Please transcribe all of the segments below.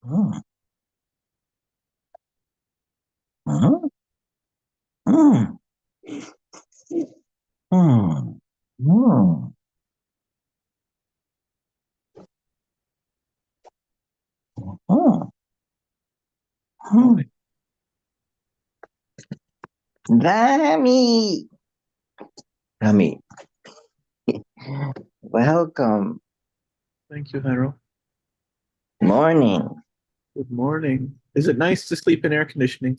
Mm, mm, mm, mm, mm, mm, mm. Morning. Rami, Rami, welcome. Thank you, Jairo. Morning. Good morning. Is it nice to sleep in air conditioning?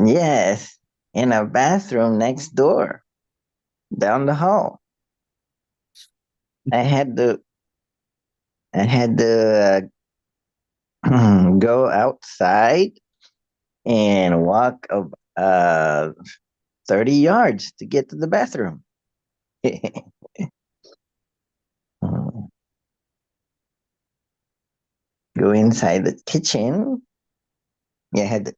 Yes, in a bathroom next door, down the hall. I had to, I had to go outside and walk 30 yards to get to the bathroom. Mm, Go inside the kitchen. Yeah, I had to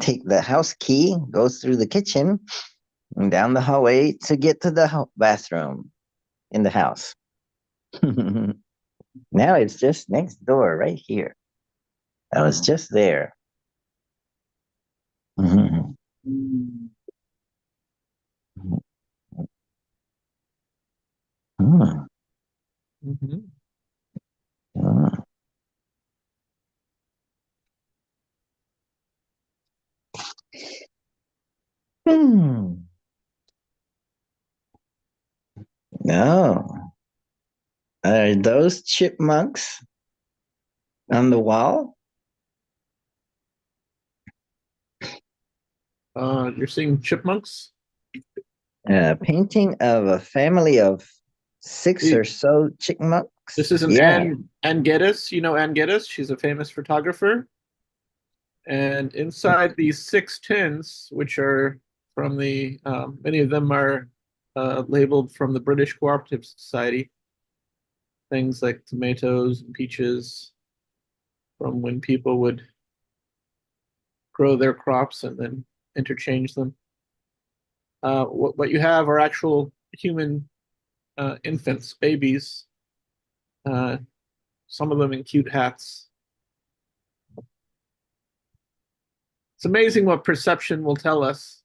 take the house key, go through the kitchen and down the hallway to get to the bathroom in the house. Now it's just next door, right here. I was just there. Mhm. Mm-hmm. Mm, mm, mm. No, are those chipmunks on the wall? You're seeing chipmunks? A painting of a family of six The- or so chipmunks. This is an Yeah. Ann Geddes. You know Ann Geddes? She's a famous photographer. And inside these six tins, which are from many of them are labeled from the British Cooperative Society, things like tomatoes and peaches from when people would grow their crops and then interchange them. What you have are actual human infants, babies, uh, some of them in cute hats. It's amazing what perception will tell us.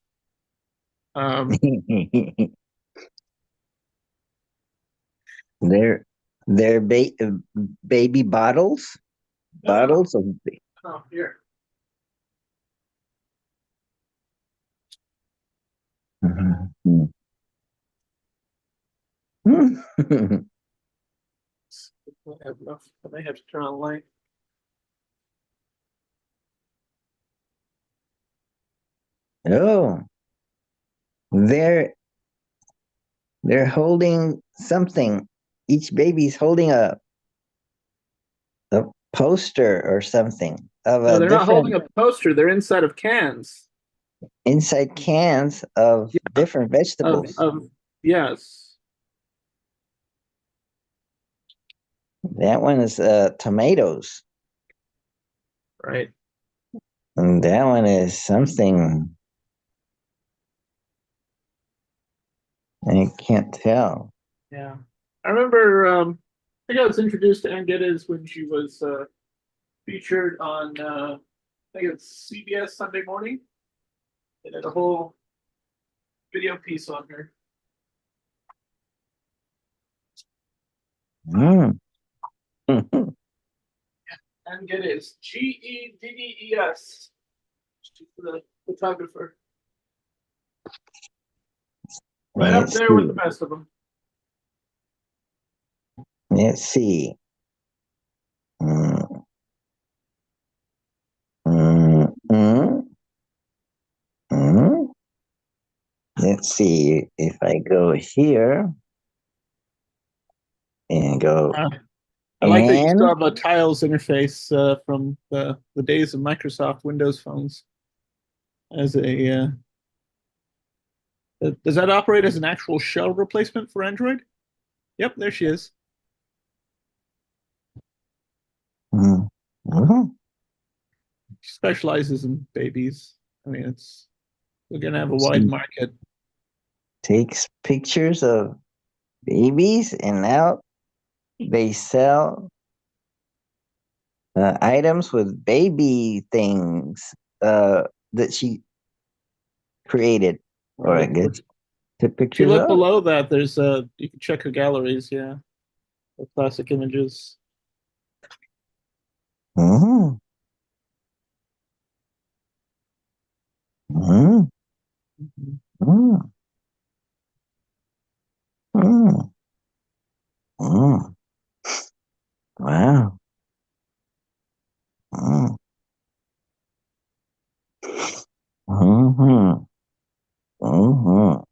Um, they're they're baby bottles, oh, bottles of. oh, here. Mhm. Mm. I have enough. I may have to turn on the light. Oh, they're they're holding something. Each baby's holding a poster or something of No, a they're not holding different a poster. They're inside of cans. inside cans of Yeah, different of vegetables. of yes, That one is tomatoes, right. and that one is something I can't tell. Yeah, I remember. I think I was introduced to Ann Geddes when she was featured on. I think it's CBS Sunday Morning. They did a whole video piece on her. Mm. And get it. It's Geddes. She's the photographer. Right up Let's there with see. the best of them. Let's see. Mm, mm, mm, mm. Let's see if I go here and go Uh, I like that you still and have a tiles interface from the days of Microsoft Windows phones. As a does that operate as an actual shell replacement for Android? Yep, there she is. mm, mhm. She specializes in babies. I mean, it's we're gonna have a wide She market. takes pictures of babies and now they sell items with baby things that she created, or I Right. guess took If you pictures look of. below that, there's you can check her galleries, yeah, of classic images. Mm-hmm. Mm-hmm. Mhm. Mm-hmm. Mm-hmm. Mm-hmm. Wow. Mm-hmm. Mm-hmm. Mm-hmm.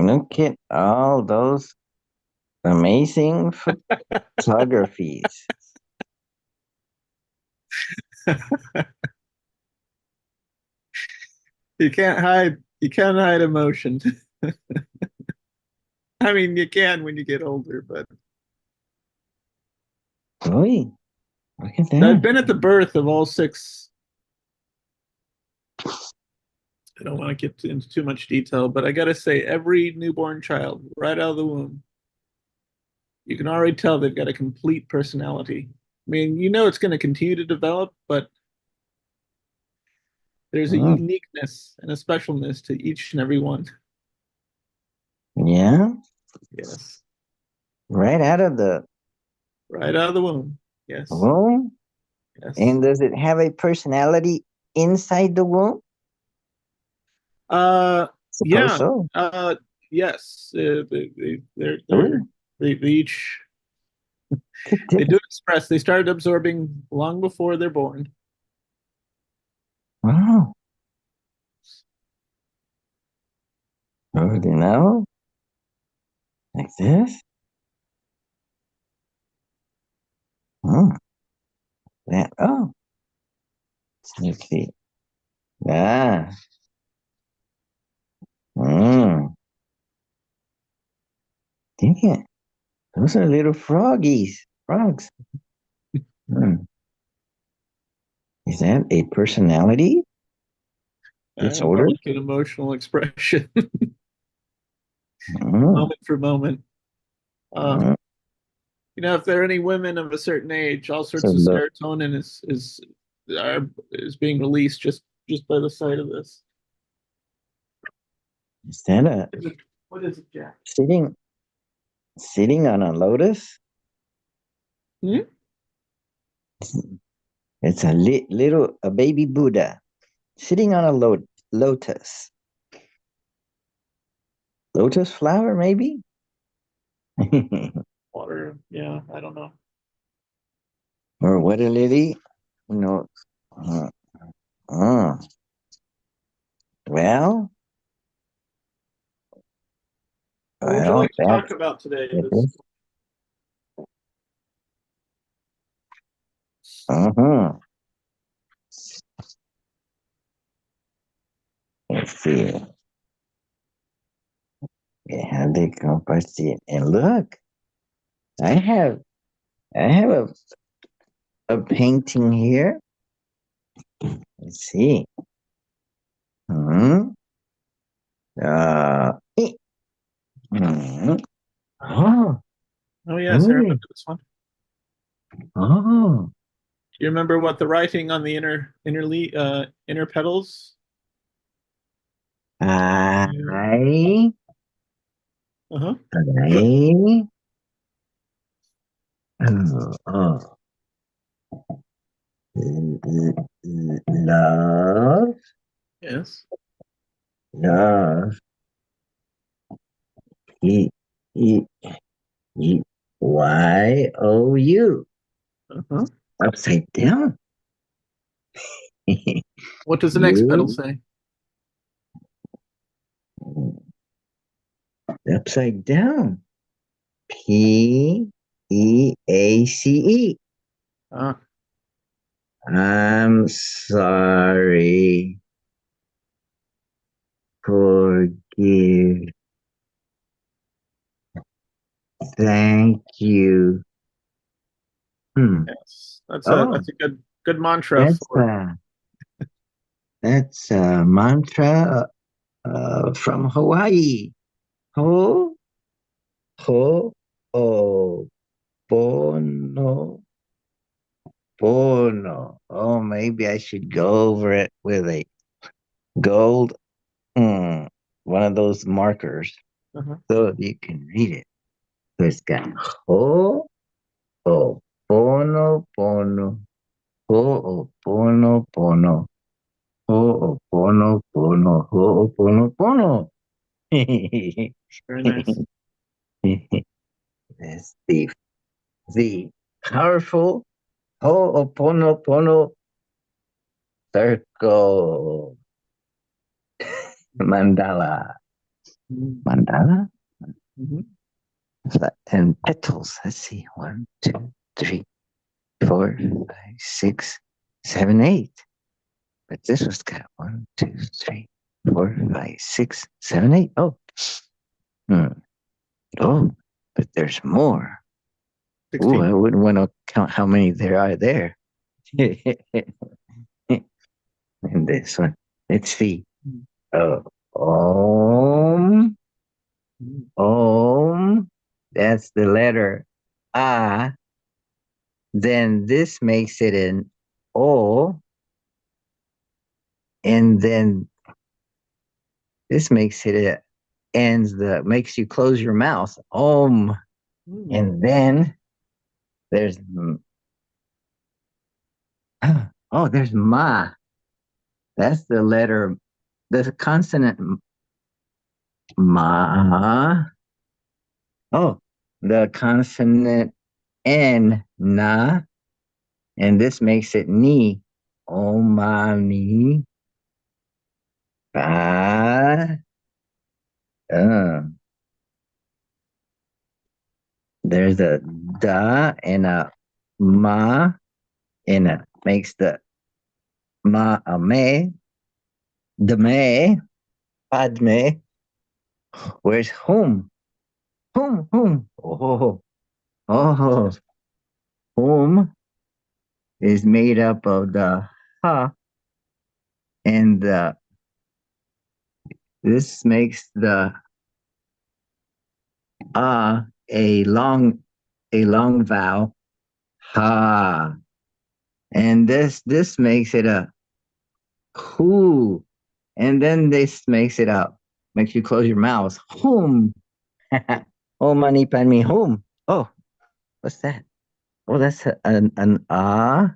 Look at all those amazing photographies. You can't hide emotion. I mean, you can when you get older, but Boy, look at I've that. been at the birth of all six. I don't want to get into too much detail, but I gotta say, every newborn child, right out of the womb, you can already tell they've got a complete personality. I mean, it's going to continue to develop, but there's a Mm, uniqueness and a specialness to each and every one. yeah, Yes, right out of the right out of the womb. Yes, womb. yes. And does it have a personality inside the womb? Uh, Suppose yeah. so. Yes. Ooh, They each look at they do this. express. They started absorbing long before they're born. Wow. Oh, you know, like this. Hmm. That. Oh, let's see. Ah. Hmm. Dang it. Those are little froggies. Frogs. Hmm. Is that a personality More disorder? like an emotional expression, Hmm. moment for moment. Uh, Hmm. if there are any women of a certain age, all So sorts of look, serotonin is being released just by the sight of this. is that a What is it, Jack? sitting sitting on a lotus? Hmm? It's a little a baby Buddha sitting on a lotus. Lotus flower, maybe? Water? Yeah, I don't know. Or water lily? No. Uh, uh. Well, What would you like to talk that's about today? it This is. Uh-huh. Let's see. Yeah, they compress it. And look, I have I have a painting here. Let's see. Hmm. Eh. Hmm. Oh, Oh yes, I oh, remember this one. oh. Do you remember what the writing on the inner petals? Yeah. I, Uh-huh. I, oh, love, Yes. love, E, E, E, Y-O-U, Uh-huh. upside down. What does the next petal You, say? upside down. P-E-A-C-E. Uh, I'm sorry. Forgive. Thank you. Hmm. yes. That's a Oh, that's a good mantra that's for uh, that's a mantra from Hawaii. Ho, ho, oh, bono. Ho'opono. Oh, maybe I should go over it with a gold, mm, one of those markers Uh-huh. so you can read it. So it's got ho, o, pono, pono, ho, o, pono, pono, ho, o, pono, pono, ho, o, pono, pono. Very nice. That's the powerful Ho'oponopono circle mandala. Mandala? Mm-hmm. And petals. Let's see. One, two, three, four, five, six, seven, eight. But this one's got one, two, three, four, five, six, seven, eight. Oh. Hmm. Oh, but there's more. Ooh, 16. I wouldn't want to count how many there are there. And this one. Let's see. Oh, Om. Mm-hmm. Om. That's the letter A. Then this makes it an O. And then this makes it a ends the makes you close your mouth. Om. Mm. And then there's oh, there's ma. That's the letter, the consonant ma. Oh, the consonant N na. And this makes it ni. Omani. Ah, uh, there's a da and a ma and it makes the ma a me, the me, padme. Where's whom? Whom? Oh, whom is made up of the ha and the, this makes the ah a long vowel ha. And this makes it a who. And then this makes it up, makes you close your mouth. Whom? Oh, money, pan me home. Oh, what's that? Oh, that's an ah.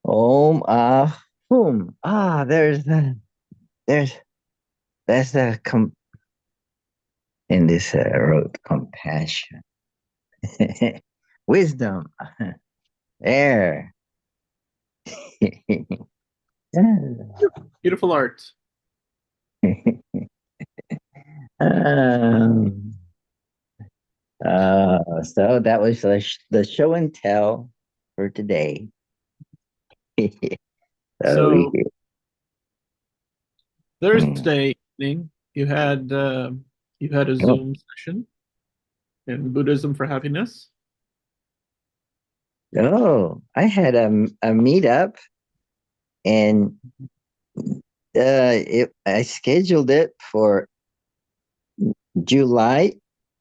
Om ah whom. Ah, there's that's the in this wrote compassion, wisdom. There. Beautiful art. um, so that was the show and tell for today. So we, So mm, Thursday evening, you had a oh, Zoom session in Buddhism for Happiness. oh, I had a meetup and I scheduled it for July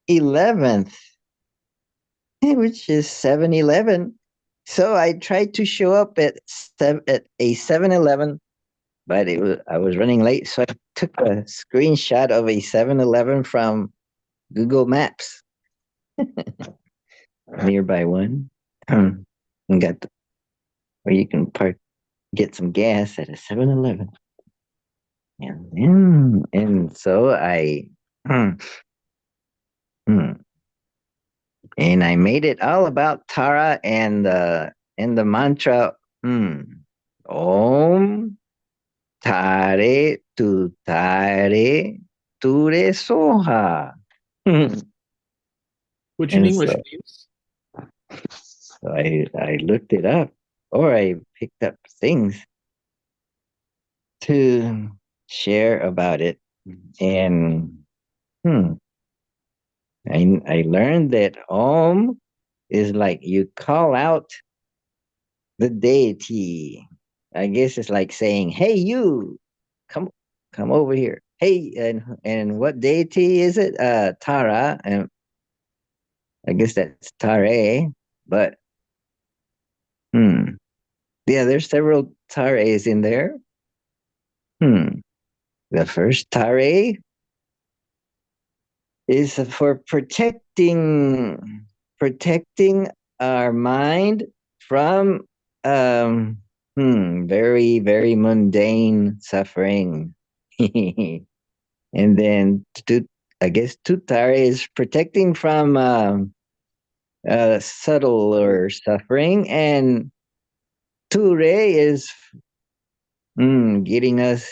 11th, which is 7-Eleven. So I tried to show up at a 7-Eleven, but I was running late, so I took a screenshot of a 7-Eleven from Google Maps, nearby one, and got where you can get some gas at a 7-Eleven. And so hmm, hmm, and I made it all about Tara and the mantra, Om Tare Tu Tare Ture Soha. Which in And English so, means I looked it up, or I picked up things to share about it. And hmm, I learned that Om is like you call out the deity. I guess it's like saying, "Hey, you, come, come over here." Hey, and what deity is it? Tara, and I guess that's Tare. But Hmm. Yeah, there's several tares in there. Hmm. The first tare is for protecting our mind from very very mundane suffering. And then I guess tutare is protecting from subtler suffering, and ture is getting us,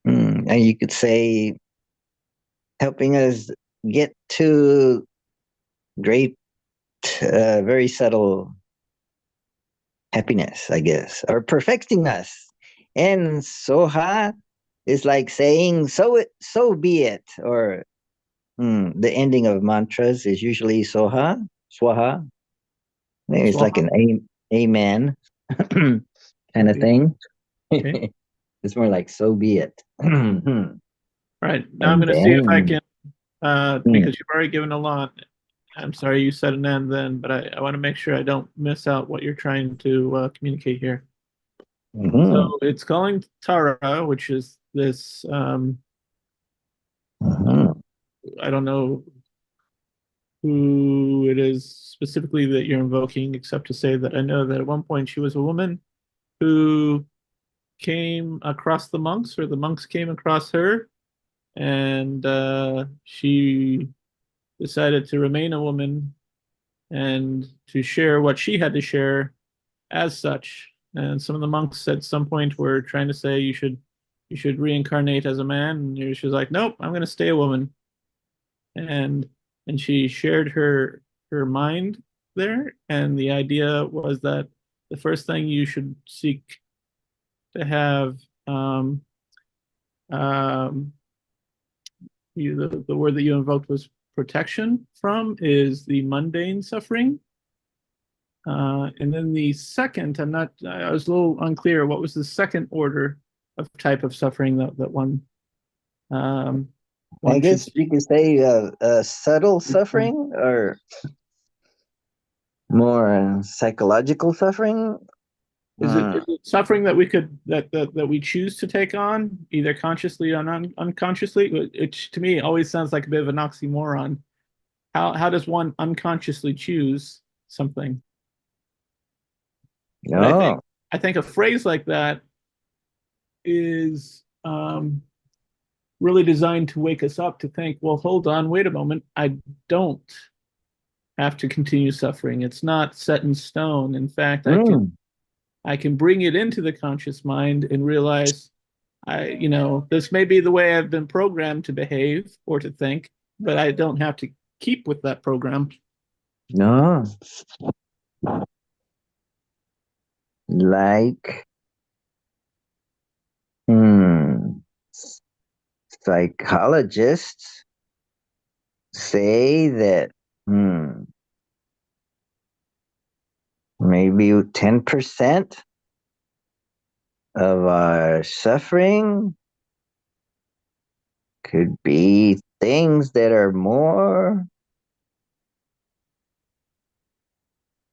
and you could say helping us get to great, very subtle happiness, I guess, or perfecting us. And soha is like saying, so be it, or the ending of mantras is usually soha, swaha. Maybe it's like Swaha. an amen kind So of be it. thing. Okay. It's more like so be it. And All right. Now I'm going to see if I then, can, because you've already given a lot. I'm sorry you said an end then, but I want to make sure I don't miss out what you're trying to communicate here. So mhm, it's calling Tara, which is this, mhm. I don't know who it is specifically that you're invoking, except to say that I know that at one point she was a woman who came across the monks, or the monks came across her, and she decided to remain a woman and to share what she had to share as such. And some of the monks at some point were trying to say you should reincarnate as a man, and she was like, nope, I'm going to stay a woman. And she shared her mind there, and the idea was that the first thing you should seek to have, um, the word that you invoked was protection from, is the mundane suffering. And then the second, I was a little unclear. What was the second order of type of suffering that um, I one should guess seek? you could say subtle suffering or more psychological suffering. Is it suffering that we could that we choose to take on, either consciously or unconsciously? It to me always sounds like a bit of an oxymoron. How does one unconsciously choose something? But No, I think a phrase like that is really designed to wake us up to think, well, hold on, wait a moment, I don't have to continue suffering. It's not set in stone. In fact, mm, I can bring it into the conscious mind and realize this may be the way I've been programmed to behave or to think, but I don't have to keep with that program. no, like hmm, psychologists say that maybe 10% of our suffering could be things that are more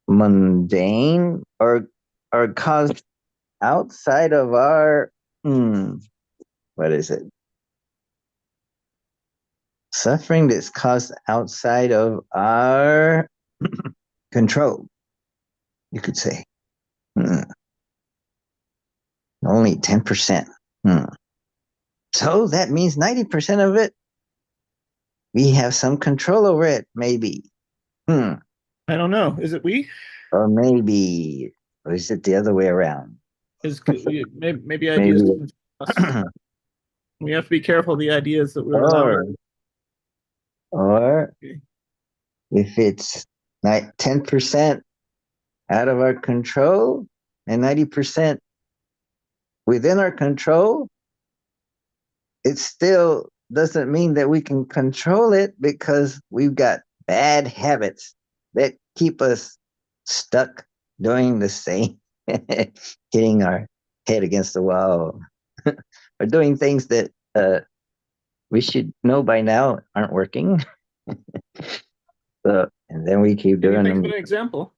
mundane or caused outside of our what is it? Suffering that's caused outside of our control, you could say. Hmm. Only 10%. Hmm. So that means 90% of it, we have some control over it, maybe. Hmm. I don't know. Is it we? Or maybe, or is it the other way around? Is maybe ideas Maybe, come to us. We have to be careful of the ideas that we're allowing. or, or if it's like 10% out of our control and 90% within our control, it still doesn't mean that we can control it because we've got bad habits that keep us stuck doing the same, hitting our head against the wall, or doing things that we should know by now aren't working. So, and then we keep Can you doing think of them. an example?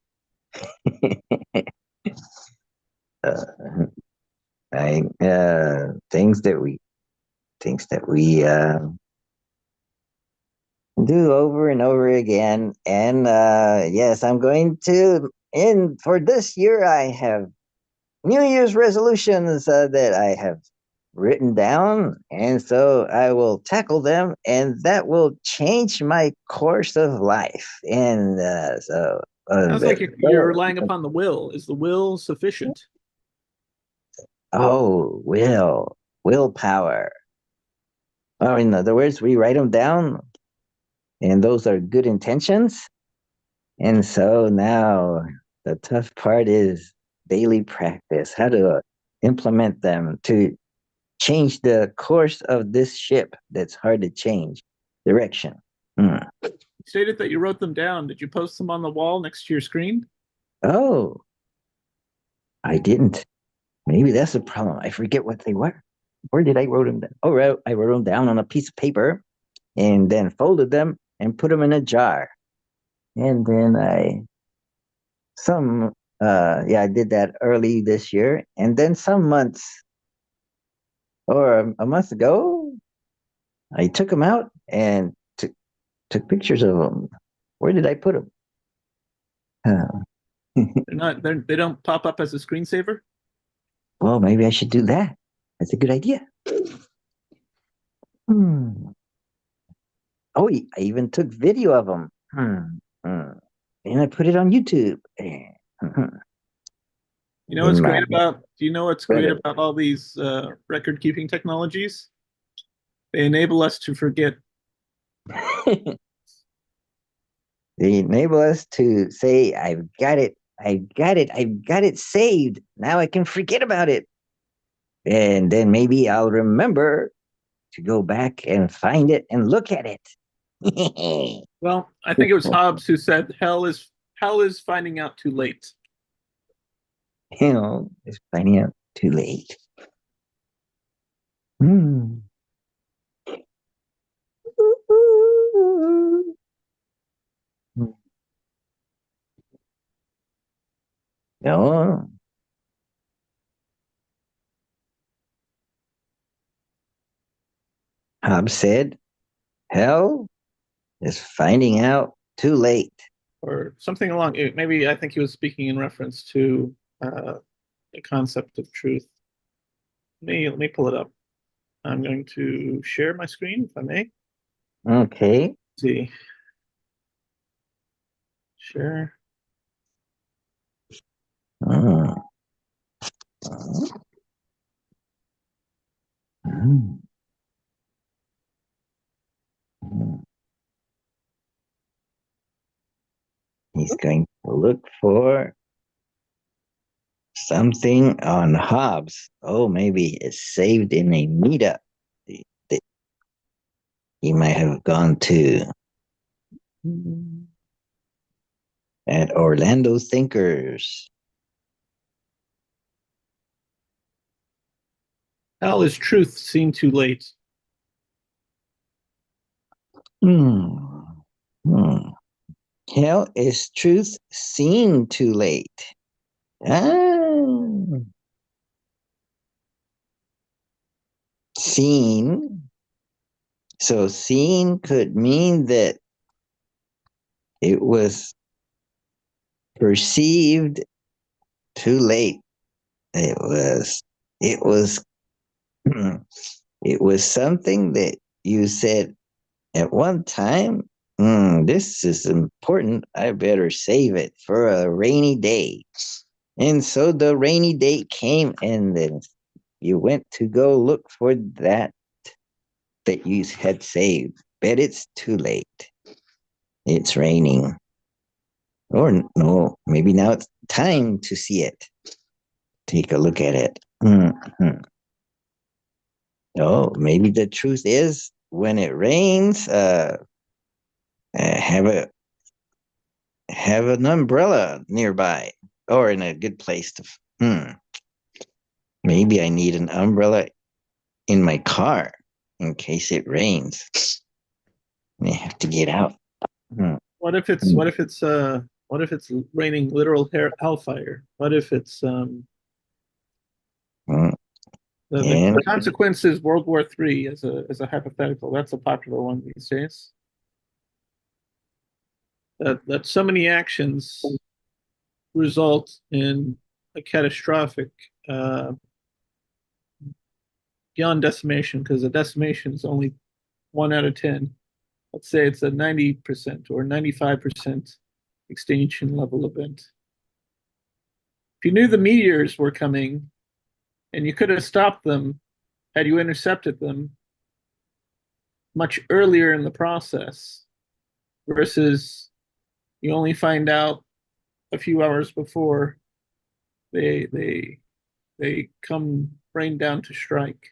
uh, I things that we do over and over again. And yes, I'm going to in for this year. I have New Year's resolutions that I have written down, and so I will tackle them, and that will change my course of life. And Sounds like you're so relying upon the will. Is the will sufficient? willpower. Or in other words, we write them down, and those are good intentions. And so now the tough part is daily practice, how to implement them to change the course of this ship that's hard to change direction. Hmm. You stated that you wrote them down. Did you post them on the wall next to your screen? Oh, I didn't. Maybe that's the problem. I forget what they were. Where did I wrote them down? Oh, I wrote them down on a piece of paper and then folded them and put them in a jar. And then I did that early this year. And then some months or a month ago, I took them out and took pictures of them. Where did I put them? They're not. They don't pop up as a screensaver. Well, maybe I should do that. That's a good idea. Hmm. Oh, I even took video of them. Hmm. And I put it on YouTube. You know In what's my great about? Do you know what's great brother. about all these record keeping technologies? They enable us to forget. They enable us to say, I've got it. I've got it saved. Now I can forget about it. And then maybe I'll remember to go back and find it and look at it. Well, I think it was Hobbes who said, hell is finding out too late." It's finding out too late. Hmm. No, Hobbes said, hell is finding out too late. Or something along. Maybe I think he was speaking in reference to the concept of truth. Let me pull it up. I'm going to share my screen if I may. Okay. Let's see, share. Mm. Mm. Mm. He's going to look for something on Hobbes. Oh, maybe it's saved in a meetup that he might have gone to at Orlando Thinkers. Hell is truth seen too late. Hmm. Hmm. Hell is truth seen too late. Ah, seen. So seen could mean that it was perceived too late. It was it was it was something that you said at one time, this is important. I better save it for a rainy day. And so the rainy day came, and then you went to go look for that you had saved. But it's too late. It's raining. Or no, maybe now it's time to see it. Take a look at it. Mm-hmm. Oh, maybe the truth is when it rains, have a have an umbrella nearby or in a good place to. Maybe I need an umbrella in my car in case it rains. I have to get out. Hmm. What if it's Hmm. what if it's What if it's raining literal hellfire? What if it's Mm, the yeah. consequence is World War III as a hypothetical? That's a popular one these days. That so many actions result in a catastrophic uh, beyond decimation, because a decimation is only 1 out of 10. Let's say it's a 90% or 95% extinction level event. If you knew the meteors were coming and you could have stopped them had you intercepted them much earlier in the process, versus you only find out a few hours before they they they come rain down to strike.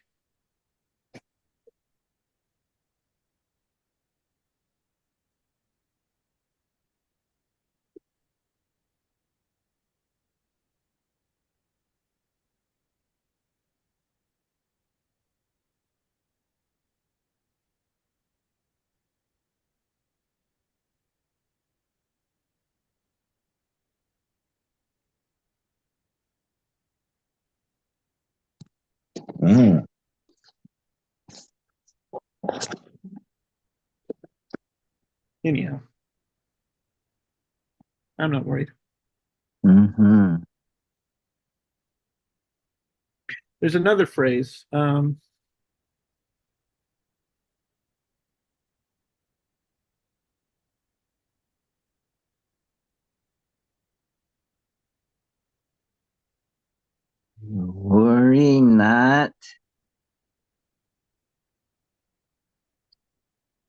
Mm, Anyhow, I'm not worried. mm-hmm. There's another phrase. Worry not.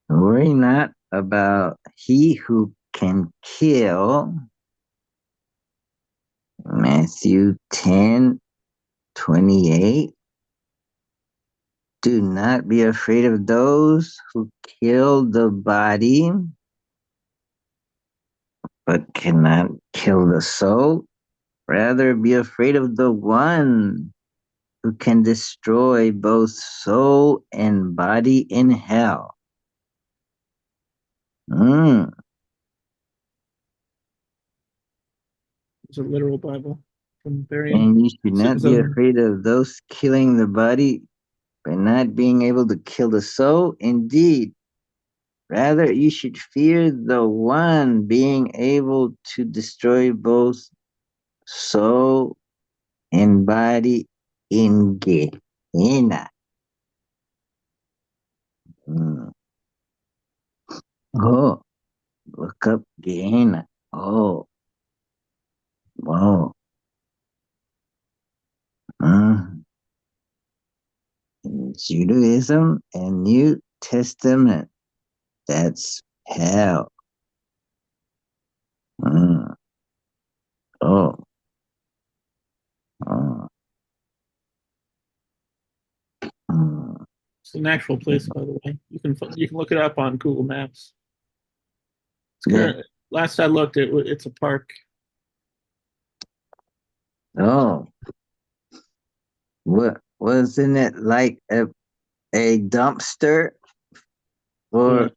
Worry not about he who can kill. Matthew 10:28. Do not be afraid of those who kill the body, but cannot kill the soul. Rather, be afraid of the one who can destroy both soul and body in hell. Mm. It's a literal Bible from Variant. And you should It not says, be afraid of those killing the body by not being able to kill the soul. Indeed, rather, you should fear the one being able to destroy both soul and body in Gehenna. Mm. Oh, look up Gehenna. Oh, whoa. Mm. In Judaism and New Testament, that's hell. Mm. Oh, oh, mm. it's an actual place, by the way. You can look it up on Google Maps. It's Yeah. current. Last I looked, it's a park. Oh, what wasn't it like a dumpster for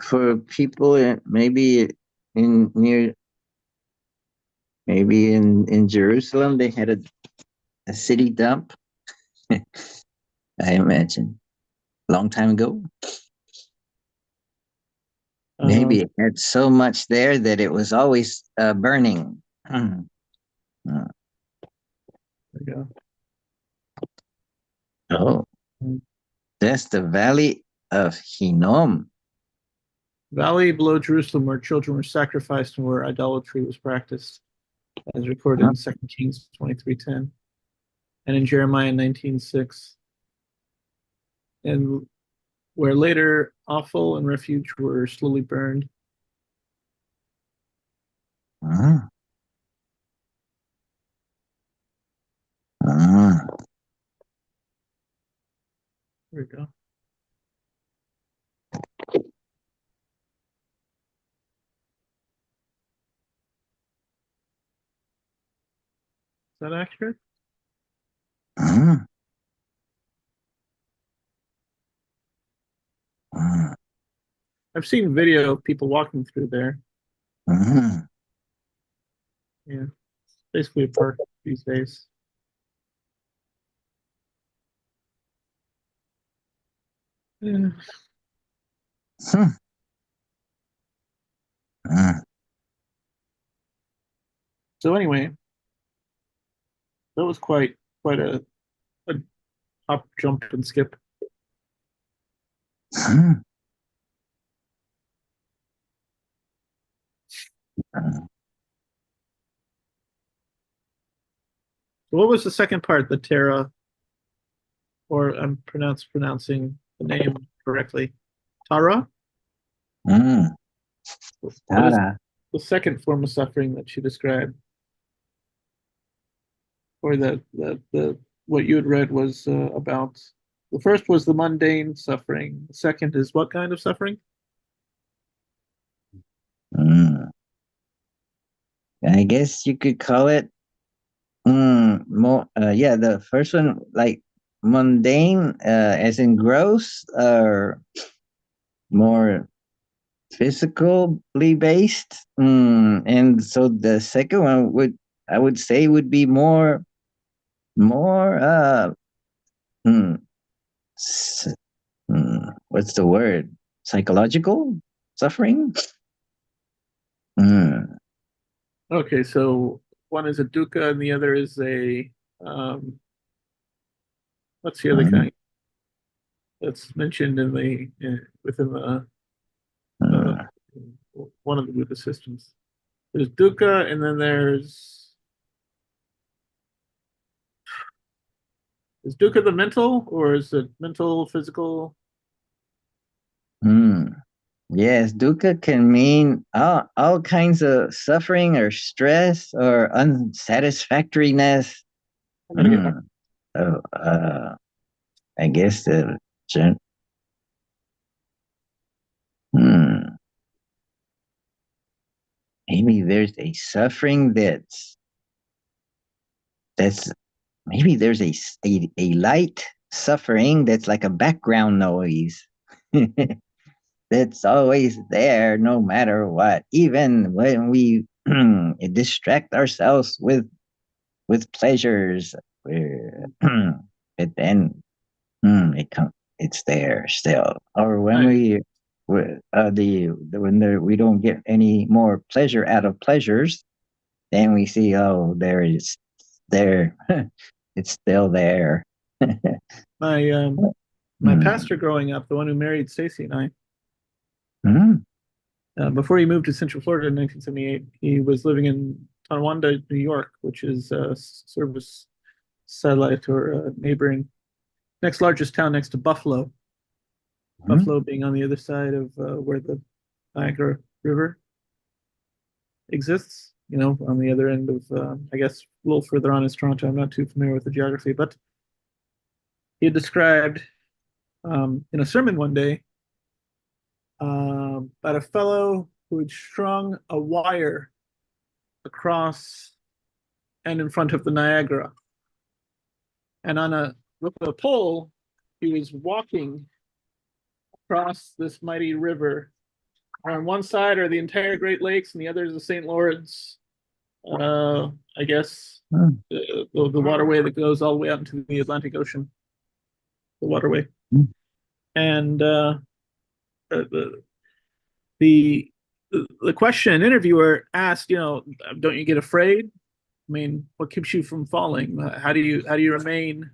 What? people in, maybe in near maybe in Jerusalem they had a city dump. I imagine long time ago. Um, Maybe it had so much there that it was always burning. Mm. Mm. there you go. Oh, Um, that's the Valley of Hinnom. Valley below Jerusalem, where children were sacrificed and where idolatry was practiced, as recorded Huh? in 2 Kings 23:10 and in Jeremiah 19:6, and where later offal and refuge were slowly burned. Mm. Mm. There we go. Is that accurate? Mm. Mm. I've seen video of people walking through there. Mm. Yeah, basically a perk these days. Yeah. Hmm. Mm. So anyway, that was quite a hop, jump, and skip. Hmm. Mm. So what was the second part? The Terra, or I'm pronouncing the name correctly. Tara? Mm. What is Tara. the second form of suffering that she described? Or the what you had read was about. The first was the mundane suffering. The second is what kind of suffering? Mm. I guess you could call it more. Yeah, the first one like mundane, as in gross, or more physically based. And so the second one would, I would say, would be more hmm, s- what's the word? Psychological suffering. Mm, Okay, so one is a dukkha and the other is a um, what's the other mm, kind that's mentioned in the within the uh, mm, one of the Buddhist systems? There's dukkha, and then there's is dukkha the mental, or is it mental, physical? mm. Yes, dukkha can mean all kinds of suffering or stress or unsatisfactoriness. I'm gonna get my Mm. So, I guess the gen- hmm, maybe there's a suffering that's maybe there's a light suffering that's like a background noise. That's always there no matter what, even when we distract ourselves with pleasures. But then it's there still. Or when I, we don't get any more pleasure out of pleasures, then we see, oh, there is there. It's still there. my my Mm, pastor growing up, the one who married Stacy and I, mm, before he moved to Central Florida in 1978, he was living in Tonawanda, New York, which is sort of a satellite or neighboring next largest town next to Buffalo. mm, Buffalo being on the other side of where the Niagara River exists. You know, on the other end of, I guess, a little further on is Toronto. I'm not too familiar with the geography, but he had described in a sermon one day about a fellow who had strung a wire across and in front of the Niagara. And on a with a pole, he was walking across this mighty river. On one side are the entire Great Lakes, and the other is the St. Lawrence. I guess mm, the waterway that goes all the way out into the Atlantic Ocean, the waterway. mm, And the the the question an interviewer asked, you know, don't you get afraid? I mean, what keeps you from falling? How do you remain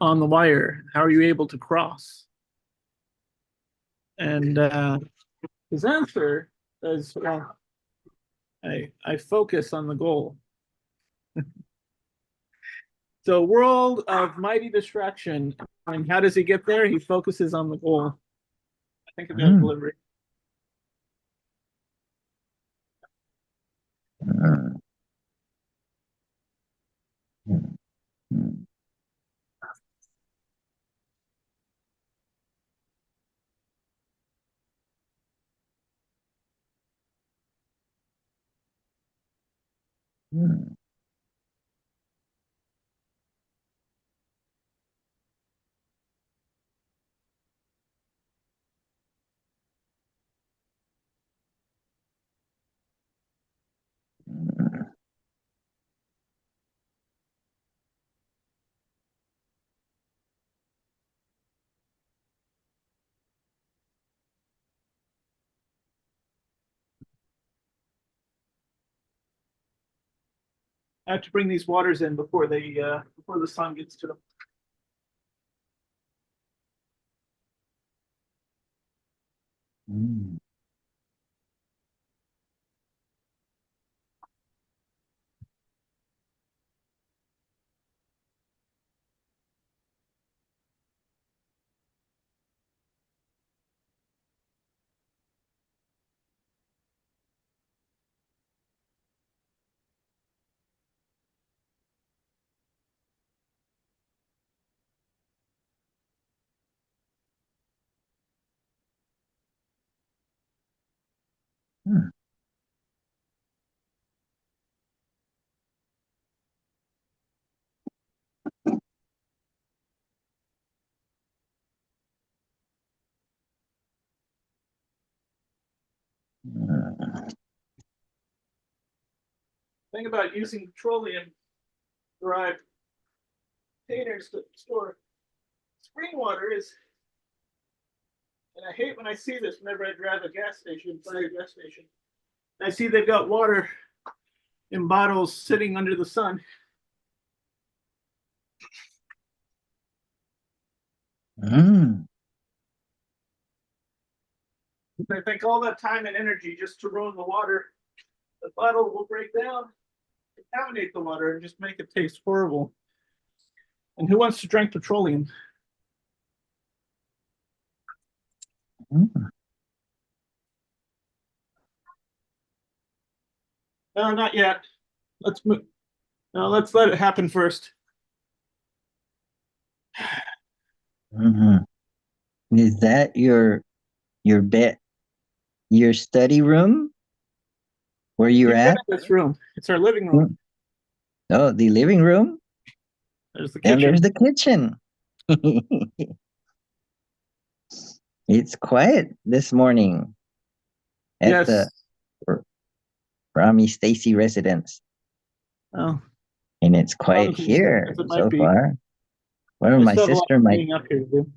on the wire? How are you able to cross? And his answer is, well, I focus on the goal. So, world of mighty distraction. And how does he get there? He focuses on the goal. I think of that mm, delivery. mm, mm, mm, mm, I have to bring these waters in before before the sun gets to them. Mm. Mm. Mm. Thing about using petroleum derived containers to store spring water is, and I hate when I see this whenever I drive a gas station, by a gas station. I see they've got water in bottles sitting under the sun. Mm. I think all that time and energy just to ruin the water, the bottle will break down, contaminate the water, and just make it taste horrible. And who wants to drink petroleum? Mm. No, not yet. Let's move. No, let's let it happen first. Mhm. Is that your bed, your study room where you're You've been at? in this room. It's our living room. Mm. Oh, the living room, There's the and kitchen. there's the kitchen. It's quiet this morning at the Yes. Rami Stacy residence, Oh, and it's quiet clumsy here as it might so be. far. Well, I still have a lot of cleaning up here to do.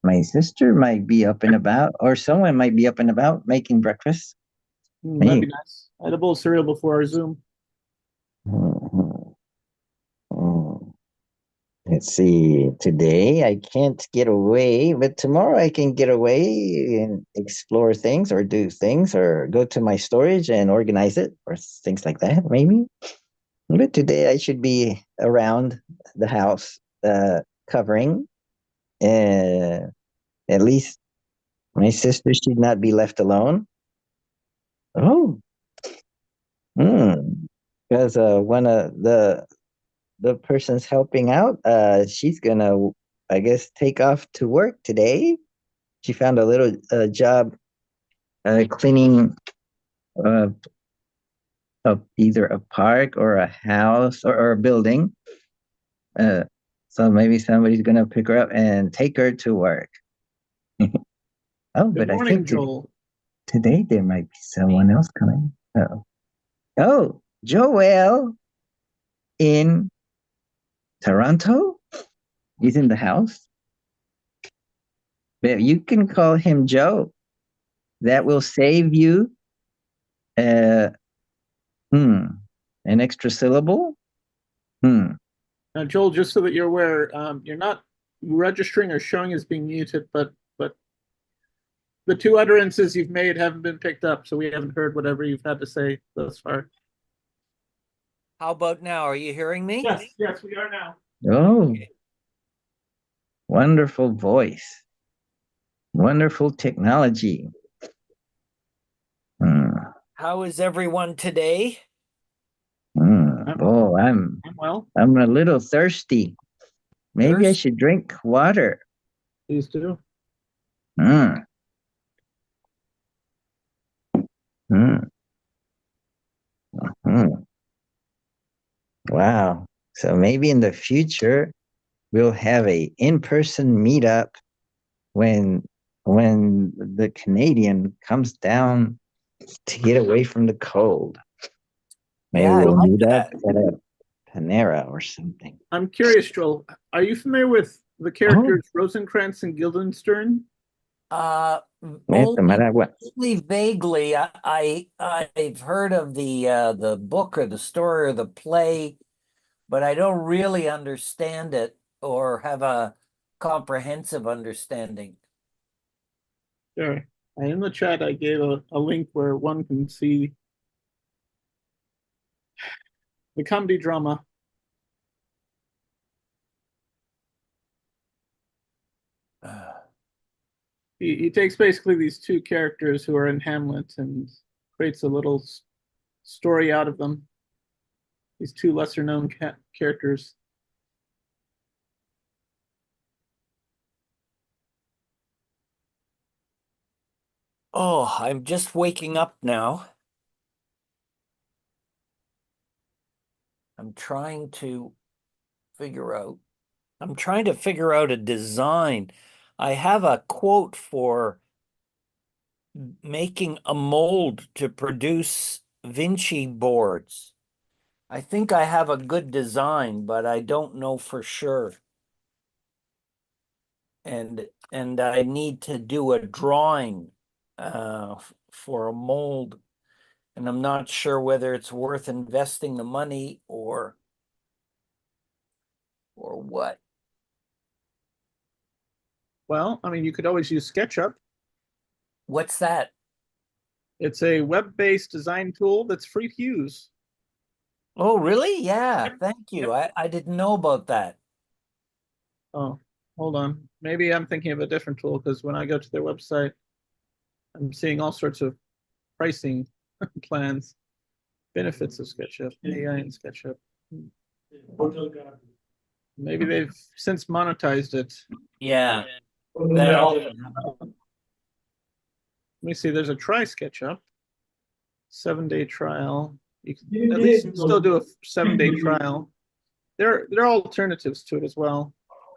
my sister might be up and about, or someone might be up and about making breakfast. That'd be Me. nice. I had a bowl of cereal before our Zoom. Mhm. Mm. Let's see. Today I can't get away, but tomorrow I can get away and explore things or do things or go to my storage and organize it or things like that, maybe. But today I should be around the house, covering. Uh, at least my sister should not be left alone. Oh, because one of the person's helping out, she's gonna, I guess, take off to work today. She found a little job cleaning uh, either a park or a house or a building. Uh, so maybe somebody's gonna pick her up and take her to work. Oh, Good but I morning, think Joel. today there might be someone else coming. Oh, Joel in Toronto? He's in the house. But you can call him Joe. That will save you uh, hmm, an extra syllable. Hmm. Now, Joel, just so that you're aware, you're not registering or showing as being muted, but the two utterances you've made haven't been picked up, so we haven't heard whatever you've had to say thus far. How about now? Are you hearing me? Yes, yes, we are now. Oh, wonderful voice. Wonderful technology. Hmm. How is everyone today? Hmm. I'm, Oh, I'm well. I'm a little thirsty. Maybe I Thirst? should drink water. Please do. Hmm. Hmm. Hmm. Wow. So maybe in the future we'll have a in-person meetup when when the Canadian comes down to get away from the cold. Maybe Yeah, I we'll like meet up that. at a Panera or something. I'm curious, Joel. Are you familiar with the Oh, characters Rosencrantz and Guildenstern? Maragua. Only vaguely. I've heard of the book or the story or the play, but I don't really understand it or have a comprehensive understanding. Sure. And in the chat, I gave a link where one can see the comedy drama. He takes basically these two characters who are in Hamlet and creates a little story out of them. These two lesser known characters. Oh, I'm just waking up now. I'm trying to figure out. I'm trying to figure out a design. I have a quote for making a mold to produce Vinci boards. I think I have a good design, but I don't know for sure. And I need to do a drawing for a mold, and I'm not sure whether it's worth investing the money or what. Well, I mean, you could always use SketchUp. What's that? It's a web-based design tool that's free to use. Oh, really? Yeah, Yep. thank you. Yep. I didn't know about that. Oh, hold on. Maybe I'm thinking of a different tool because when I go to their website, I'm seeing all sorts of pricing plans, benefits of SketchUp, AI in SketchUp. Maybe they've since monetized it. Yeah, that often Let me see. There's a try SketchUp, 7-day trial. You can at least still do a 7-day trial. There are alternatives to it as well.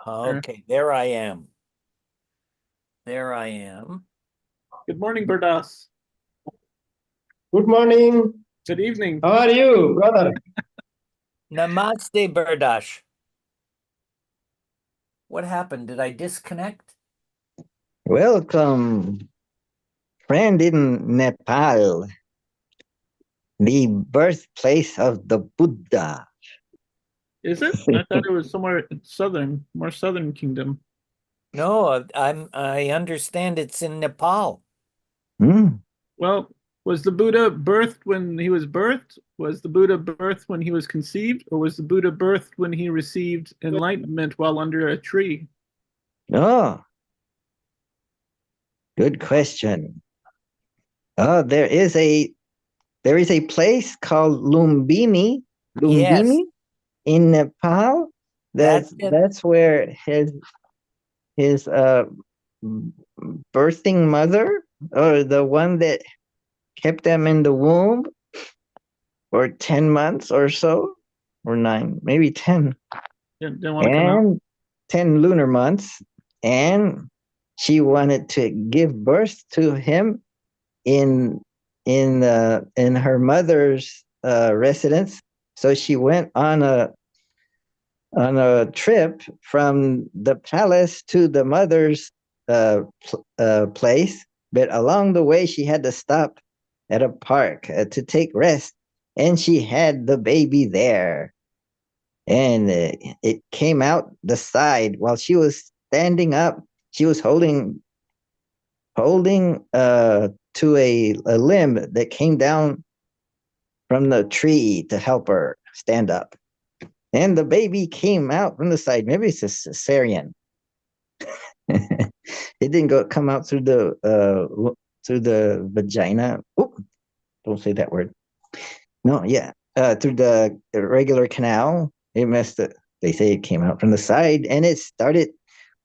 Okay, there I am. There I am. Good morning, Berdas. Good morning. Good evening. How are you, brother? Namaste, Berdash. What happened? Did I disconnect? Welcome, friend in Nepal, the birthplace of the Buddha. Is it? I thought it was somewhere southern, more southern kingdom. No, I understand it's in Nepal. Hmm. Well, was the Buddha birthed when he was birthed? Was the Buddha birthed when he was conceived? Or was the Buddha birthed when he received enlightenment while under a tree? Oh, good question. Oh, there is a place called Yes, Lumbini in Nepal. that's That's it. that's where his birthing mother, or the one that kept them in the womb for 10 months or so, or 9, maybe 10, Didn't want to come out. and 10 lunar months, and she wanted to give birth to him in in her mother's residence. So she went on a trip from the palace to the mother's place, but along the way she had to stop at a park to take rest, and she had the baby there, and it came out the side while she was standing up. She was holding to a limb that came down from the tree to help her stand up. And the baby came out from the side. Maybe it's a cesarean. It didn't come out through the vagina. Oop, don't say that word. No, yeah, through the regular canal. It messed it. They say it came out from the side, and it started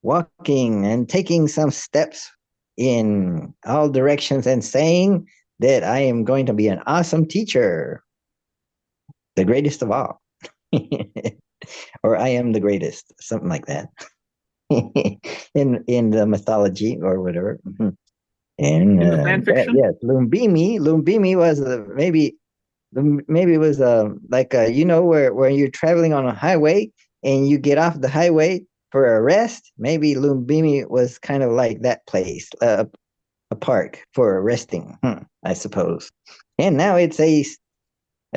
walking and taking some steps in all directions and saying that I am going to be an awesome teacher, the greatest of all. Or I am the greatest, something like that. in the mythology or whatever. And In the fan fiction? yes, Lumbini was maybe it was like where you're traveling on a highway and you get off the highway for a rest. Maybe Lumbini was kind of like that place. a park for resting, I suppose. And now I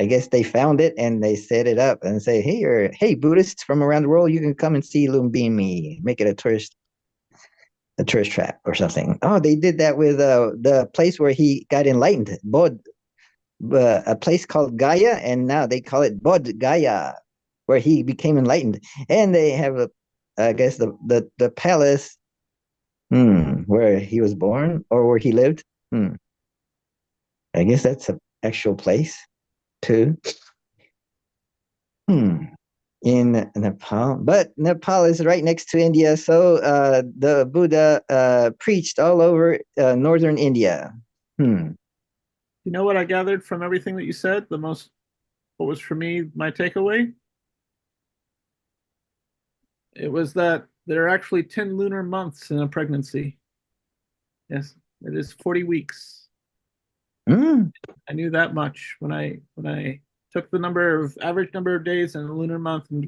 guess they found it and they set it up and say, hey, Buddhists from around the world, you can come and see Lumbini. Make it a tourist trap or something. Oh, they did that with the place where he got enlightened, a place called Gaia, and now they call it Bodh Gaya, where he became enlightened. And they have I guess the palace, where he was born or where he lived. I guess that's an actual place too. In Nepal, but Nepal is right next to India, so the Buddha preached all over northern India. You know what I gathered from everything that you said? What was for me my takeaway? It was that there are actually 10 lunar months in a pregnancy. Yes, it is 40 weeks. Mm. I knew that much when I took the average number of days in a lunar month and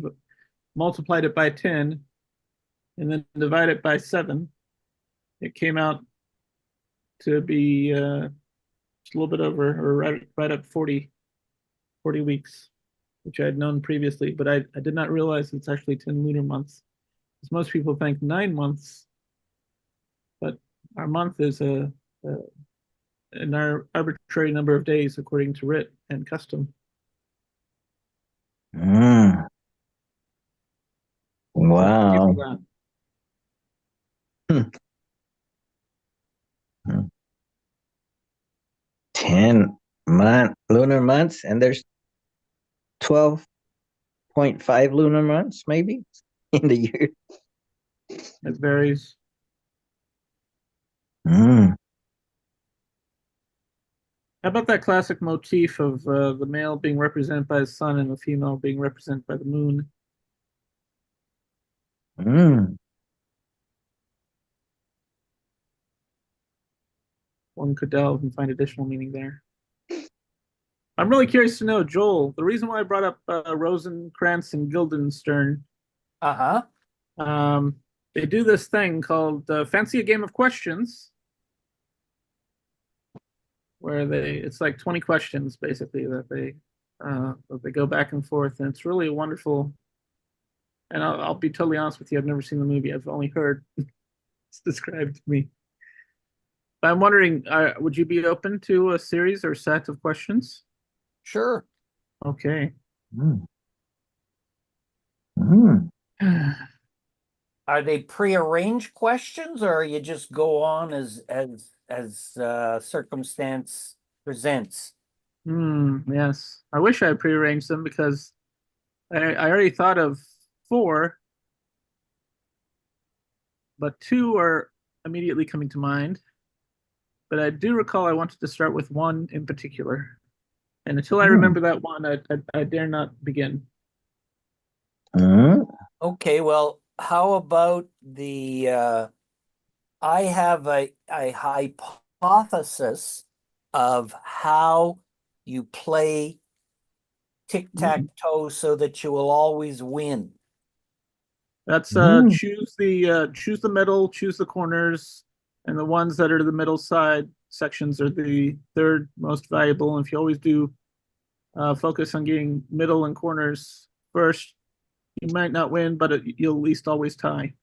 multiplied it by 10 and then divided it by 7. It came out to be just a little bit over, or right up 40 weeks, which I had known previously, but I did not realize it's actually 10 lunar months. Because most people think 9 months, but our month is an arbitrary number of days according to writ and custom. Mm. Wow. Hmm. 10 lunar months, and there's 12.5 lunar months, maybe, in the year. It varies. Mm. How about that classic motif of the male being represented by his sun and the female being represented by the moon? Mm. One could delve and find additional meaning there. I'm really curious to know, Joel, the reason why I brought up Rosencrantz and Guildenstern. They do this thing called Fancy a Game of Questions, where it's like 20 questions basically that they go back and forth, and it's really wonderful. And I'll be totally honest with you, I've never seen the movie. I've only heard it's described to me. But I'm wondering, would you be open to a series or set of questions? Sure. Okay. Mm. Mm. Are they prearranged questions, or you just go on as circumstance presents? Yes. I wish I had prearranged them because I already thought of 4, but 2 are immediately coming to mind. But I do recall I wanted to start with 1 in particular. And until I remember that one, I dare not begin. Okay, well, how about I have a hypothesis of how you play tic-tac-toe so that you will always win. That's choose the middle, choose the corners, and the ones that are the middle side sections are the third most valuable. And if you always do focus on getting middle and corners first, you might not win, but you'll at least always tie.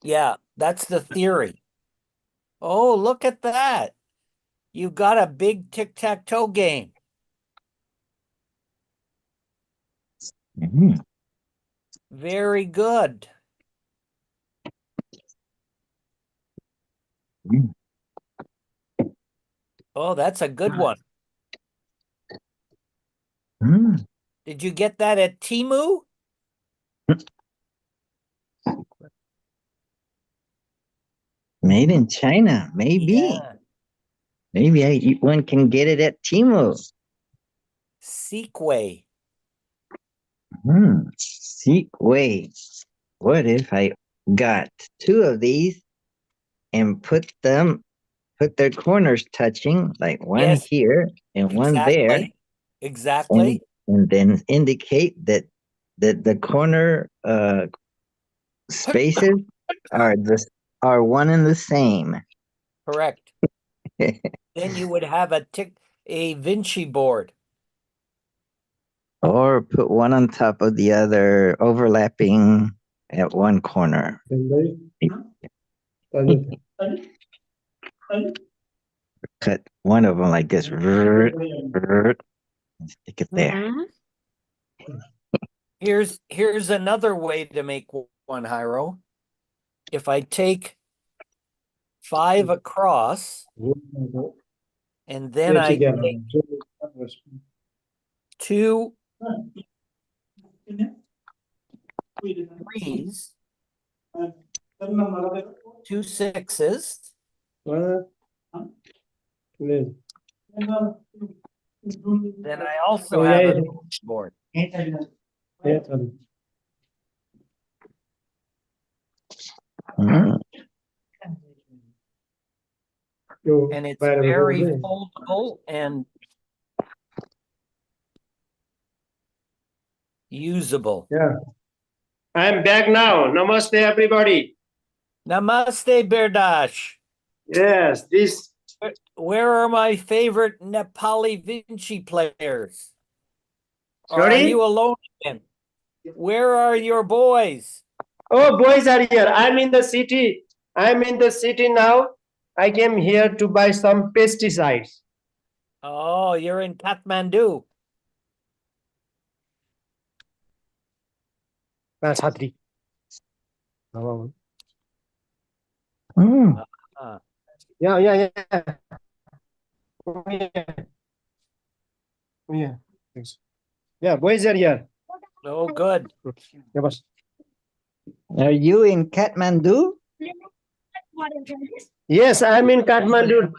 Yeah, that's the theory. Oh, look at that. You've got a big tic-tac-toe game. Very good. Oh, that's a good one. Did you get that at Temu? Made in China, maybe. Yeah. Maybe one can get it at Temu. Sequay. Sequay. What if I got 2 of these and put their corners touching, like one here and one there, Exactly. and then indicate that the corner spaces are one and the same. Correct. Then you would have a Vinci board. Or put one on top of the other, overlapping at one corner. Cut one of them like this. And stick it there. Here's another way to make one, Jairo. If I take 5 across, and then I take 2 3s, 2 6s, then I also have a Vinci board. Mm. And it's very foldable and usable. Yeah. I'm back now. Namaste, everybody. Namaste, Berdash. Yes, this. Where are my favorite Nepali Vinci players? Or are Sorry? you alone again? Where are your boys? Oh, boys are here. I'm in the city. I'm in the city now. I came here to buy some pesticides. Oh, you're in Kathmandu. Chhatri. Mm. Yeah. Oh, yeah. Thanks. Yeah, boys are here. Oh, good. Yeah, boss. Are you in Kathmandu? Yes, I'm in Kathmandu.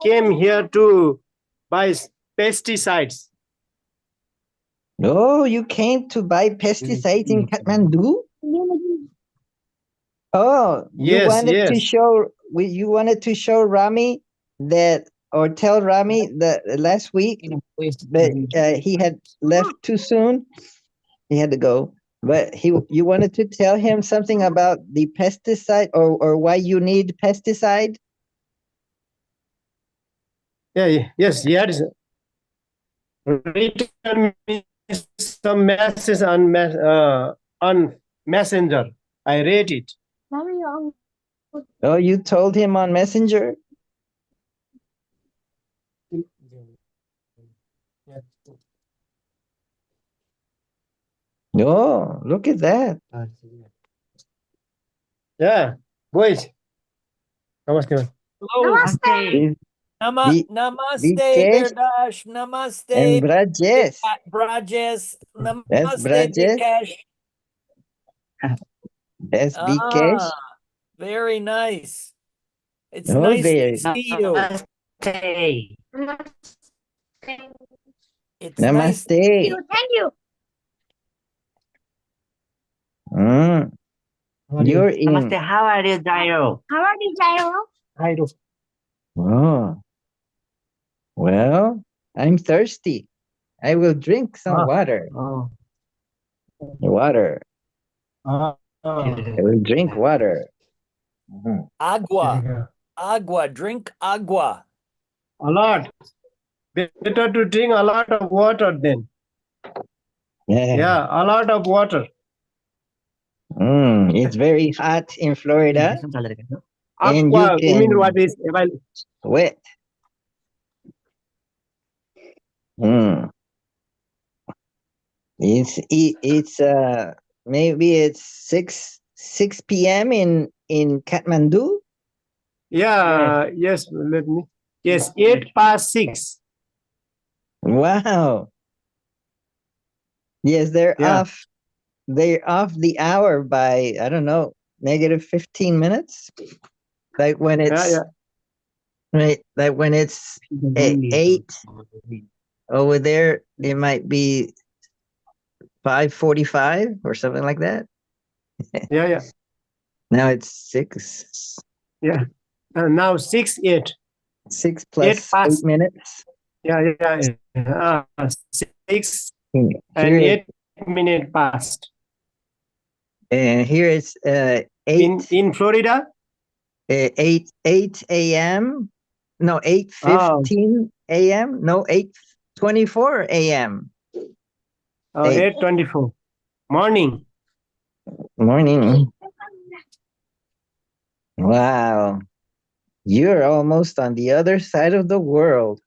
Came here to buy pesticides. Oh, you came to buy pesticides in Kathmandu? Oh, you Yes, wanted to yes. show Rami that, or tell Rami that last week that he had left too soon. He had to go, but you wanted to tell him something about the pesticide, or why you need pesticide. Yes, he had written me some message on Messenger. I read it. Oh, you told him on Messenger? Oh, look at that. Yeah, boys. Namaste. Hello. Namaste. Namaste, Vikesh Berdash. and Namaste, Brajesh. Brajesh. That's Namaste, Brajesh. Vikesh. That's Vikesh. Very nice. It's Oh, nice there. to see you. It's nice. Namaste. Thank you. Mm, you're in. Namaste. How are you, Jairo? How are you, Jairo? Jairo. Oh, well, I'm thirsty. I will drink some water. Water. I will drink water. Mhm. Agua. Agua. Drink agua. A lot. Better to drink a lot of water then. Yeah, a lot of water. It's very hot in Florida, and Aqua, you you mean can what is sweat. It's maybe it's 6 p.m. in Kathmandu. Yeah, yes, let me. Yes, 8:06. Wow. Yes, they're Yeah. off. They're off the hour by, I don't know, negative 15 minutes. Like when it's right, like when it's 8 over there, it might be 5:45 or something like that. Yeah. Now it's 6. Yeah. Now 6:08. 6 plus 8 minutes. Yeah. 6 and Here 8 minutes past. and here it's 8 In Florida? 8 a.m. no, 8:15 a.m. No, 8:24 a.m. 8:24. Morning. Morning. Wow. You're almost on the other side of the world.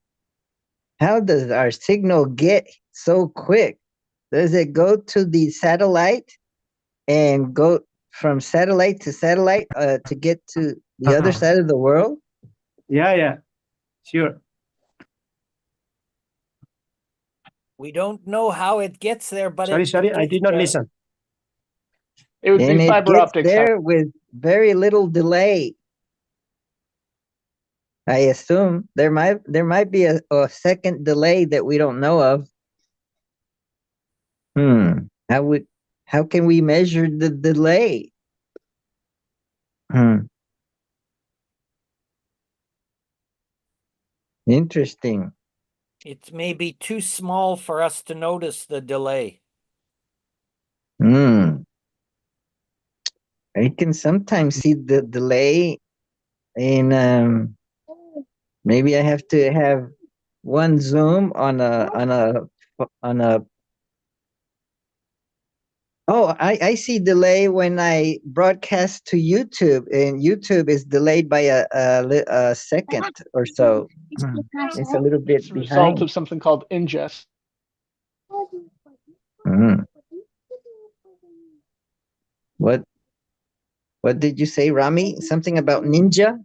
How does our signal get so quick? Does it go to the satellite and go from satellite to satellite to get to the other side of the world? Yeah, sure. We don't know how it gets there, but Sorry, I did not listen. It would And be it fiber gets optics. there with very little delay. I assume there might be a second delay that we don't know of. How can we measure the delay? Interesting. It may be too small for us to notice the delay. I can sometimes see the delay in maybe I have to have one zoom on a oh, I see delay when I broadcast to YouTube, and YouTube is delayed by a second or so. It's a little bit It's a result behind. of something called ingest. What did you say, Rami? Something about Ninja?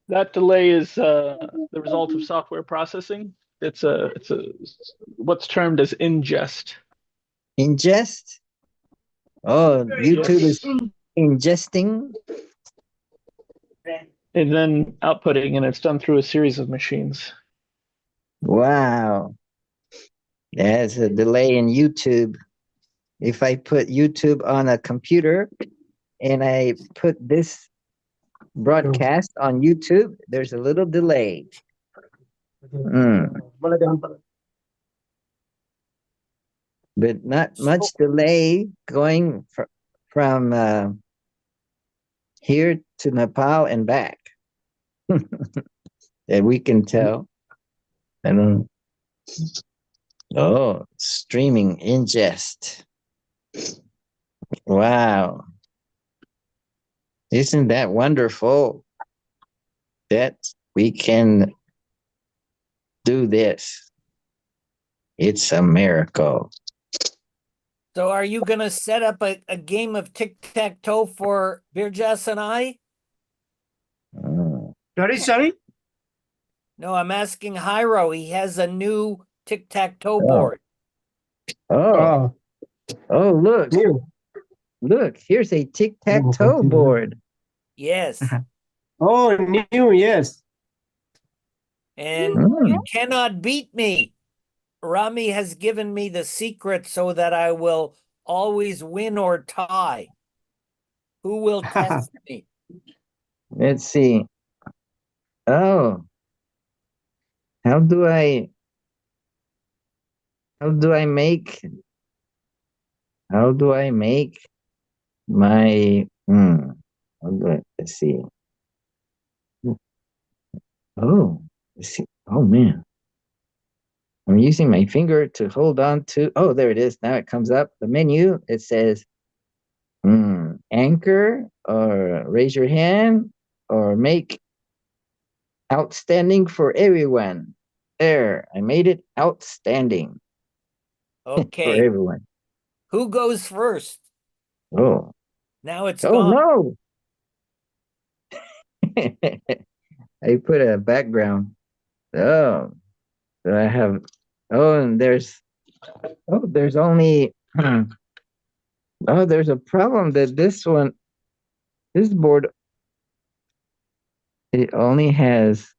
That delay is the result of software processing. It's a what's termed as ingest. Ingest? Oh, YouTube is ingesting. And then outputting, and it's done through a series of machines. Wow. There's a delay in YouTube. If I put YouTube on a computer and I put this broadcast on YouTube, there's a little delay. But not much delay going from here to Nepal and back. That we can tell. I don't. Oh, streaming ingest. Wow. Isn't that wonderful that we can do this? It's a miracle. So are you going to set up a game of tic-tac-toe for Birjas and I? Sorry? No, I'm asking Jairo. He has a new tic-tac-toe board. Oh, look. New. Look, here's a tic-tac-toe board. Yes. Oh, new, yes. And you cannot beat me. Rami has given me the secret so that I will always win or tie. Who will test me? Let's see. Oh, how do I make my let's see. Oh, let's see. Oh man. I'm using my finger to hold on to. Oh, there it is. Now it comes up. The menu, it says anchor or raise your hand or make outstanding for everyone. There, I made it outstanding. Okay. For everyone. Who goes first? Oh. Now it's Oh gone. no. I put a background. Oh. So I have and there's only there's a problem that this board, it only has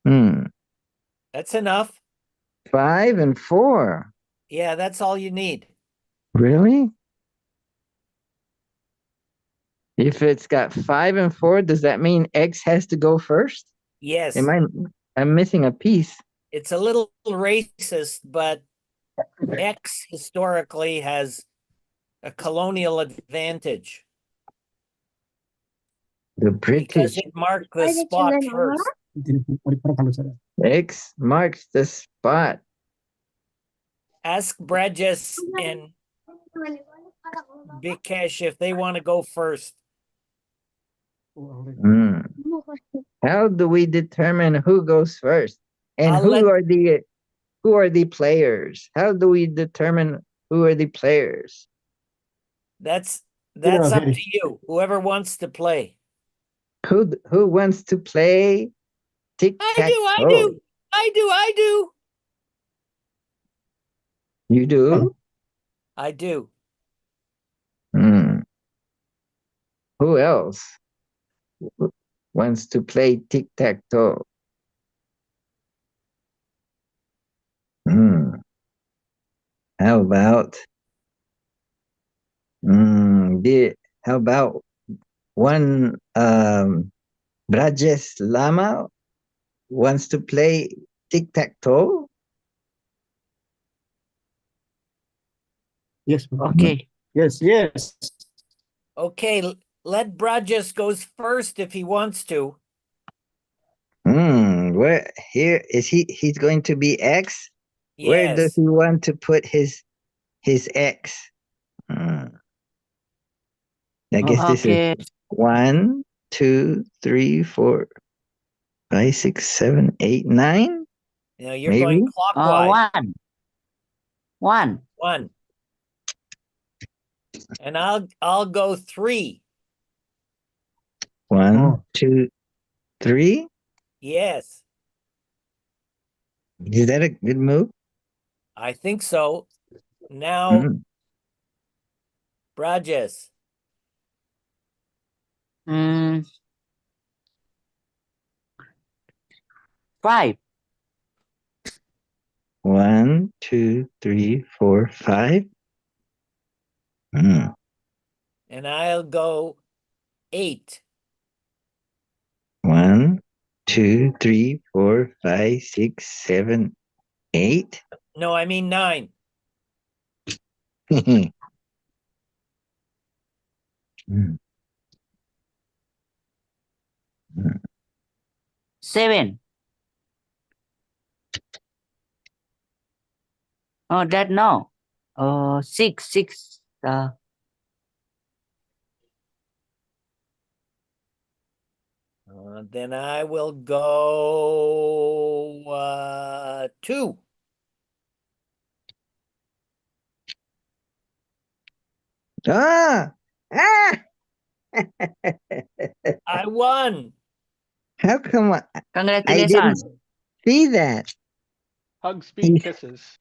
That's enough. 5 and 4. Yeah, that's all you need. Really? If it's got 5 and 4, does that mean X has to go first? Yes. I'm missing a piece. It's a little racist, but X historically has a colonial advantage. The because British. it marked the spot first. X marks the spot. Ask Brajes and Bikesh if they want to go first. Hmm. How do we determine who goes first? And I'll who let- are the players? How do we determine who are the players? That's know, up Gary. to you. Whoever wants to play. Who wants to play tic tac toe? I do. You do? I do. Hmm. Who else wants to play tic tac toe? Hmm. How about how about one Brajes Lama wants to play tic tac toe? Yes. Okay. Yes. Okay, let Brajes goes first if he wants to. Where here is he's going to be X? Where does Yes. he want to put his X? Hmm. I guess this is Okay. 1, 2, 3, 4, 5, 6, 7, 8, 9. You know, you're Maybe going clockwise. One. One. And I'll go 3. 1, 2, 3. Yes, Is that a good move? I think so. Now, Mm. Brajes. Mm, five. 1, 2, 3, 4, 5. Mm. And I'll go 8. 1, 2, 3, 4, 5, 6, 7, 8. No, I mean 9. Mm. Mm. 7. Oh, that no. 6. Then I will go 2. Ah! Ah! I won. How come I didn't Congratulations. see that? Hug, speed, He kisses.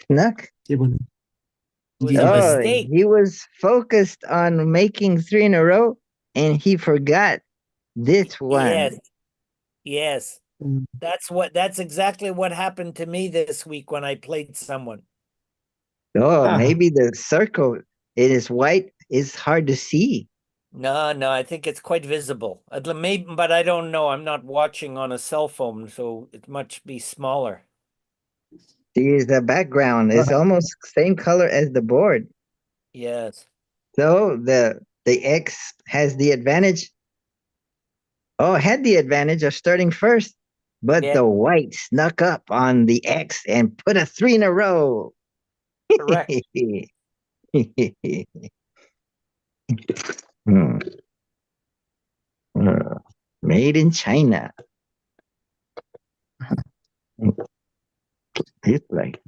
snuck. It was a Oh, mistake. he was focused on making 3 in a row and he forgot this one. Yes. That's exactly what happened to me this week when I played someone. Oh, Ah. maybe the circle, it is white, is hard to see. No, I think it's quite visible. Maybe, but I don't know. I'm not watching on a cell phone, so it must be smaller. See, the background is almost same color as the board. Yes. So the X has the advantage. Oh, had the advantage of starting first, but Yeah. the white snuck up on the X and put a 3 in a row. Correct. Hmm. Made in China. It's like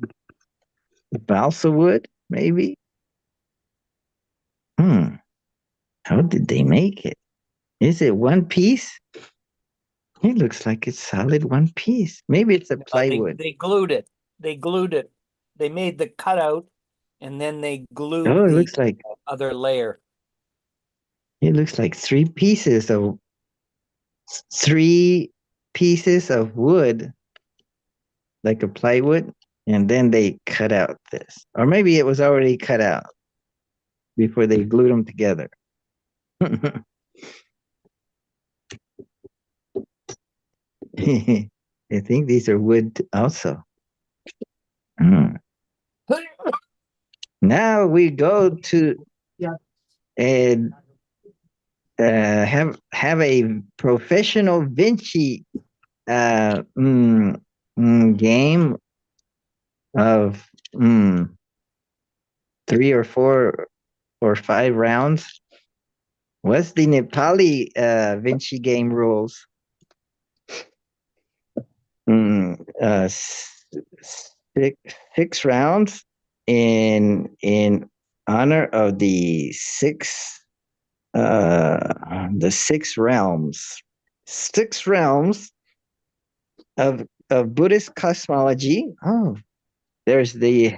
balsa wood, maybe. How did they make it? Is it one piece? It looks like it's solid one piece. Maybe it's a plywood. They glued it. They made the cutout, and then they glued Oh, the it other layer. looks like 3 pieces of wood, like a plywood, and then they cut out this. Or maybe it was already cut out before they glued them together. I think these are wood also. Now we go to a have a professional Vinci game of 3 or 4 or 5 rounds. What's the Nepali Vinci game rules? Six rounds in honor of the six realms. 6 realms of Buddhist cosmology. Oh, there's the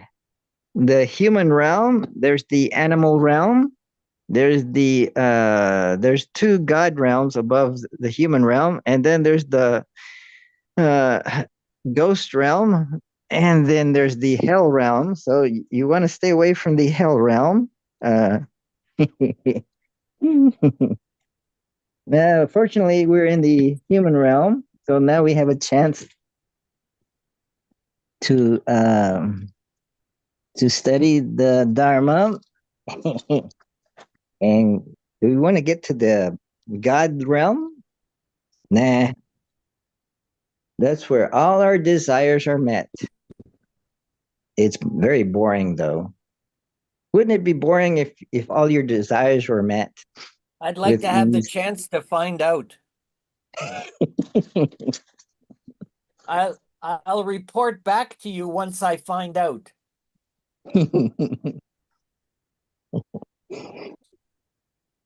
human realm, there's the animal realm, there's there's 2 god realms above the human realm, and then there's the ghost realm, and then there's the hell realm. So you want to stay away from the hell realm. Now, fortunately, we're in the human realm, so now we have a chance to study the Dharma. And do we want to get to the God realm? Nah. That's where all our desires are met. It's very boring, though. Wouldn't it be boring if all your desires were met? I'd like With to have the ease? chance to find out. I'll report back to you once I find out.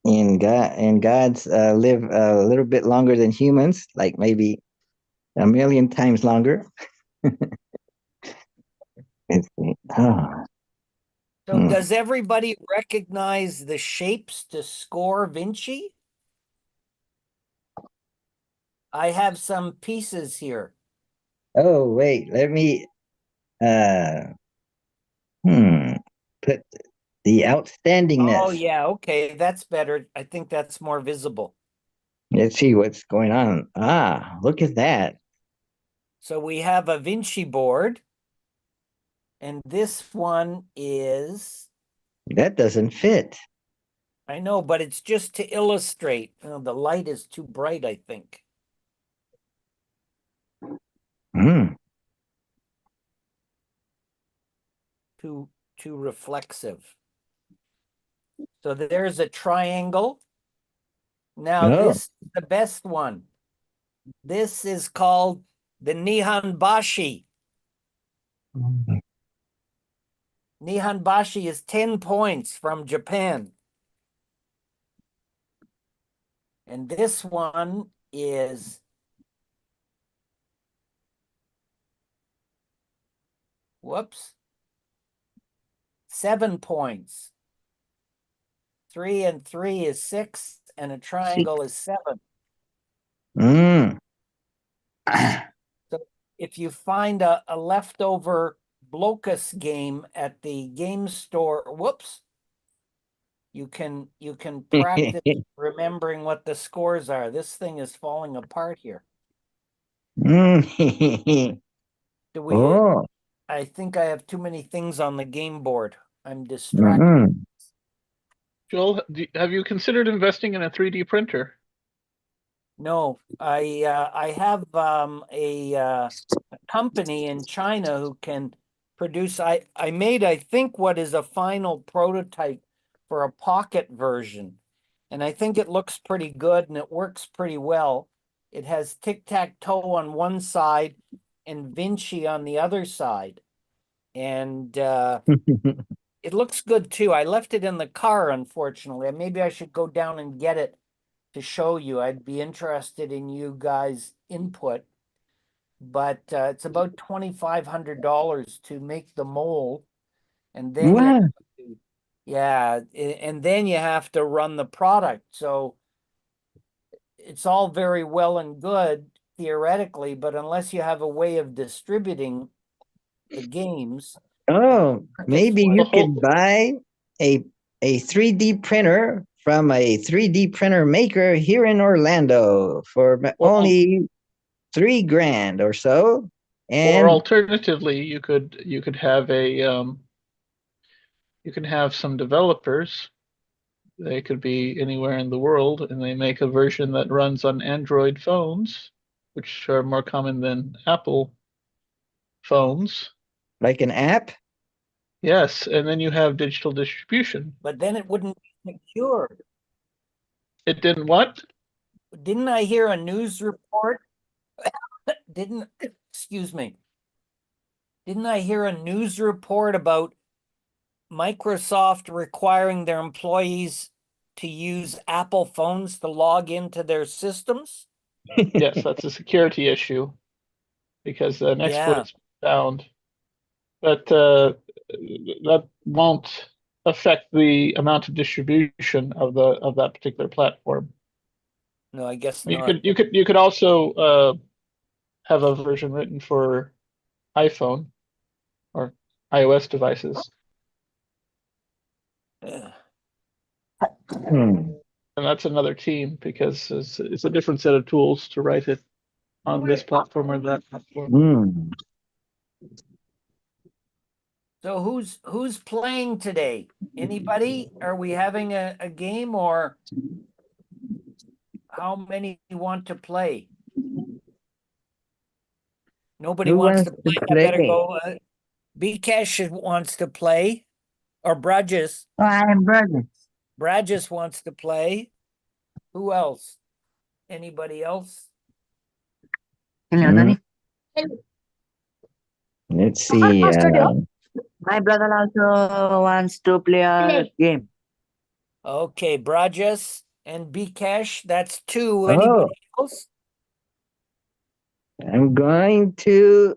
And gods live a little bit longer than humans, like maybe a million times longer. Oh. So does everybody recognize the shapes to score Vinci? I have some pieces here. Oh, wait, let me put the outstandingness. Oh yeah, okay, that's better. I think that's more visible. Let's see what's going on. Ah, look at that. So we have a Vinci board, and this one is, That doesn't fit. I know, but it's just to illustrate. The light is too bright, I think. Hmm. Too reflexive. So there's a triangle. Now Oh. this is the best one. This is called the Nihonbashi. Nihonbashi is 10 points from Japan. And this one is whoops, 7 points. 3 and 3 is 6, and a triangle is 7. So if you find a leftover Blocus game at the game store, whoops, you can practice remembering what the scores are. This thing is falling apart here. Do we? Oh. I think I have too many things on the game board. I'm distracted. Joel, have you considered investing in a 3D printer? No, I have a company in China who can produce. I made, I think, what is a final prototype for a pocket version, and I think it looks pretty good and it works pretty well. It has tic-tac-toe on one side and Vinci on the other side, and it looks good too. I left it in the car, unfortunately. Maybe I should go down and get it to show you. I'd be interested in you guys' input, but it's about $2,500 to make the mold, and then Wow. and then you have to run the product. So it's all very well and good theoretically, but unless you have a way of distributing the games. Oh, maybe you Well, could buy a 3D printer from a 3D printer maker here in Orlando for only $3,000 or so. or And alternatively, you could have a you can have some developers They could be anywhere in the world, and they make a version that runs on Android phones, which are more common than Apple phones. Like an app? Yes, and then you have digital distribution. But then it wouldn't be secure. It didn't what? Didn't I hear a news report? Excuse me. Didn't I hear a news report about Microsoft requiring their employees to use Apple phones to log into their systems? Yes, that's a security issue because an exploit Yeah. is found. But that won't affect the amount of distribution of that particular platform. No, I guess You not. could also have a version written for iPhone or iOS devices, Ugh. Hmm. and that's another team because it's a different set of tools to write it on this platform or that platform. Hmm. So who's playing today? Anybody? Are we having a game, or how many want to play? Nobody Who wants wants to to play. I better play? go. Bcash wants to play, or Brages. Oh, I am brother. Brages wants to play. Who else? Anybody else? Hello, Hmm. Tony. Let's see. My brother also wants to play a game. Okay, Brajes and Bcash. That's two. Oh, Anybody else? I'm going to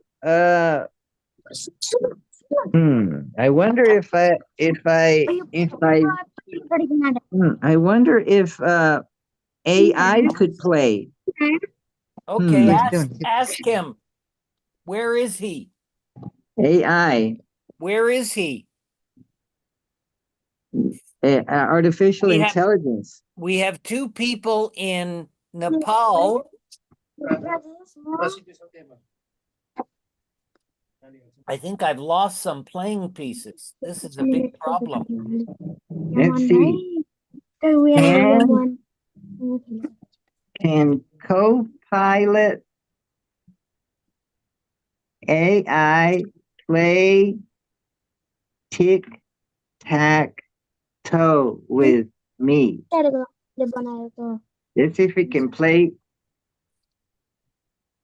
I wonder if I I wonder if AI could play. Okay, Hmm. ask him. Where is he? AI, Where is he? artificial We have- intelligence. We have two people in Nepal. I think I've lost some playing pieces. This is a big problem. Let's see. Can Copilot AI play tic-tac-toe with me? Let's see if we can play.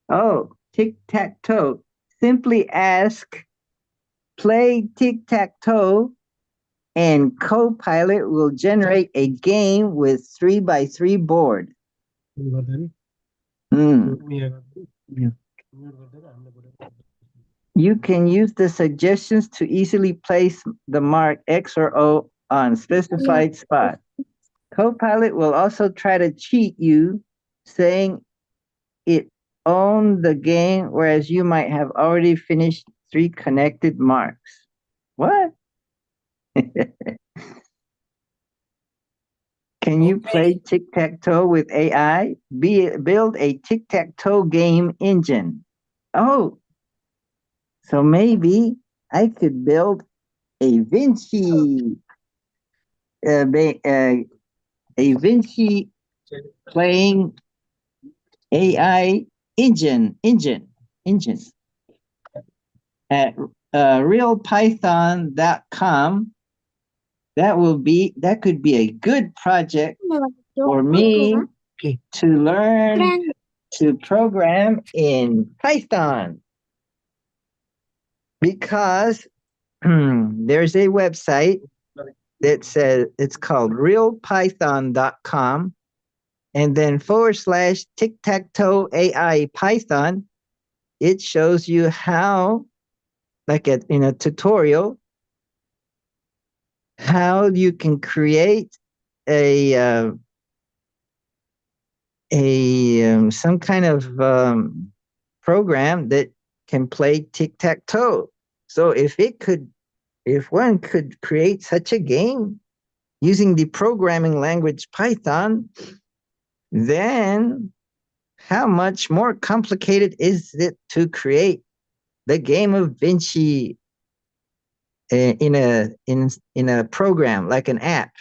Oh, tic-tac-toe. Simply ask, play tic-tac-toe, and Copilot will generate a game with 3x3 board. You can use the suggestions to easily place the mark X or O on specified spot. Copilot will also try to cheat you, saying it owned the game, whereas you might have already finished 3 connected marks. What? Can you play tic-tac-toe with AI? Build a tic-tac-toe game engine. Oh, so maybe I could build a Vinci, a Vinci playing AI engines at realpython.com. That could be a good project for me to learn to program in Python, because there's a website that says it's called realpython.com, and then / tic-tac-toe AI Python. It shows you how, like in a tutorial, how you can create some kind of program that can play tic-tac-toe. So if one could create such a game using the programming language Python, then how much more complicated is it to create the game of Vinci in a program like an app?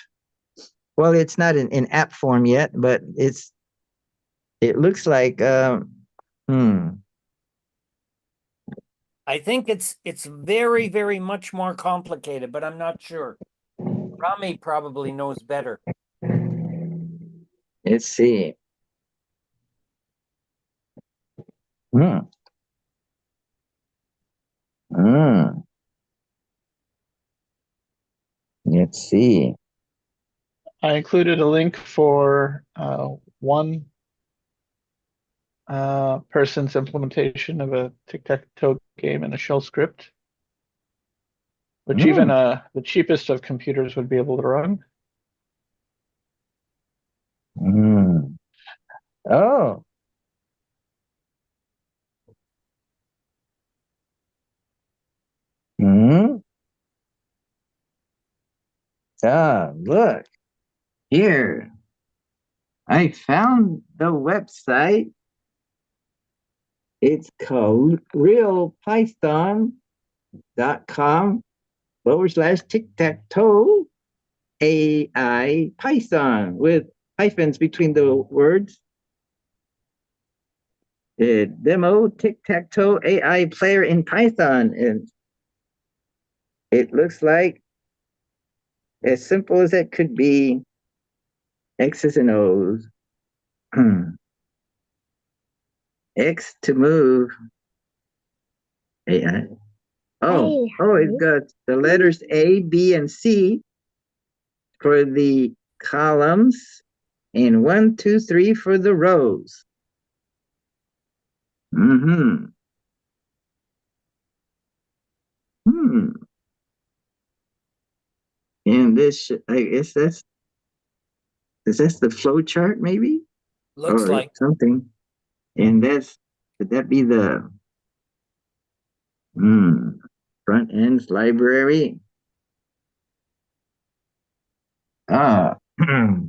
Well, it's not in app form yet, but it looks like I think it's very, very much more complicated, but I'm not sure. Rami probably knows better. let's see. Hmm. Hmm. Let's see. I included a link for one person's implementation of a tic-tac-toe game in a shell script, which even the cheapest of computers would be able to run. Hmm. Oh. Hmm. Ah, look here. I found the website. It's called realpython.com/tic-tac-toe AI Python with hyphens between the words. Demo tic-tac-toe AI player in Python. And it looks like as simple as it could be, X's and O's. X to move. AI. Oh, it's got the letters A, B, and C for the columns, and 1, 2, 3 for the rows. Mm-hmm. Hmm. And this, I guess is this the flow chart maybe? Looks Or like. something. And could that be the front ends library? Ah,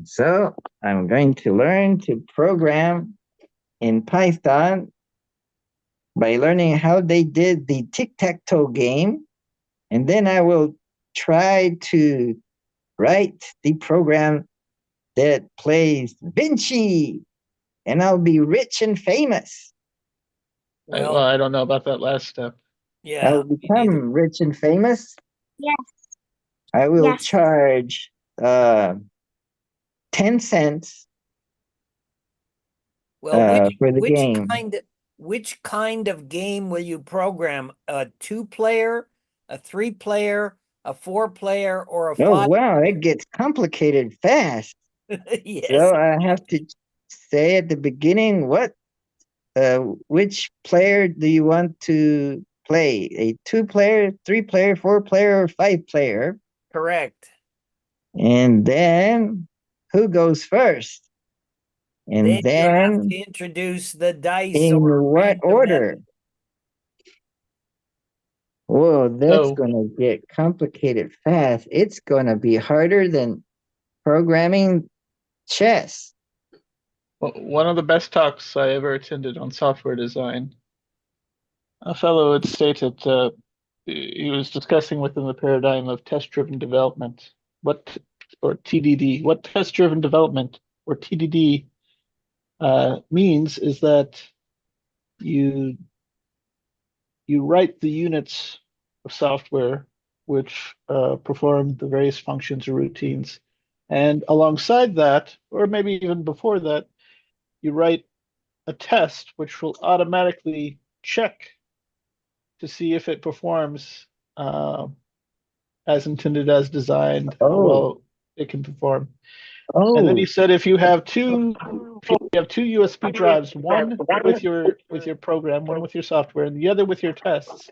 so I'm going to learn to program in Python by learning how they did the tic-tac-toe game. And then I will try to write the program that plays Vinci, and I'll be rich and famous. Well, I don't know about that last step. Yeah, I'll me neither. become rich and famous. Yes. I will Yes. charge 10 cents Well, for the game. which kind of game will you program? A 2-player, a 3-player, a 4-player, or a Oh, 5? wow, it gets complicated fast. Yes. So I have to say at the beginning, which player do you want to play? A 2-player, 3-player, 4-player, or 5-player? Correct. And then who goes first? And Then you have then to introduce the dice in or what random order? method. Whoa, that's So- gonna get complicated fast. It's gonna be harder than programming chess. Well, one of the best talks I ever attended on software design, a fellow had stated he was discussing within the paradigm of test-driven development, or TDD, what test-driven development or TDD means is that you write the units of software which perform the various functions or routines, and alongside that, or maybe even before that, you write a test which will automatically check to see if it performs as intended, as designed, how well it can perform. And then he said if you have two USB drives, one with your program, one with your software, and the other with your tests,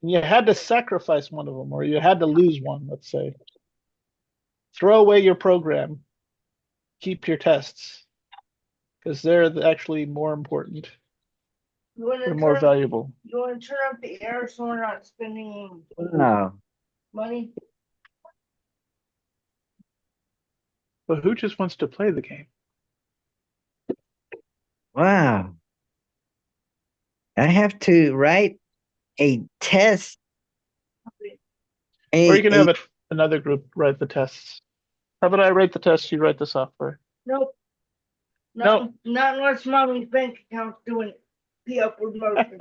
and you had to sacrifice one of them, or you had to lose one, let's say, throw away your program, keep your tests, because they're actually more important. They're more valuable. You want to turn up the air so we're not spending Wow. money? But who just wants to play the game? Wow. I have to write a test. Or you can have another group write the tests. How about I write the test, you write the software? Nope. No. Not unless mommy's bank account's doing the upward motion.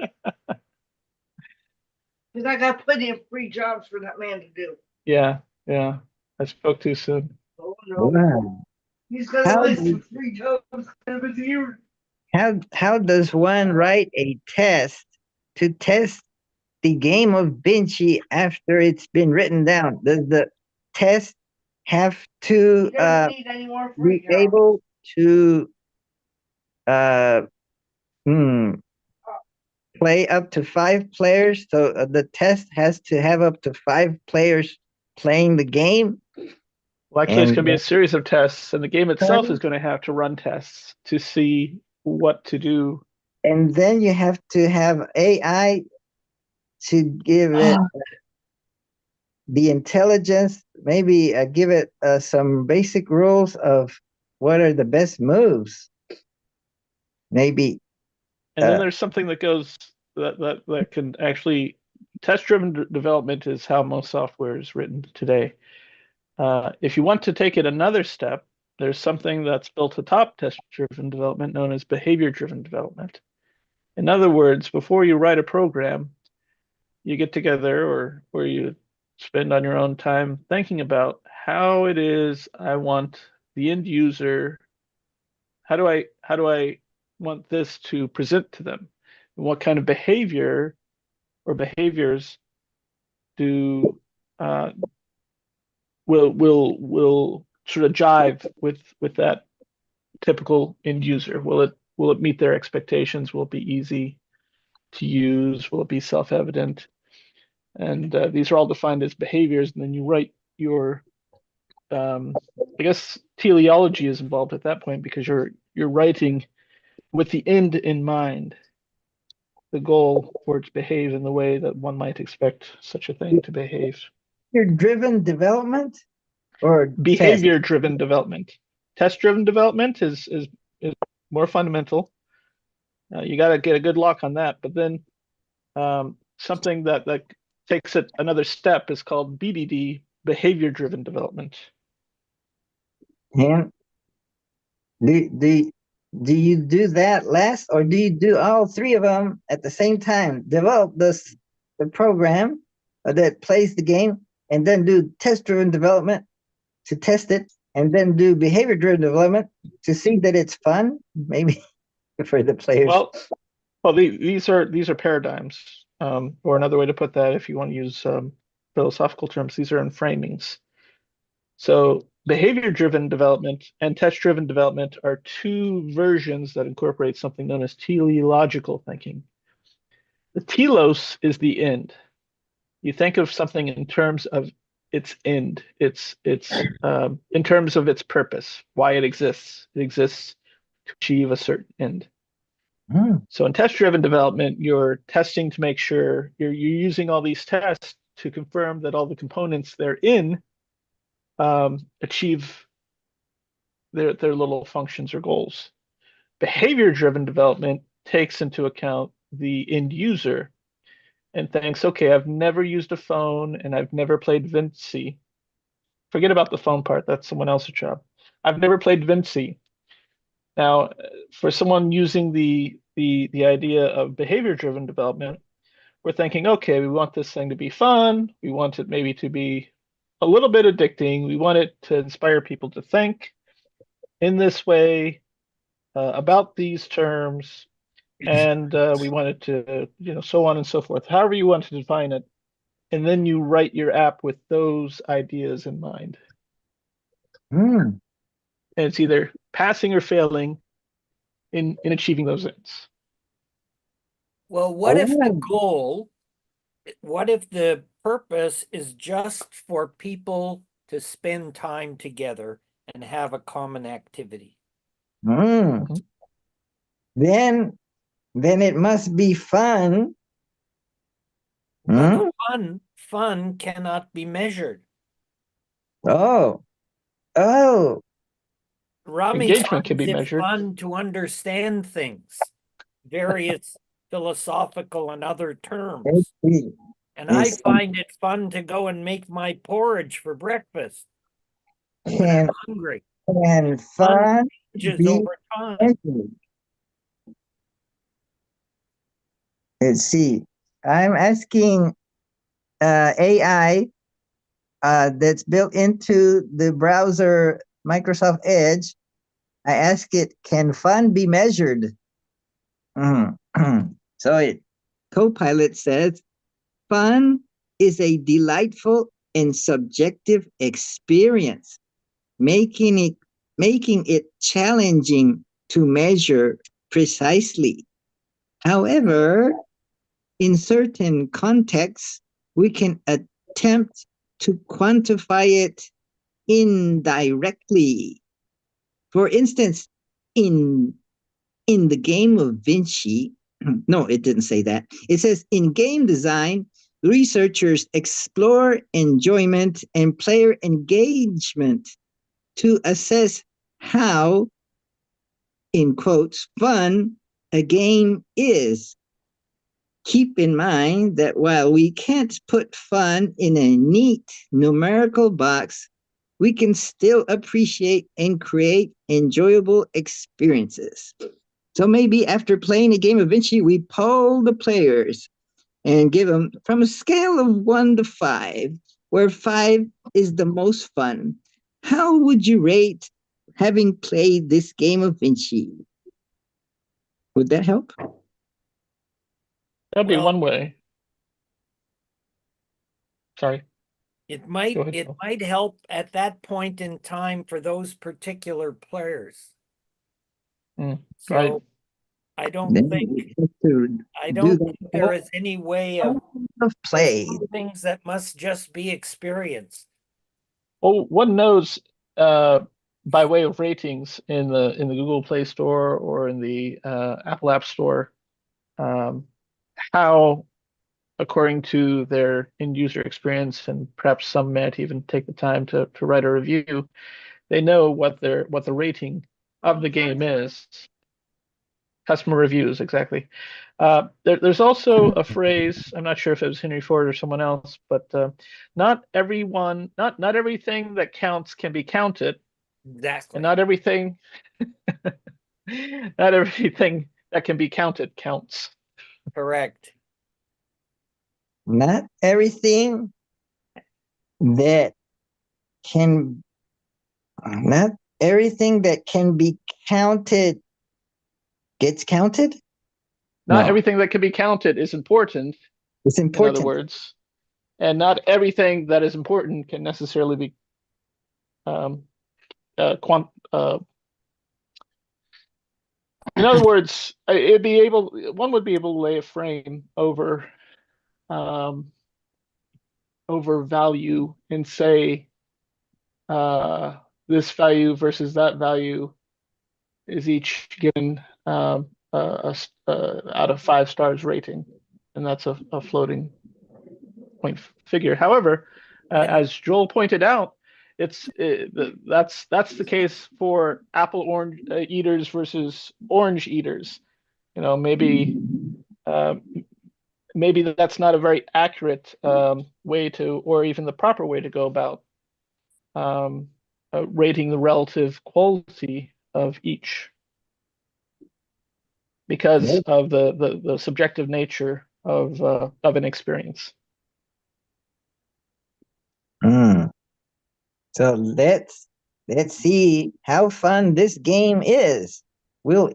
Because I got plenty of free jobs for that man to do. Yeah. I spoke too soon. Oh no. Wow. He's got a How list do- of free jobs of his year. How does one write a test to test the game of Vinci after it's been written down? Does the test have to He doesn't need any more free be jobs. able to uh, play up to 5 players? So the test has to have up to 5 players playing the game. Well, actually, it's And going to be a series of tests, and the game itself is going to have to run tests to see what to do. and then you have to have AI to give it the intelligence, maybe give it some basic rules of what are the best moves. Maybe. And then there's something that goes that can actually test-driven development is how most software is written today. If you want to take it another step, there's something that's built atop test-driven development known as behavior-driven development. In other words, before you write a program, you get together or you spend on your own time thinking about how it is I want the end user, how do I want this to present to them? And what kind of behavior or behaviors do will sort of jive with that typical end user? Will it meet their expectations? Will it be easy to use? Will it be self-evident? And these are all defined as behaviors. And then you write your, I guess teleology is involved at that point because you're writing with the end in mind, the goal for it to behave in the way that one might expect such a thing to behave. Behavior-driven development or Behavior-driven development. Test-driven development is more fundamental. You got to get a good lock on that. But then something that takes it another step is called BDD, behavior-driven development. And do you do that last, or do you do all 3 of them at the same time? Develop the program that plays the game, and then do test-driven development to test it, and then do behavior-driven development to see that it's fun, maybe for the players. Well, these are paradigms, or another way to put that, if you want to use philosophical terms, these are enframings. So behavior-driven development and test-driven development are 2 versions that incorporate something known as teleological thinking. The telos is the end. You think of something in terms of its end. It's in terms of its purpose, why it exists. It exists to achieve a certain end. So in test-driven development, you're testing to make sure you're using all these tests to confirm that all the components they're in achieve their little functions or goals. Behavior-driven development takes into account the end user and thinks, okay, I've never used a phone and I've never played Vinci. Forget about the phone part, that's someone else's job. I've never played Vinci. Now, for someone using the idea of behavior-driven development, we're thinking, okay, we want this thing to be fun. We want it maybe to be a little bit addicting. We want it to inspire people to think in this way about these terms, and we want it to, so on and so forth. However you want to define it, and then you write your app with those ideas in mind. And it's either passing or failing in achieving those ends. Well, what if the goal, what if the purpose is just for people to spend time together and have a common activity? Then it must be fun. Well, fun cannot be measured. Oh. Rami Engagement can be finds it measured. fun to understand things, various philosophical and other terms. And I find it fun to go and make my porridge for breakfast. Can hungry. can fun Changes be over time. measured? Let's see. I'm asking AI that's built into the browser Microsoft Edge. I ask it, can fun be measured? Mhm. So Copilot says, fun is a delightful and subjective experience, making it challenging to measure precisely. However, in certain contexts, we can attempt to quantify it indirectly. For instance, in the game of Vinci, no, it didn't say that. It says in game design, researchers explore enjoyment and player engagement to assess how, in quotes, fun a game is. Keep in mind that while we can't put fun in a neat numerical box, we can still appreciate and create enjoyable experiences. So maybe after playing a game of Vinci, we poll the players and give them from a scale of 1 to 5, where 5 is the most fun. How would you rate having played this game of Vinci? Would that help? That'd be Well, one way. Sorry. It might Go ahead, it Phil. might help at that point in time for those particular players. So Right. I don't Then think we have to I do don't that think there is any way of of there's play. some things that must just be experienced. Well, one knows by way of ratings in the Google Play Store or in the Apple App Store um, how, according to their end user experience, and perhaps some might even take the time to write a review, they know what the rating of the game is. Customer reviews, exactly. There's also a phrase, I'm not sure if it was Henry Ford or someone else, but not everything that counts can be counted, Exactly. and not everything not everything that can be counted counts. Correct. Not everything that can not everything that can be counted gets counted? Not No, everything that can be counted is important, it's in other important. words, and not everything that is important can necessarily be um, quant. In other words, one would be able to lay a frame um, over value and say uh, this value versus that value is each given out of 5 stars rating, and that's a floating point figure. However, as Joel pointed out, that's the case for apple orange eaters versus orange eaters. You know, uh, maybe that's not a very accurate way to, or even the proper way to go about um, rating the relative quality of each, because of the subjective nature of an experience. Mm. So let's see how fun this game is. We'll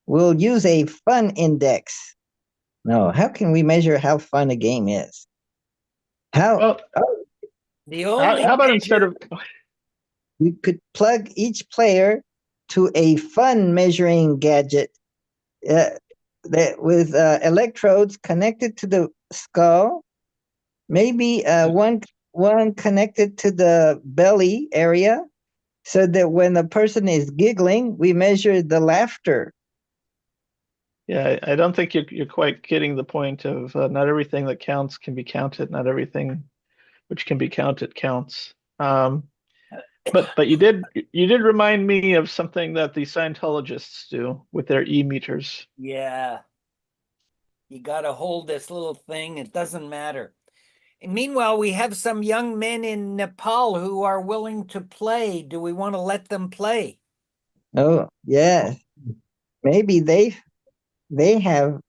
use a fun index. No, how can we measure how fun a game is? How Well, The only how about instead measure, of we could plug each player to a fun measuring gadget uh, that with electrodes connected to the skull, maybe one connected to the belly area, so that when the person is giggling, we measure the laughter. Yeah, I don't think you're quite getting the point of not everything that counts can be counted. Not everything which can be counted counts. But you did remind me of something that the Scientologists do with their e-meters. yeah, you got to hold this little thing. It doesn't matter. Meanwhile, we have some young men in Nepal who are willing to play. Do we want to let them play? Oh, yes. Maybe they have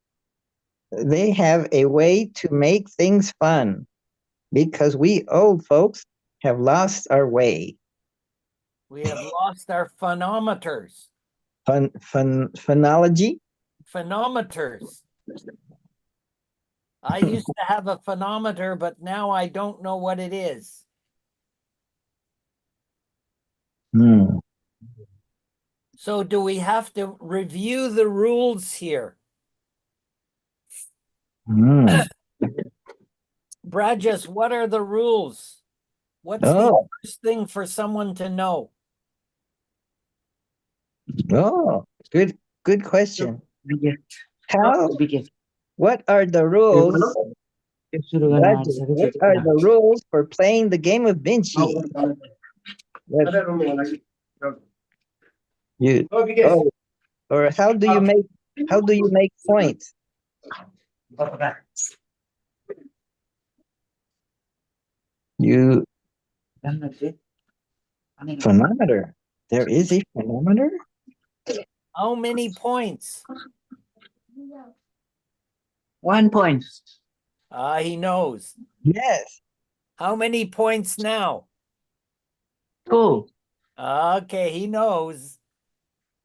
a way to make things fun because we old folks have lost our way. We have lost our phonometers. Phonology? Phonometers. I used to have a phonometer, but now I don't know what it is. Hmm. So do we have to review the rules here? Hmm. Brajas, what are the rules? What's the Oh, first thing for someone to know? oh, good question. Biggest. How? Biggest. What are the rules? Roger, what are the rules for playing the game of Vinci? You, oh, or how do you make points? You phonometer. There is a phonometer? How many points? 1 point. He knows. Yes. How many points now? 2. Okay, he knows.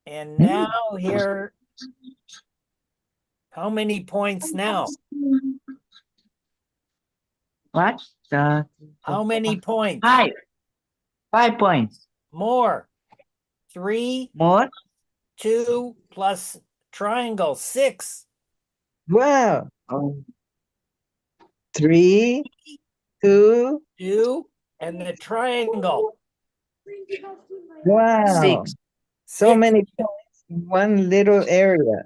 And now here, how many points now? What? How many points? 5. 5 points. More. 3, More. 2 plus triangle, 6. Wow. Oh, 3, 2. 2 and the triangle. Wow. 6. So 6. many points in one little area.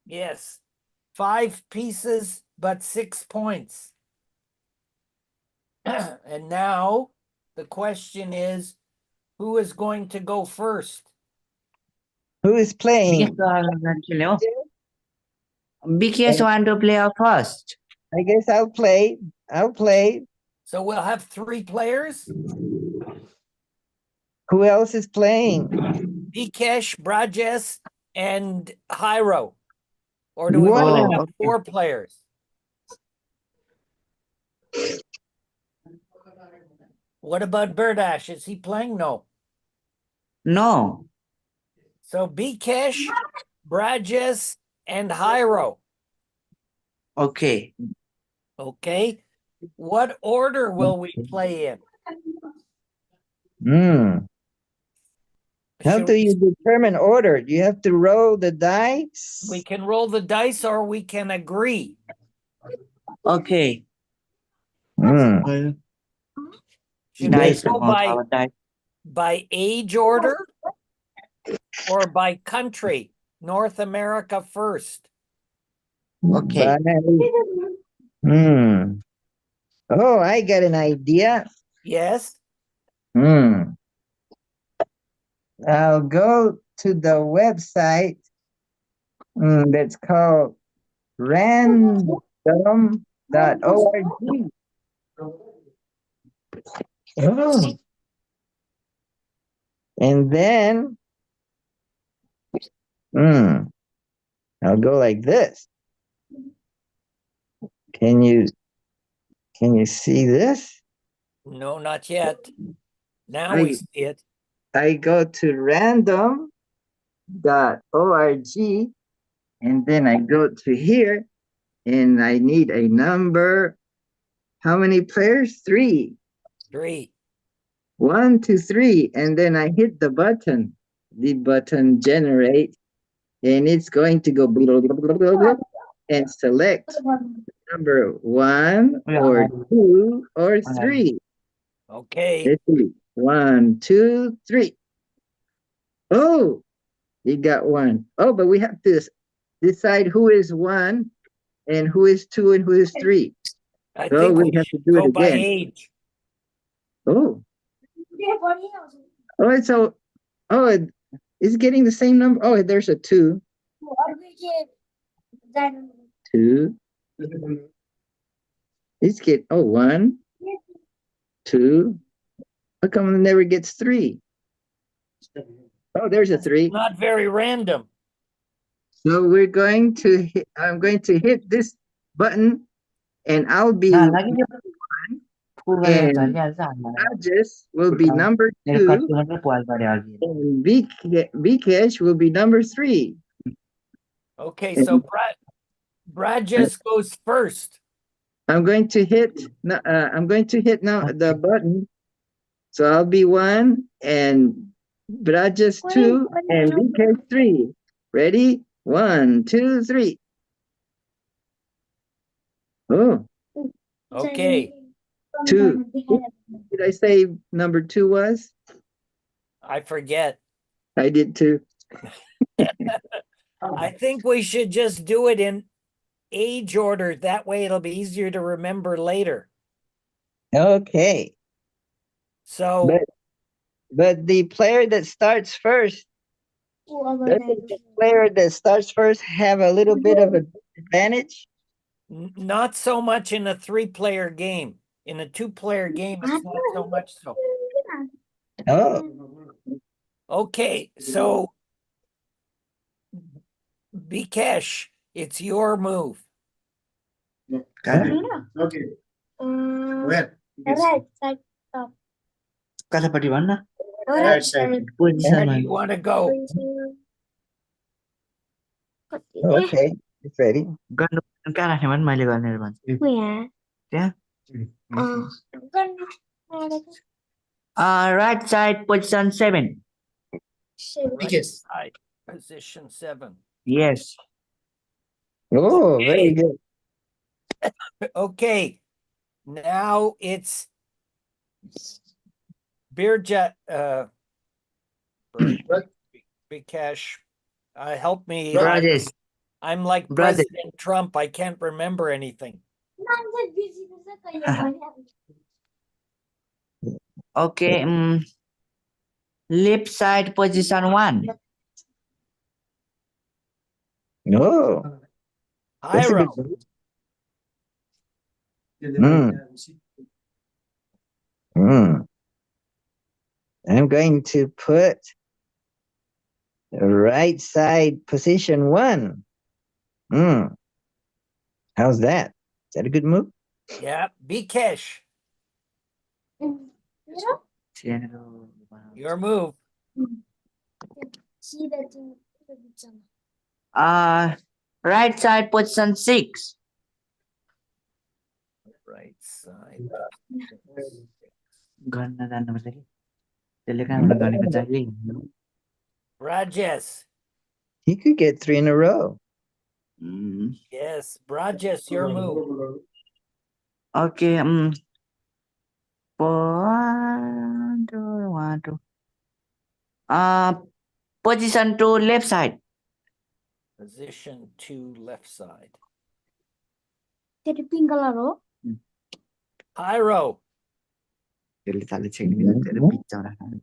Yes. 5 pieces, but 6 points. And now the question is, who is going to go first? Who is playing? Biggest want to play out first. I guess I'll play. I'll play. So we'll have 3 players. Who else is playing? Vikesh, Brajes, and Jairo. Or do we want Wow. to have okay. 4 players? What about Birdash? Is he playing? No. No. So Vikesh, Brajes, and Jairo. Okay. Okay. What order will we play in? Hmm. How Should do you determine order? Do you have to roll the dice? we can roll the dice or we can agree. Okay. Hmm. Should we Dice. go by age order or by country? North America first. Okay. Hmm. Oh, I got an idea. Yes. Hmm. I'll go to the website that's called random.org. Oh. And then I'll go like this. Can you see this? No, not yet. Now we see it. I go to random.org and then I go to here and I need a number. How many players? 3. 3. 1, 2, 3. And then I hit the button. The button generate and it's going to go blah, blah, blah, blah, blah, and select number 1 or 2 or 3. Okay. Let's see. 1, 2, 3. Oh, you got 1. Oh, but we have to decide who is 1 and who is 2 and who is 3. I So think we we have to should do go it by again. age. Oh, oh, it's getting the same number. Oh, there's a 2. 2. It's 1. 2. How come it never gets 3? Oh, there's a 3. Not very random. So we're going to hit, I'm going to hit this button and I'll be Nah, lagi dia full and varian tadi sama. Rajesh will be number Dari 2 kartunnya full varian. and Vikesh will be number 3. Okay, so Brajes goes first. I'm going to hit now the button. So I'll be 1 and Rajesh 2 and Vikesh 3. Ready? 1, 2, 3. Oh, Okay, 2. Did I say number 2 was? I forget. I did too. I think we should just do it in age order. That way it'll be easier to remember later. Okay. So But the player that starts first, doesn't the player that starts first have a little bit of an advantage? not so much in a 3-player game. In a 2-player game, it's not so much so. Oh, Okay, so Vikesh, it's your move. Okay. Where? Right side top. Kasapati mana? Right side. Where Position do you want to go? okay. It's ready. Gandu ke arahnya man मैले गर्ने भन्छ. Yeah. Right side position 7. Right side, position 7. Yes. Oh, very Okay. good. Okay, now it's Birja, Vikesh, help me. Brothers. I'm like Brother. President Trump. I can't remember anything. Okay. Left side position 1. No. That's a Jairo, good one. I'm going to put the right side position 1. How's that? Is that a good move? yeah, Vikesh, your move. Right side position 6. Right side. गर्न जानुपर्छ कि त्यसले कहाँबाट गनेको चाहिए Brajes, He could get 3 in a row. yes, Brajes, your move. Okay. 1, 2, 1, 2. Position 2 left side. Position 2, left side. Jadi pink color हो. Jairo, त्यसले ताले छैन मिल्दैन त्यसले बिचमा राख्नु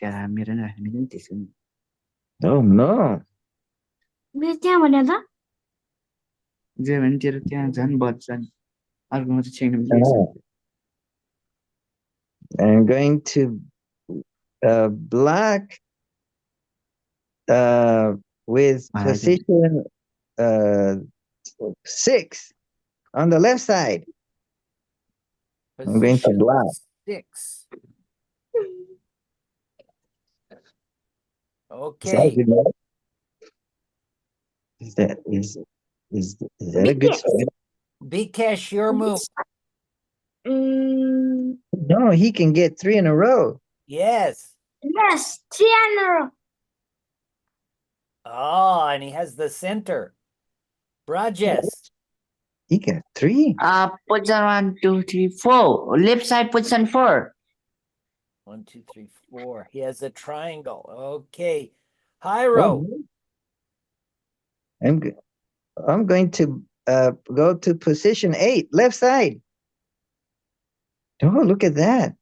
त्यहाँ मेरो नि राख्नु मिल्दैन त्यसो नि Oh, no. मेरो त्यहाँ भने त जे भने तेरो त्यहाँ झन् बच्छ नि अर्कोमा चाहिँ छैन मिल्दैन I'm going to block with position 6 on the left side. I'm going to position block. 6. Is that a Okay, good move? Is that a good start? Vikesh, your move. No, he can get 3 in a row. Yes. Yes, 3 in a row. Oh, and he has the center. Brajes, He got 3. Position 1, 2, 3, 4. Left side position 4. 1, 2, 3, 4. He has a triangle. Okay. Jairo, I'm going to go to position 8, left side. Oh, look at that.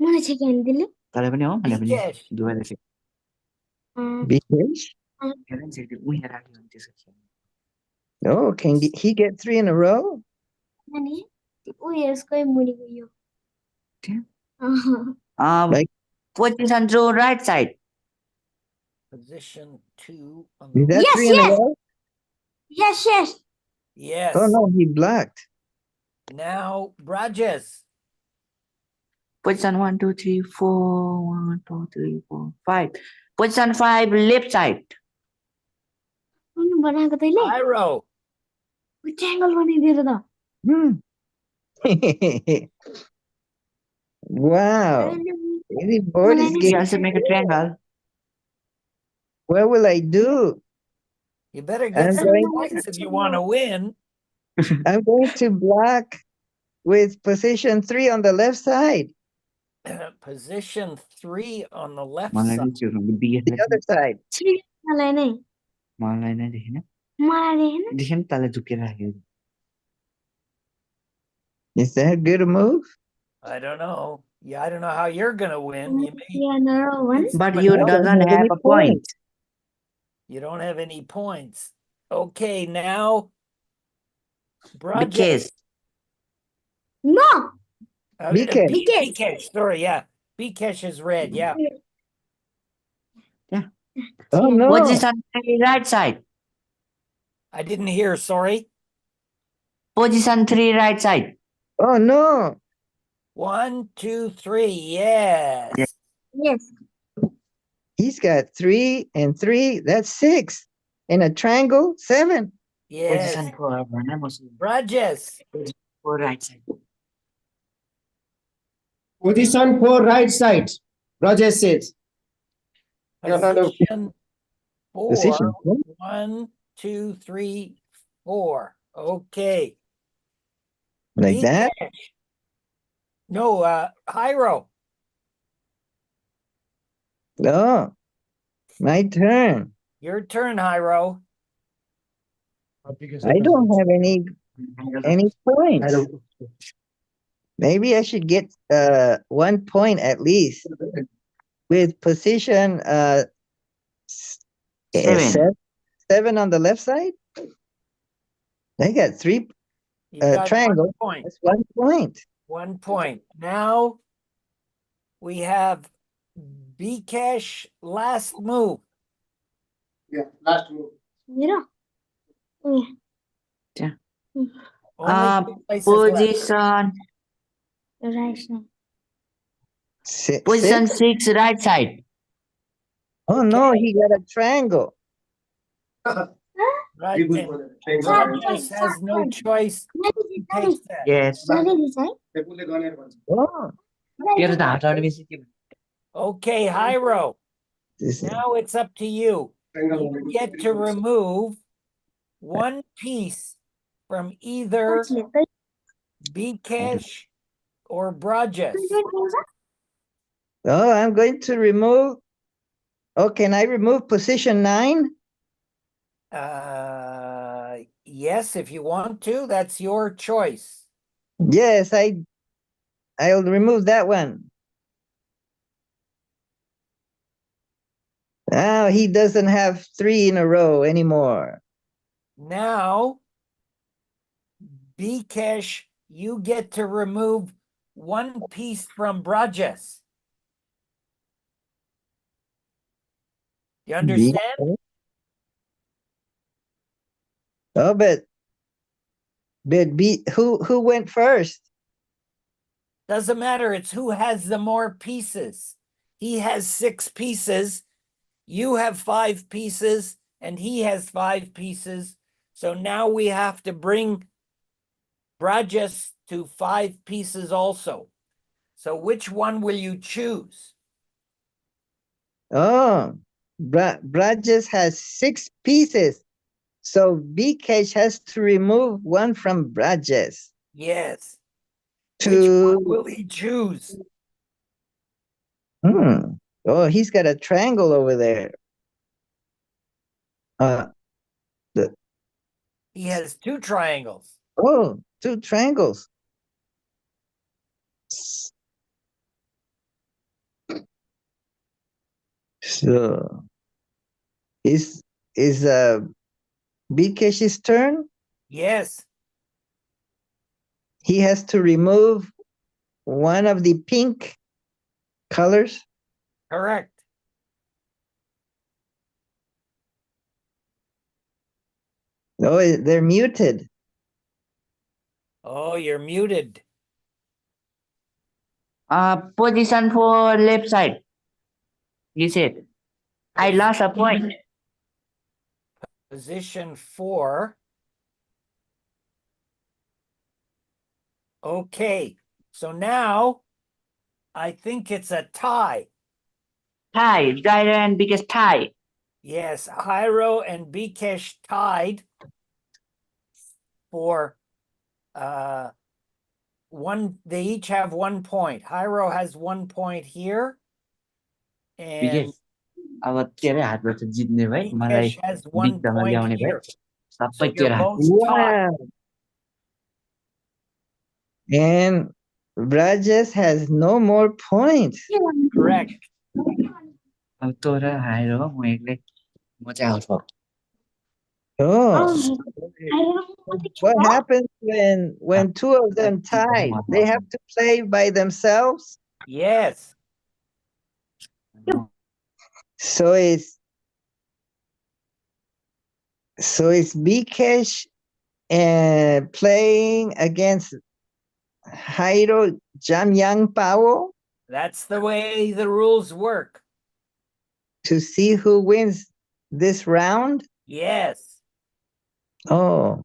मलाई चाहिँ ज्ञान दिले. तँलाई पनि हो मलाई पनि Vikesh, दुवैलाई चाहिँ Because हेर नि चाहिँ त्यो उहाँ राख्यो भने त्यसो oh, can he get 3 in a row? Nani? Yes, kau muni ko yo. Yeah. Like- Position to right side. Position 2 on Is the that Yes, 3 in a yes. row? Yes, yes. Yes. Oh no, he blocked. Now, Brajes. Position 1, 2, 3, 4. 1, 2, 3, 4, 5. Position 5, left side. Ano बनाएको तैँले? Jairo. Triangle बनाइदिएर त. Wow. Any board is मलाई You getting. also make a triangle. What will I do? You better get I'm some going- points if you want to win. I'm going to block with position 3 on the left side. Position 3 on the left मलाई side. चाहिँ त्यो बिहे The other side. मलाई नै. मलाई नै देखेन मलाई देखेन. देखेन तल झुकेर राखेको Is that a good move? I don't know. Yeah, I don't know how you're going to win. You may. Yeah, no one. But But you no, doesn't have have any a point. You don't have any points. Okay, now. Brajes. Because No. Bikesh. Bikesh, sorry, yeah. Bikesh is red, yeah. Oh no. position 3 right side. I didn't hear, sorry. Position 3 right side. Oh no. 1, 2, 3, yes. Yeah. Yes. He's got 3 and 3. That's 6. In a triangle, 7. Yes. Position 4 भने म Brajes. 4 right side. Position 4 right side. Rajesh says. Position 4. Position 4. 1, 2, 3, 4. Okay. Like that? Bikesh. No, Jairo. Oh. My turn. Your turn, Jairo. I don't have any points. Maybe I should get 1 point at least with position 7. 7 on the left side. I got 3 You got triangle. 1 point. That's 1 point. 1 point. Now we have Bikesh last move. Yeah, last move. Mira. Oh, yeah. Only 2 places left. Position Right now. position 6. 6 right side. Oh no, he got a triangle. Right, Good and for the triangle. Brajes has no choice. He takes that. Yes. People गर्ने भन्छ। Oh. तेरो त हात अगाडि बेसी के Okay, Jairo. This is- Now it's up to you. Triangle You भनेको get to remove 1 piece from either Bikesh or Brajes. Oh, I'm going to remove. Oh, can I remove position 9? Yes, if you want to, that's your choice. Yes, I'll remove that one. Now he doesn't have 3 in a row anymore. Now, Bikesh, you get to remove 1 piece from Brajes. You understand? Oh, but who went first? Doesn't matter. It's who has the more pieces. He has 6 pieces. You have 5 pieces, and he has 5 pieces. So now we have to bring Brajes to 5 pieces also. So which one will you choose? Oh, Brajes has 6 pieces. So Bikesh has to remove 1 from Brajes. Yes. Which one will he choose? Oh, he's got a triangle over there. He has 2 triangles. Oh, 2 triangles. So is Bikesh's turn? Yes. He has to remove one of the pink colors. Correct. Oh, they're muted. Oh, you're muted. Position for left side. You said. I lost a point. Position 4. Okay, so now I think it's a tie. Tie. Jairo and biggest tie. Yes, Jairo and Bikesh tied for one. They each have 1 point. Jairo has 1 point here, and Biggest. अब तेरै हातबाट जित्ने भाइ मलाई Bikesh has 1 बिचमा point ल्याउने भाइ here. So सबै you're तेरो हात both tied. Wow. And Rajesh has no more points. Correct. अब तँ र हारेर हो म एक्लै म चाहिँ आउट भयो Oh, I don't what happens when two of them tie? They have to play by themselves. Yes. So it's Bikesh and playing against Jairo Jamyang Pao That's the way the rules work. to see who wins this round. Yes. Oh,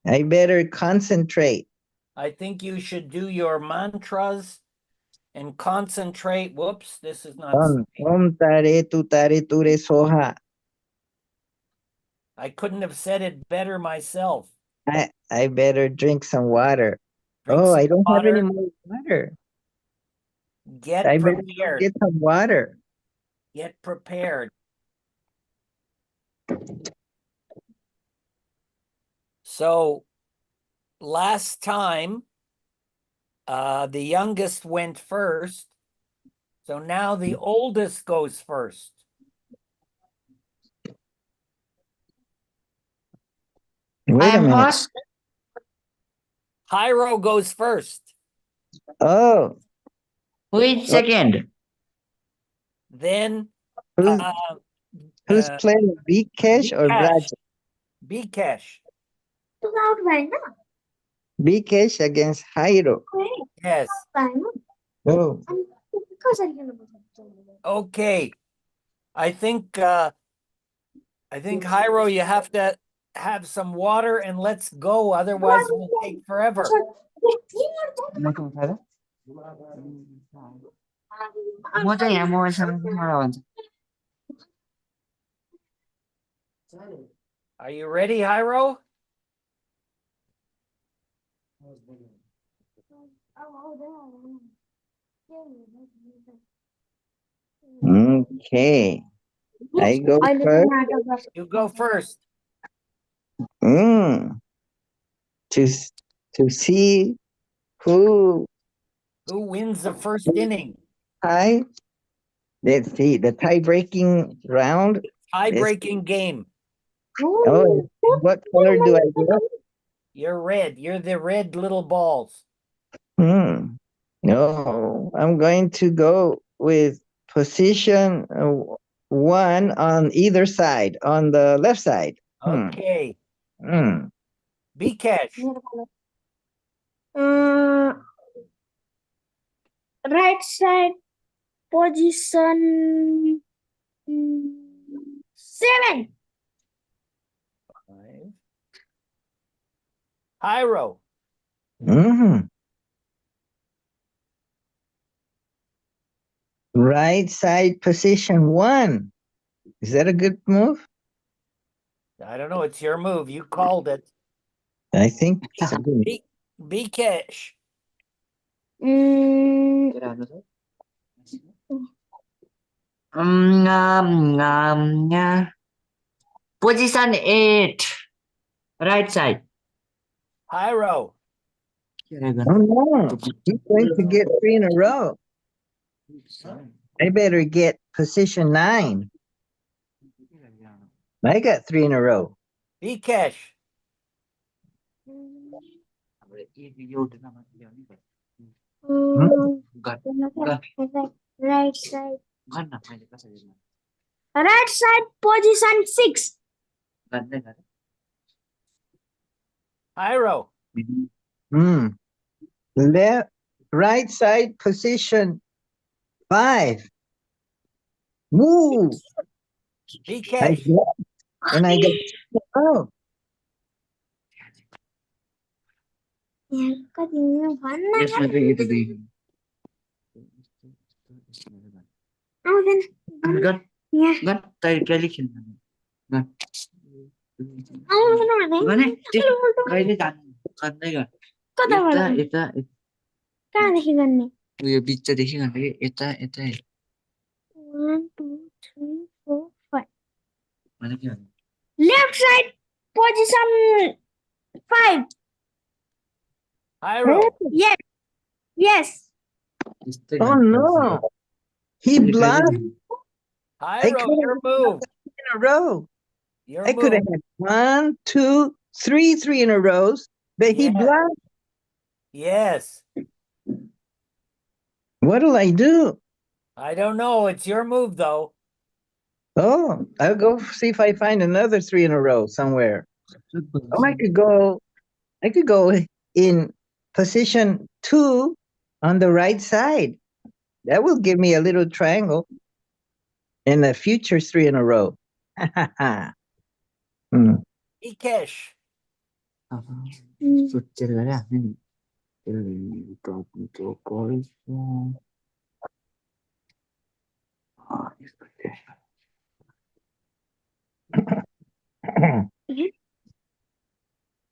I better concentrate. I think you should do your mantras and concentrate. Whoops, this is not. Om tare tu tare ture soha. I couldn't have said it better myself. I better drink some water. Drink Oh, some I don't have any water. more water. Get I better go prepared. get some water. Get prepared. So last time, the youngest went first. So now the oldest goes first. Wait a am minute. first. Jairo goes first. Oh, Who is second? Then who's uh, playing? Bikesh or Bikesh. Braj? Bikesh. out right now. Bikesh against Jairo. Yes. Oh, Because I can. Okay. I think Jairo, you have to have some water and let's go. Otherwise, we'll take forever. म चाहिँ यहाँ मोबाइलसँग हुन्छ Are you ready, Jairo? okay. I go first. You go first. Mm. To see who Who wins the first inning? tie. Let's see the tie-breaking round. Tie-breaking game. Oh, what color do I get? You're red. You're the red little balls. No, I'm going to go with position 1 on either side, on the left side. Okay. Hmm. Bikesh. Right side position 7. 5. Jairo. Mhm. Right side position 1. Is that a good move? I don't know. It's your move. You called it. I think it's a good Bikesh. Position 8. Right side. Jairo. Oh no, he's going to get 3 in a row. I better get position 9. I got 3 in a row. Bikesh. Right side. Right side position 6. Jairo. Left, right side position 5. Move. I Bcash. got, and I got, oh, Có gì vẫn Yes, đang maybe it will be. Good. Yeah. Good. Tay cái lịch trình. Good. Good này. Cái đi dàn. Gần đây rồi. Ita. Kan देखी करने ये बीच से देखिए ना ये इतना 1 2 3 4 5 मतलब क्या left side position 5. Jairo. Yes. oh no. He blocked. I Jairo, could your move. in a row. Your I could move. have had 1, 2, 3 in a row, but he Yeah. blocked. Yes. What'll I do? I don't know. It's your move, though. Oh, I'll go see if I find another 3 in a row somewhere. Oh, I could go in position 2 on the right side. That will give me a little triangle in the future 3 in a row. Bcash. Succederà quindi poi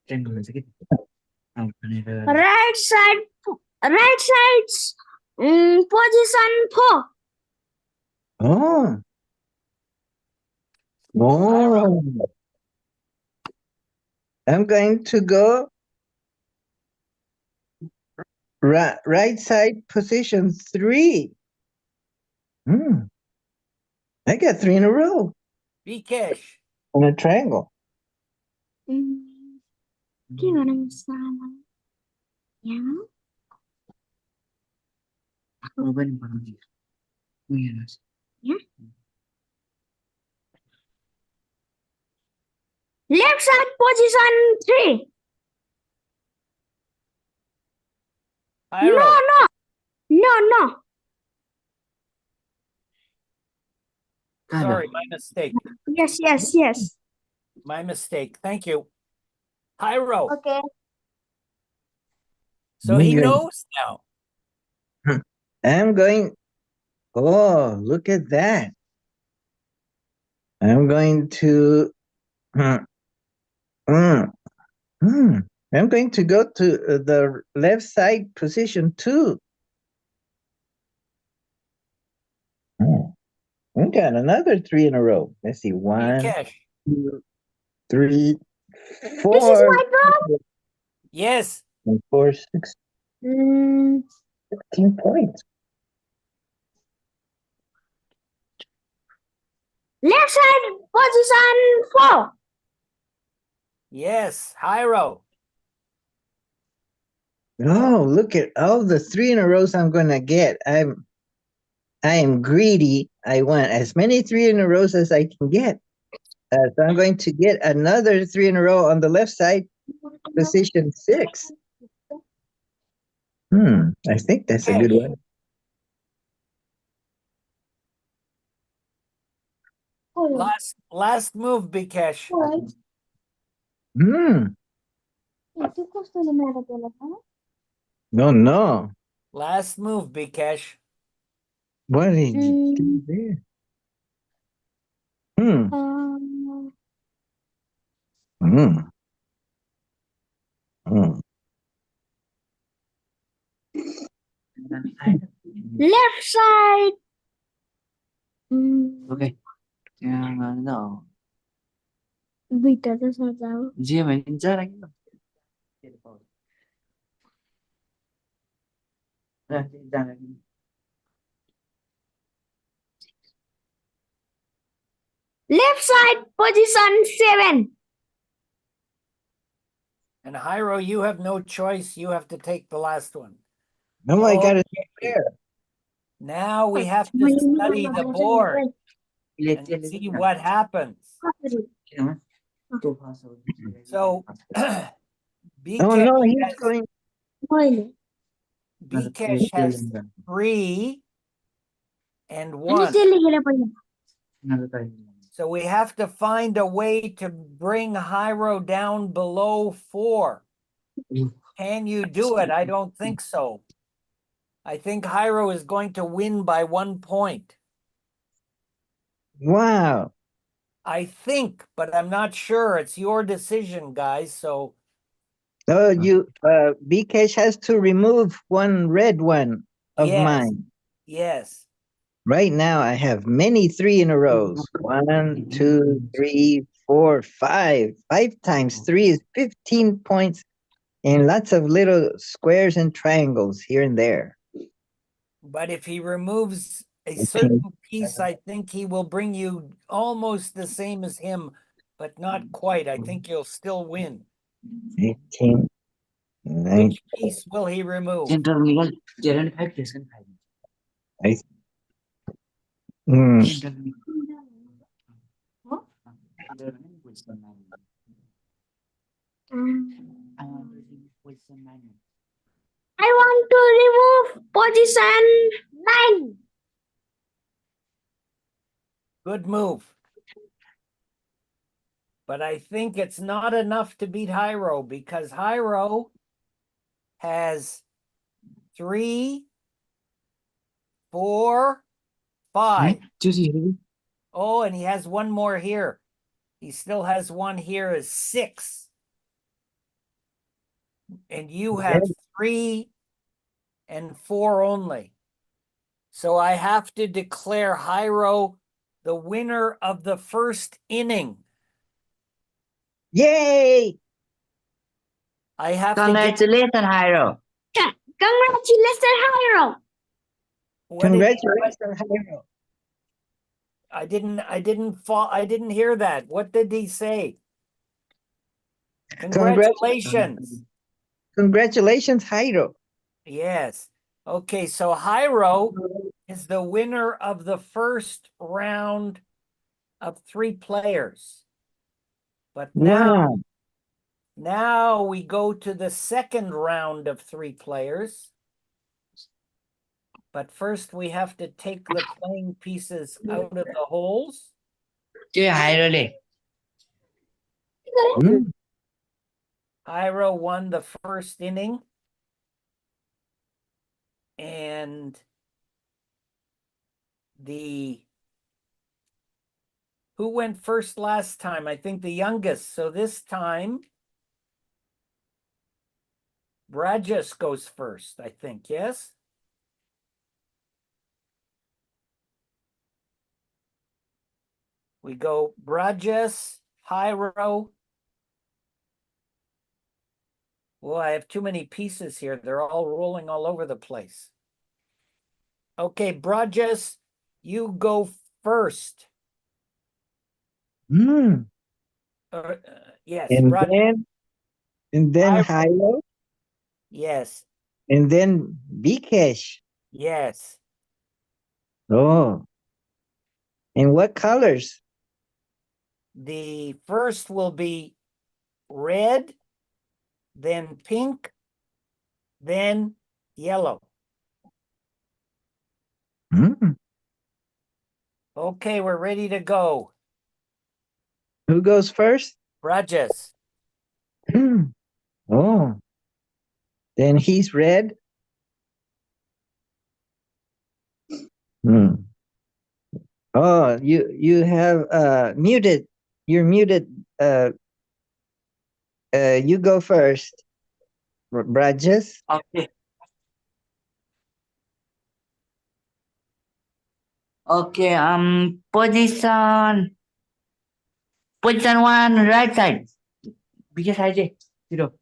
tengo le seguite Right side position 4. Oh. Oh. I'm going to go right side position 3. I got 3 in a row Bcash. in a triangle. Gimana masalah? Ya. apa nih Pak Haji? Iya. Left side position 3. Jairo. No. Sorry, my mistake. Yes. My mistake. Thank you. Jairo. Okay. So he Okay. knows now. I'm going. Oh, look at that. I'm going to. I'm going to go to the left side position 2. We got another 3 in a row. Let's see. 1, Bcash. 2, 3, 4. This is my turn. Yes. And 4, 6, 16 points. Left side position 4. Yes. Jairo. Oh, look at all the 3 in a rows I'm going to get. I am greedy. I want as many 3 in a rows as I can get. So I'm going to get another 3 in a row on the left side, position 6. I think that's a good one. Last move, Bcash. Itu costo de merda dela, tá? No. Last move, Bcash. What did you do there? Left side. Okay. Yang no. Vita to sao? Dia mà ra đánh rồi. Left side position 7. And Jairo, you have no choice. You have to take the last one. Oh, I got it Okay. there. Now we have to study the board and see what happens. So Oh no, he's has, going. Bkesh has 3 and 1. So we have to find a way to bring Jairo down below 4. Can you do it? I don't think so. I think Jairo is going to win by 1 point. Wow. I think, but I'm not sure. It's your decision, guys. So Oh, Bkesh has to remove one red one of yes, mine. yes. Right now, I have many 3 in a row. 1, 2, 3, 4, 5. 5 times 3 is 15 points, and lots of little squares and triangles here and there. But if he removes a certain piece, I think he will bring you almost the same as him, but not quite. I think you'll still win. 18, 19. Which piece will he remove? I want to remove position 9. Good move. But I think it's not enough to beat Jairo because Jairo has 3, 4, 5. Oh, and he has one more here. He still has one here as 6. And you have 3 and 4 only. So I have to declare Jairo the winner of the first inning. Yay! I have Congratulations, Jairo. Congratulations, Jairo. Congratulations, Jairo. I didn't hear that. What did he say? Congratulations. Congratulations, Jairo. Yes. Okay, so Jairo is the winner of the first round of 3 players. But Wow. now we go to the second round of 3 players. But first we have to take the playing pieces out of the holes. Jairo won the first inning. And who went first last time? I think the youngest. So this time, Brajes goes first, I think, yes? We go Brajes, Jairo. Well, I have too many pieces here. They're all rolling all over the place. Okay, Brajes, you go first. Mm. Yes, And Brajes. then Jairo, Yes, and then Bkesh. yes. Oh. And what colors? The first will be red, then pink, then yellow. Mm. Okay, we're ready to go. Who goes first? Brajes. Oh. Then he's red. Hmm. Oh, you have muted. You're muted. You go first, Brajes. Okay. Okay, position 1, right side. Because I 0.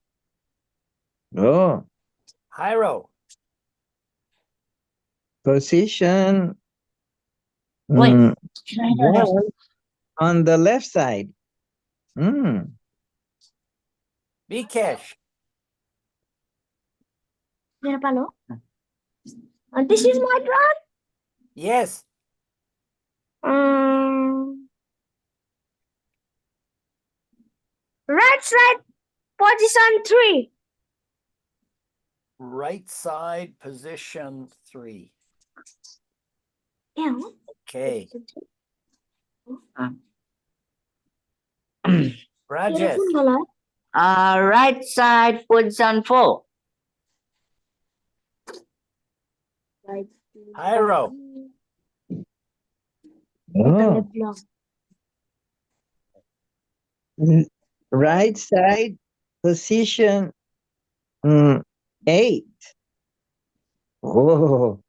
Oh, Jairo. position Wait. 1 on the left side. Hmm. Bikesh. Berapa lo? This is my turn. Yes. Right side, position 3. Right side, position 3. Yeah. Okay. Uh, Rajesh. Telepon kalau. right side, position 4. Right. Jairo. Oh. Right side, position 8. Oh.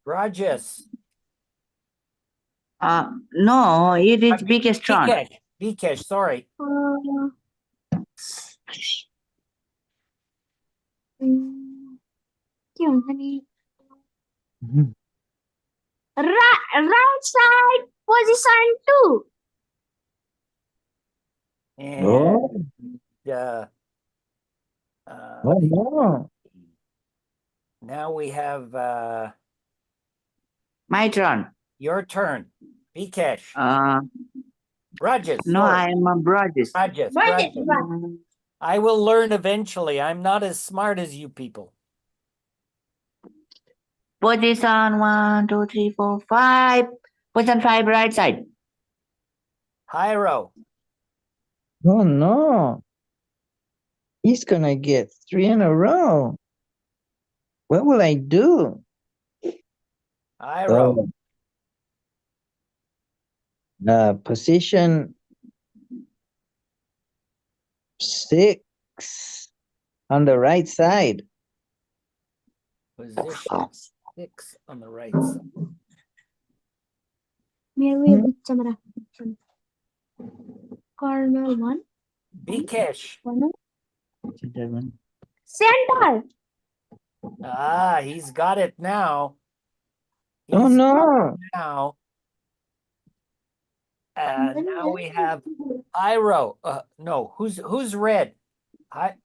Rajesh. No, it is biggest turn. Bikesh. Bikesh, sorry. Gimana nih? Right side, position 2. And Oh. Oh no. now we have My turn. your turn. Bikesh. Rajesh, No, sorry. I am a brothers. Rajesh. I will learn eventually. I'm not as smart as you people. Position 1, 2, 3, 4, 5. Position 5, right side. Jairo. Oh no. He's gonna get 3 in a row. What will I do? Jairo. Position 6 on the right side. Position 6 on the right side. Corner 1. Bikesh. Center. Ah, he's got it now. Oh He's got no. it now. Now we have Jairo. No, who's red? Red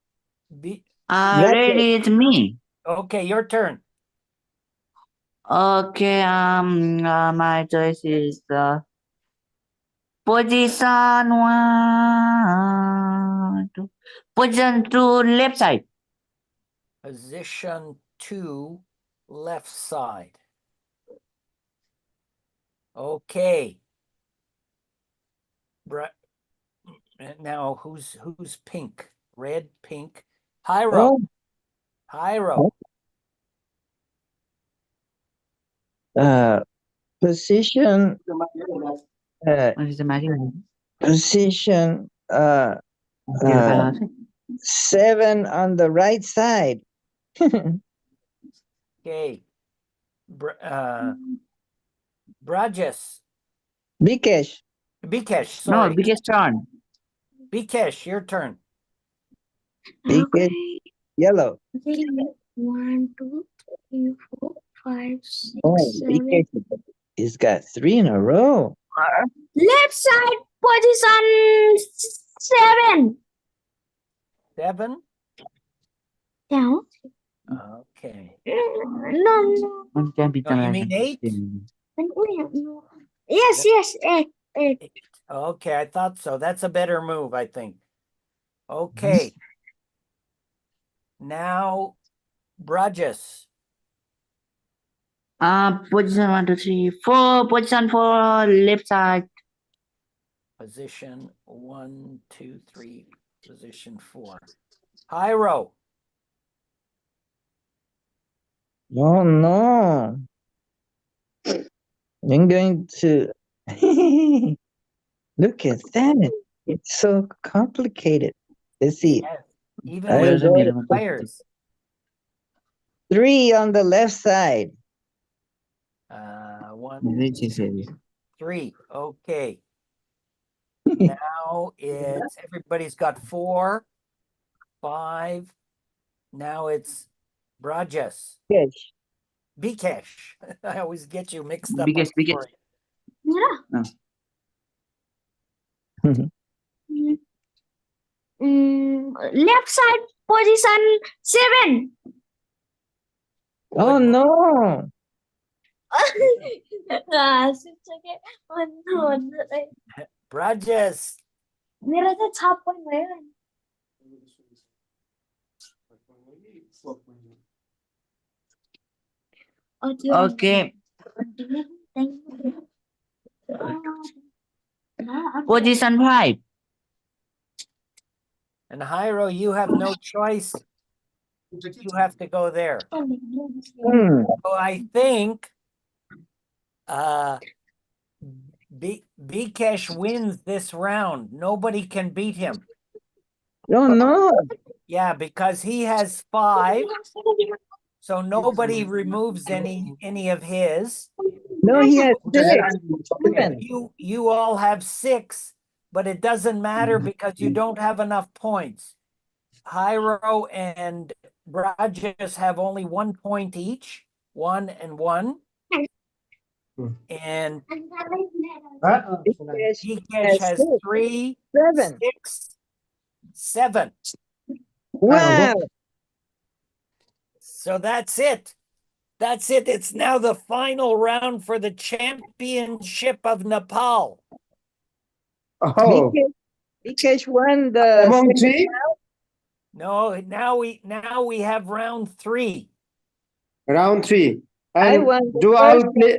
is me. Okay, your turn. Okay, my choice is position 1, 2. Position 2, left side. Position 2, left side. Okay. Now who's pink? Red, pink. Jairo. Oh. Jairo. Position position 7 on the right side. Okay. Brajes. Bikesh. Bikesh, sorry. No, biggest turn. Bikesh, your turn. Bikesh. Okay. Yellow. 1, 2, 3, 4, 5, 6, Oh, 7. Bikesh. He's got 3 in a row. Left side, position 7. 7. Down. Okay. No. No, you mean 8? Yes, 8. Okay, I thought so. That's a better move, I think. Okay. Now, Brajes. Position 1, 2, 3, 4. Position 4, left side. Position 1, 2, 3. Position 4. Jairo. Oh no. I'm going to look at that. It's so complicated. Let's see. Yes. Even I will with go players. 3 on the left side. 1, 2, 3. Okay. Now it's everybody's got 4, 5. Now it's Brajes. Yes. Bikesh. I always get you mixed up. Biggest. Yeah. Left side position 7. Oh no. Rajesh. मेरा तो 6 point है. Okay. Position 5. And Jairo, you have no choice. You have to go there. So I think Bikesh wins this round. Nobody can beat him. Oh no. Yeah, because he has 5. So nobody removes any of his. No, he has 6. You all have 6, but it doesn't matter because you don't have enough points. Jairo and Rajesh have only 1 point each, 1 and 1. And Bikesh has 3, 7. 6, 7. Wow. So that's it. That's it. It's now the final round for the championship of Nepal. Oh, Bikesh won the among second 3? No, now we have round 3. Round 3. I And won the do first all play?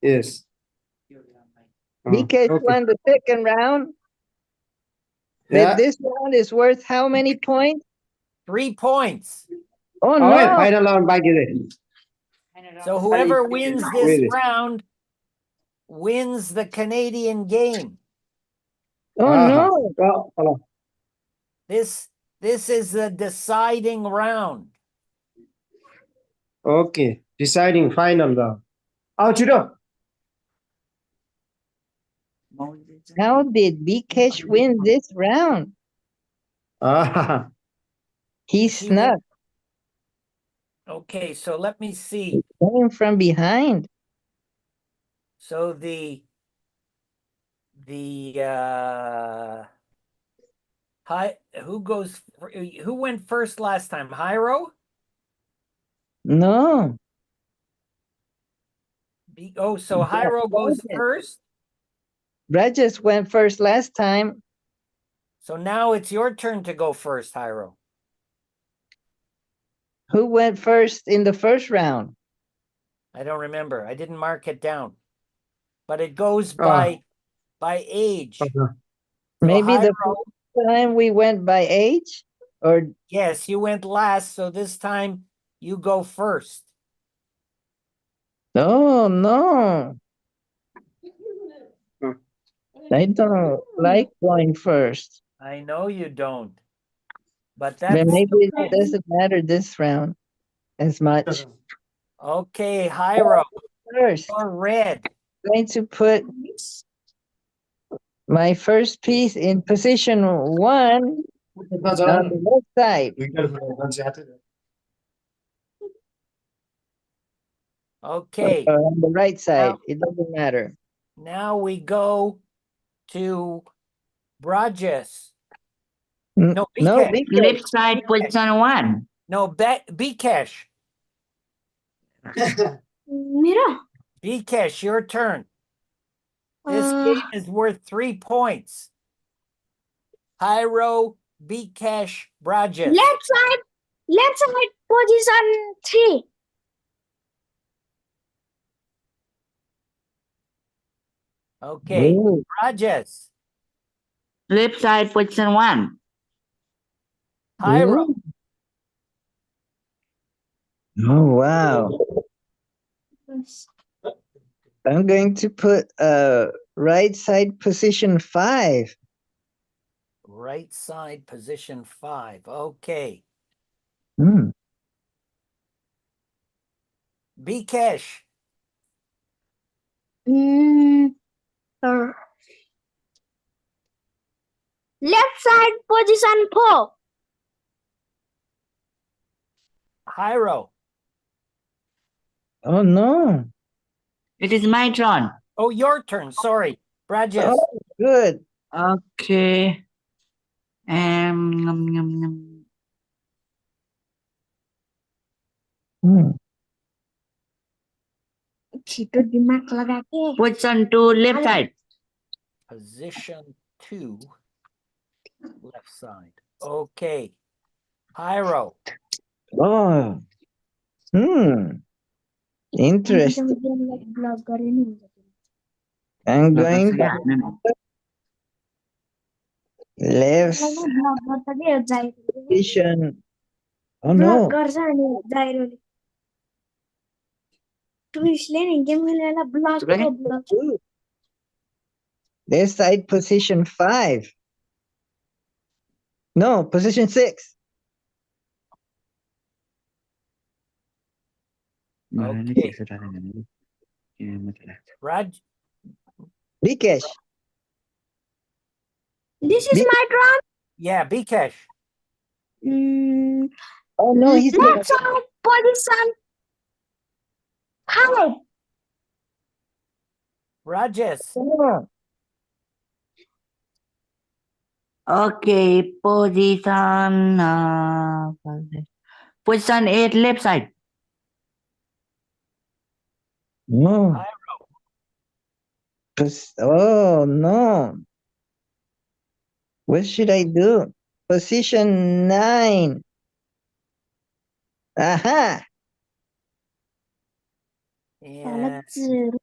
Yes. Bikesh Okay. won the second round. Yeah. This round is worth how many points? 3 points. Oh Okay, no. final round bagi deh. So whoever wins this Wait. round wins the Canadian game. Oh no. Oh, This is the deciding round. okay, deciding final round. Chudo. How did Bikesh win this round? Ah, He He snuck. Okay, so let me see. Came from behind. So who went first last time? Jairo? No. So Jairo goes first. Rajesh went first last time. So now it's your turn to go first, Jairo. Who went first in the first round? I don't remember. I didn't mark it down. But it goes Ah. by age. Okay. So Maybe the Jairo, first time we went by age? Or yes, you went last, so this time you go first. oh no. I don't like going first. I know you don't. But But that's maybe it doesn't matter this round as much. okay, Jairo. First, You're red. I'm going to put my first piece in position 1 on the left side. Okay. Or on the right side. It doesn't matter. Now we go to Brajes. No, No, no, Bikesh. Left side position 1. No, Bikesh. मेरा Bikesh, your turn. This game is worth 3 points. Jairo, Bikesh, Brajes. left side position 3. Okay, Ooh. Brajes. Left side position 1. Jairo. Oh wow. I'm going to put right side position 5. Right side position 5. Okay. Hmm. Bikesh. Left side position 4. Jairo. Oh no. It is my turn. Oh, your turn. Sorry. Brajes. Oh, Good. Okay. छिटो दिमाग लगा के Position 2 left side. Position 2, left side. Okay. Jairo. Oh. Interesting. Blog गरे नि हुन्छ I'm Block going गर्छ क्या? हान्नु न। left ब्लग गर्छ के जाइरो position. Oh blog no. गर्छ अनि जाइरोले टुरिस्टले नि गेम खेलेर ब्लगको blog Ooh. Left side position 5. No, position 6. Okay. Raj. Bikesh. This is my drum. Yeah, Bikesh. Oh no, he's Left side position 5. Rajesh. Okay, position position 8 left side. No. Oh no. What should I do? Position 9. Aha. And Zero.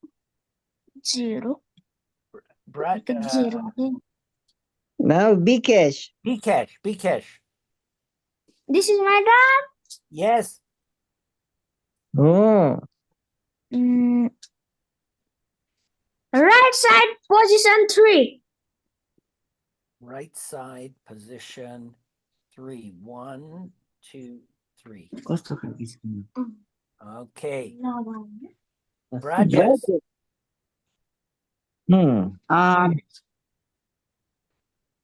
Zero. Zero. Now Bikesh. Bikesh. This is my drum. Yes. Oh. Right side position 3. Right side position 3. 1, 2, 3. कस्तो खालको skin? Okay. Rajesh.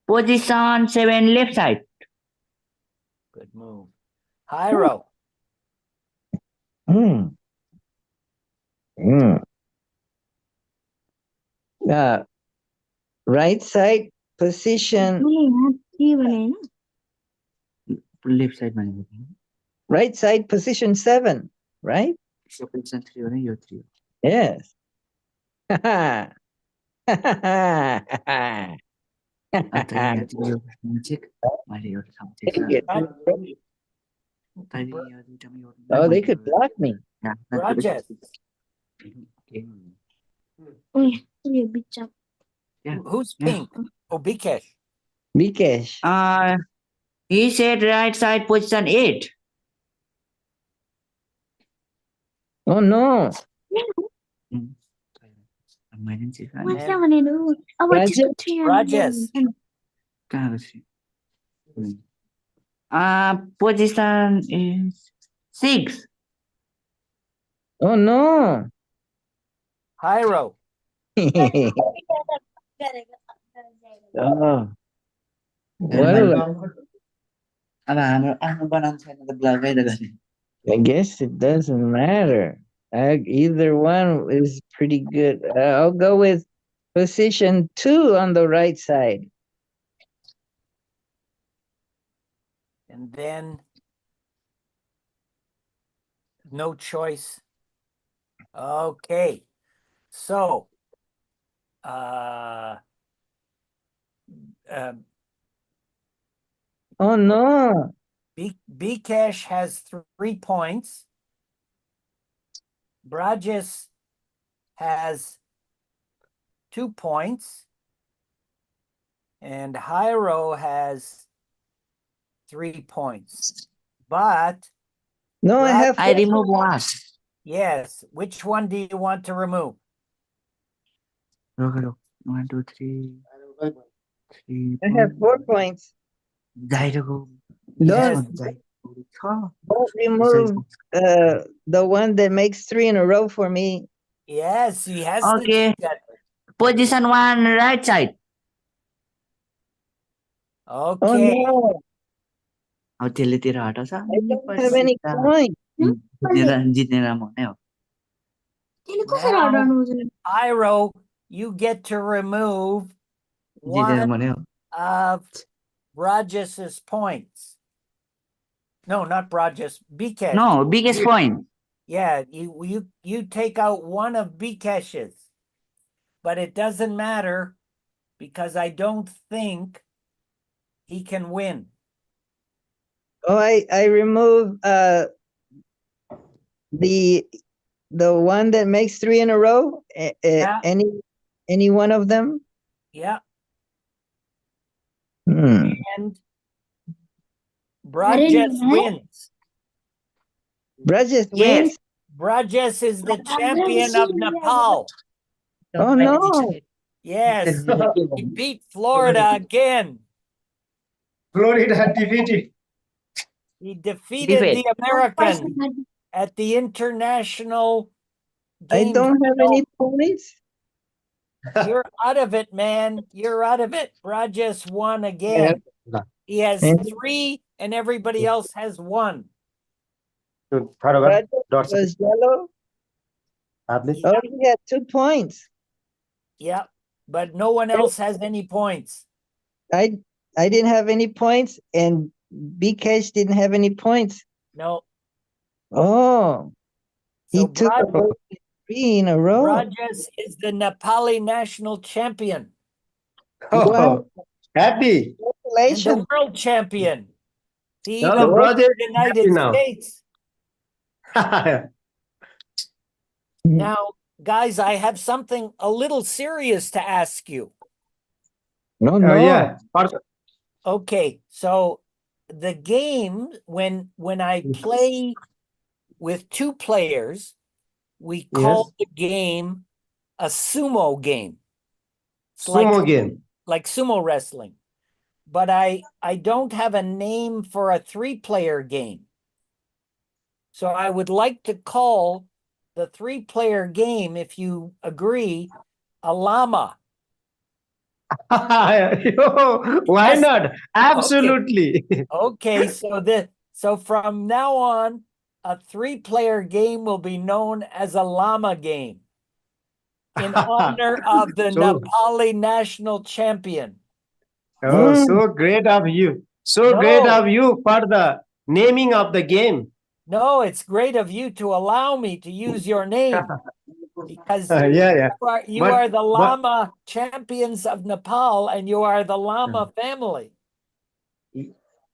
Position 7 left side. Good move. Jairo. Right side position. Left side भनेको Right side position 7, right? position 3 हो नि यो 3 हो. Yes. अन्त यहाँ चाहिँ यो check मैले एउटा ठाउँ check Oh, they could block me. Rajesh. Who's pink? Oh, Bikesh. Bikesh. He said right side position 8. Oh no. Rajesh. Position is 6. Oh no. Jairo. Oh. Well, I guess it doesn't matter. Either one is pretty good. I'll go with position 2 on the right side. And then no choice. Okay. So oh no. Bikesh has 3 points. Brajes has 2 points. And Jairo has 3 points. But no, I remove one. Yes. Which one do you want to remove? 1, 2, 3. I have 4 points. Jairo. Yes. Don't remove the one that makes 3 in a row for me. Yes, he has Okay. to do that. Position 1 right side. Okay. Oh no. I don't have any points. Now, Jairo, you get to remove one of Rajes's points. No, not Rajes, Bikesh. No, biggest point. Yeah, you take out one of Bikesh's, but it doesn't matter because I don't think he can win. Oh, I remove the one that makes 3 in a row. Yeah. Any one of them. Yeah, Hmm. and Brajes wins. Brajes Yes. wins. Brajes is the champion of Nepal. Oh no! Yes, he beat Florida again. Florida defeated. He defeated Defeat. the American at the international I game. don't have any points. You're out of it, man. You're out of it. Brajes won again. He has And- 3 and everybody else has 1. Brajes was yellow. Yeah, Oh, he had 2 points. yeah, but no one else has any points. I didn't have any points, and Bikesh didn't have any points. No. Oh, he So took away 3 in a row. Brajes is the Nepali national champion Oh, happy. and the Congratulations! world champion. He Now even the went to Brajes the is United happy now. States. Now, guys, I have something a little serious to ask you. No, no. Yeah. Okay, so the game when I play with 2 players, we call the game a sumo game. It's Sumo game. like sumo wrestling. But I don't have a name for a 3-player game. So I would like to call the 3-player game, if you agree, a llama. Yo, why Yes. not? Absolutely. Okay, so from now on, a 3-player game will be known as a llama game in honor of the So- Nepali national champion. Oh, so great of you. So great No. of you for the naming of the game. No, it's great of you to allow me to use your name because Yeah. you But- are the but- llama champions of Nepal and you are the llama family.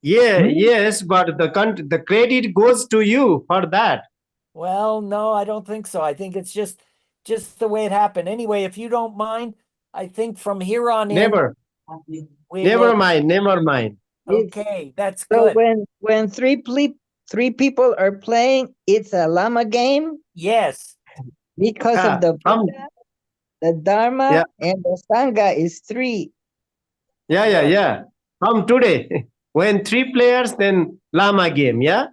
Yeah, yes, but the credit goes to you for that. Well, no, I don't think so. I think it's just the way it happened. Anyway, if you don't mind, I think from here on Never, we never will. mind, never mind. Okay, that's So good. when 3 people are playing, it's a llama game Yes, because of the From- Buddha, the Dharma, Yeah. and the Sangha is 3. Yeah. From today, when 3 players, then llama game. Yeah.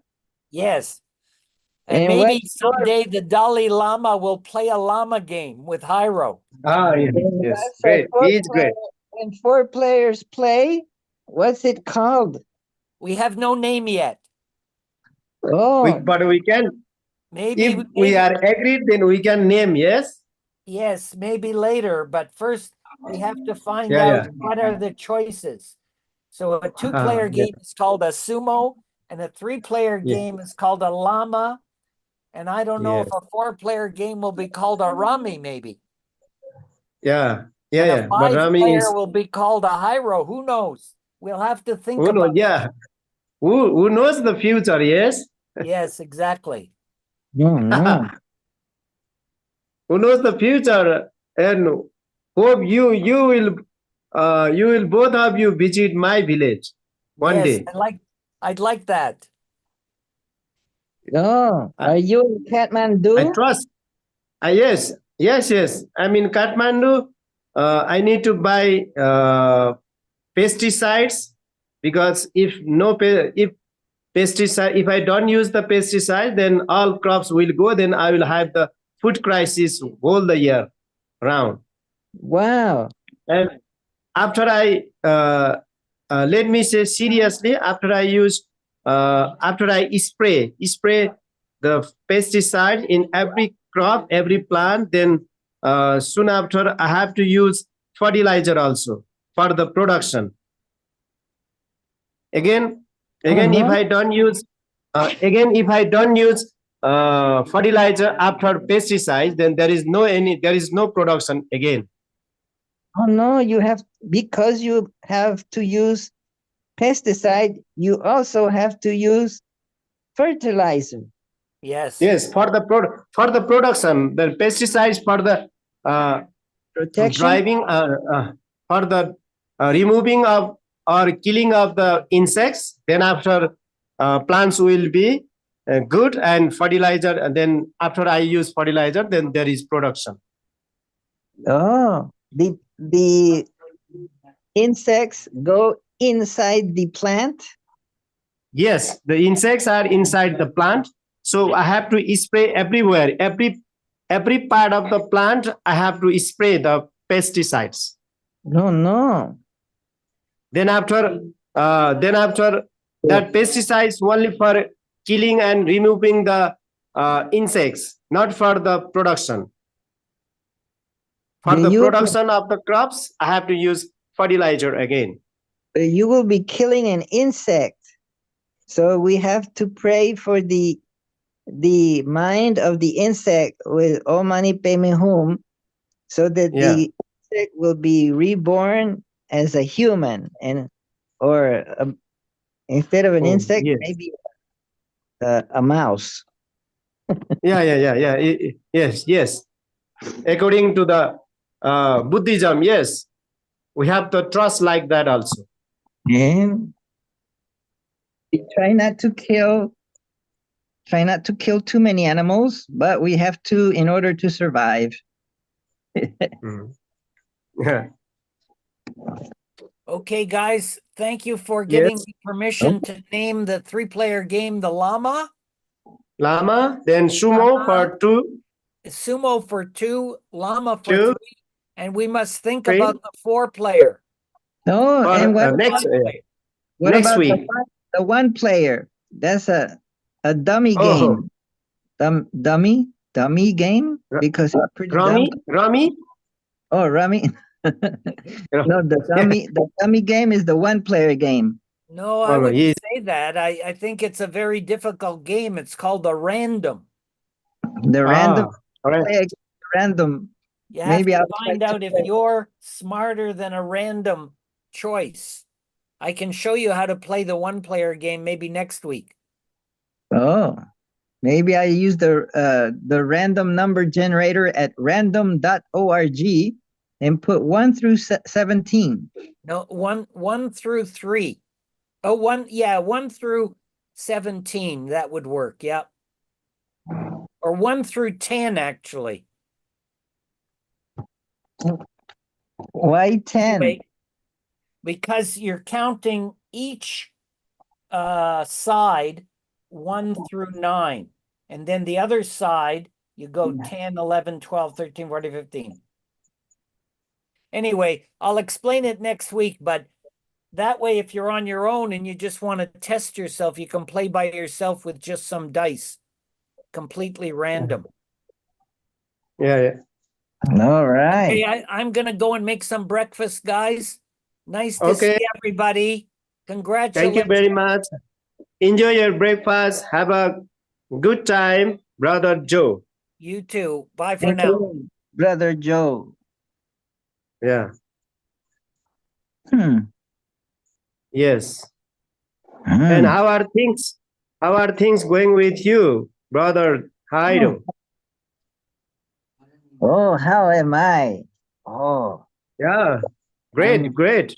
yes. And And maybe what's your- someday the Dalai Lama will play a llama game with Jairo. Yes, And yes. that's Great. a 4 He is great. When 4 players play, what's it called? We have no name yet. Oh, But we can, Maybe if we are agreed, then we can name. Yes. yes, maybe later, but first we have to find Yeah, out yeah. what are the choices. So a 2-player Yeah. game is called a sumo, and a 3-player Yeah. game is called a llama. And I don't know if a 4-player game will be called a rami, maybe. Yeah. And a But Rami 5-player is, will be called a Jairo. Who knows? We'll have to think who knows? about it. Yeah. Who knows the future? Yes. Yes, exactly. no. Who knows the future? And hope you will both of you visit my village one Yes, day. I'd like that. Oh, are you in Kathmandu? I trust. Yes. I'm in Kathmandu. I need to buy pesticides because if I don't use the pesticide, then all crops will go. Then I will have the food crisis all the year round. Wow. And after I let me say seriously, after I spray the pesticide in every crop, every plant, then soon after I have to use fertilizer also. for the production. Again, Oh, if no. I don't use, fertilizer after pesticides, then there is no production again. Oh no, because you have to use pesticide, you also have to use fertilizer. Yes. Yes, for the production, the pesticides for the Protection. driving, for the removing of or killing of the insects. Then after, plants will be good, and fertilizer. And then after I use fertilizer, then there is production. Oh, the insects go inside the plant. Yes, the insects are inside the plant, so I have to spray everywhere. Every part of the plant, I have to spray the pesticides. No. Then after, that pesticides only for killing and removing the insects, not for the production. For the production of the crops, I have to use fertilizer again. You will be killing an insect. So we have to pray for the mind of the insect with O Mani Padme Hum, so that the insect will be reborn as a human, or instead of an insect, maybe a mouse. Yes. According to the Buddhism, yes, we have to trust like that also. And we try not to kill too many animals, but we have to in order to survive. Yeah. Okay, guys, thank you for giving me permission to name the 3-player game the Llama. Llama, then Sumo for 2. Sumo for 2, Llama for 2. 3, and we must think 3. about the 4-player. No, For, and what next about week? the 1-player? That's a dummy game. Dummy game, because it's pretty dumb. Rummy? Oh, Rummy. No, the dummy game is the 1-player game. No, I wouldn't say that. I think it's a very difficult game. It's called a random. The random. Right. Random. You have Maybe to I'll find out if you're smarter than a random choice. I can show you how to play the 1-player game maybe next week. Oh, maybe I use the random number generator at random.org and put 1 through 17. No, 1 through 3. Oh, 1 through 17. That would work. Yep. Or 1 through 10, actually. Why 10? Anyway, because you're counting each side 1 through 9. And then the other side, you go 10, 11, 12, 13, 14, 15. Anyway, I'll explain it next week, but that way, if you're on your own and you just want to test yourself, you can play by yourself with just some dice, completely random. Yeah. All right. Okay, I'm going to go and make some breakfast, guys. Nice to see everybody. Congratulations. Thank you very much. Enjoy your breakfast. Have a good time, Brother Joe. You too. Bye for now. Brother Joe. Yeah. Yes. And how are things going with you, Brother Jairo? Oh, how am I? Oh. Yeah. Great.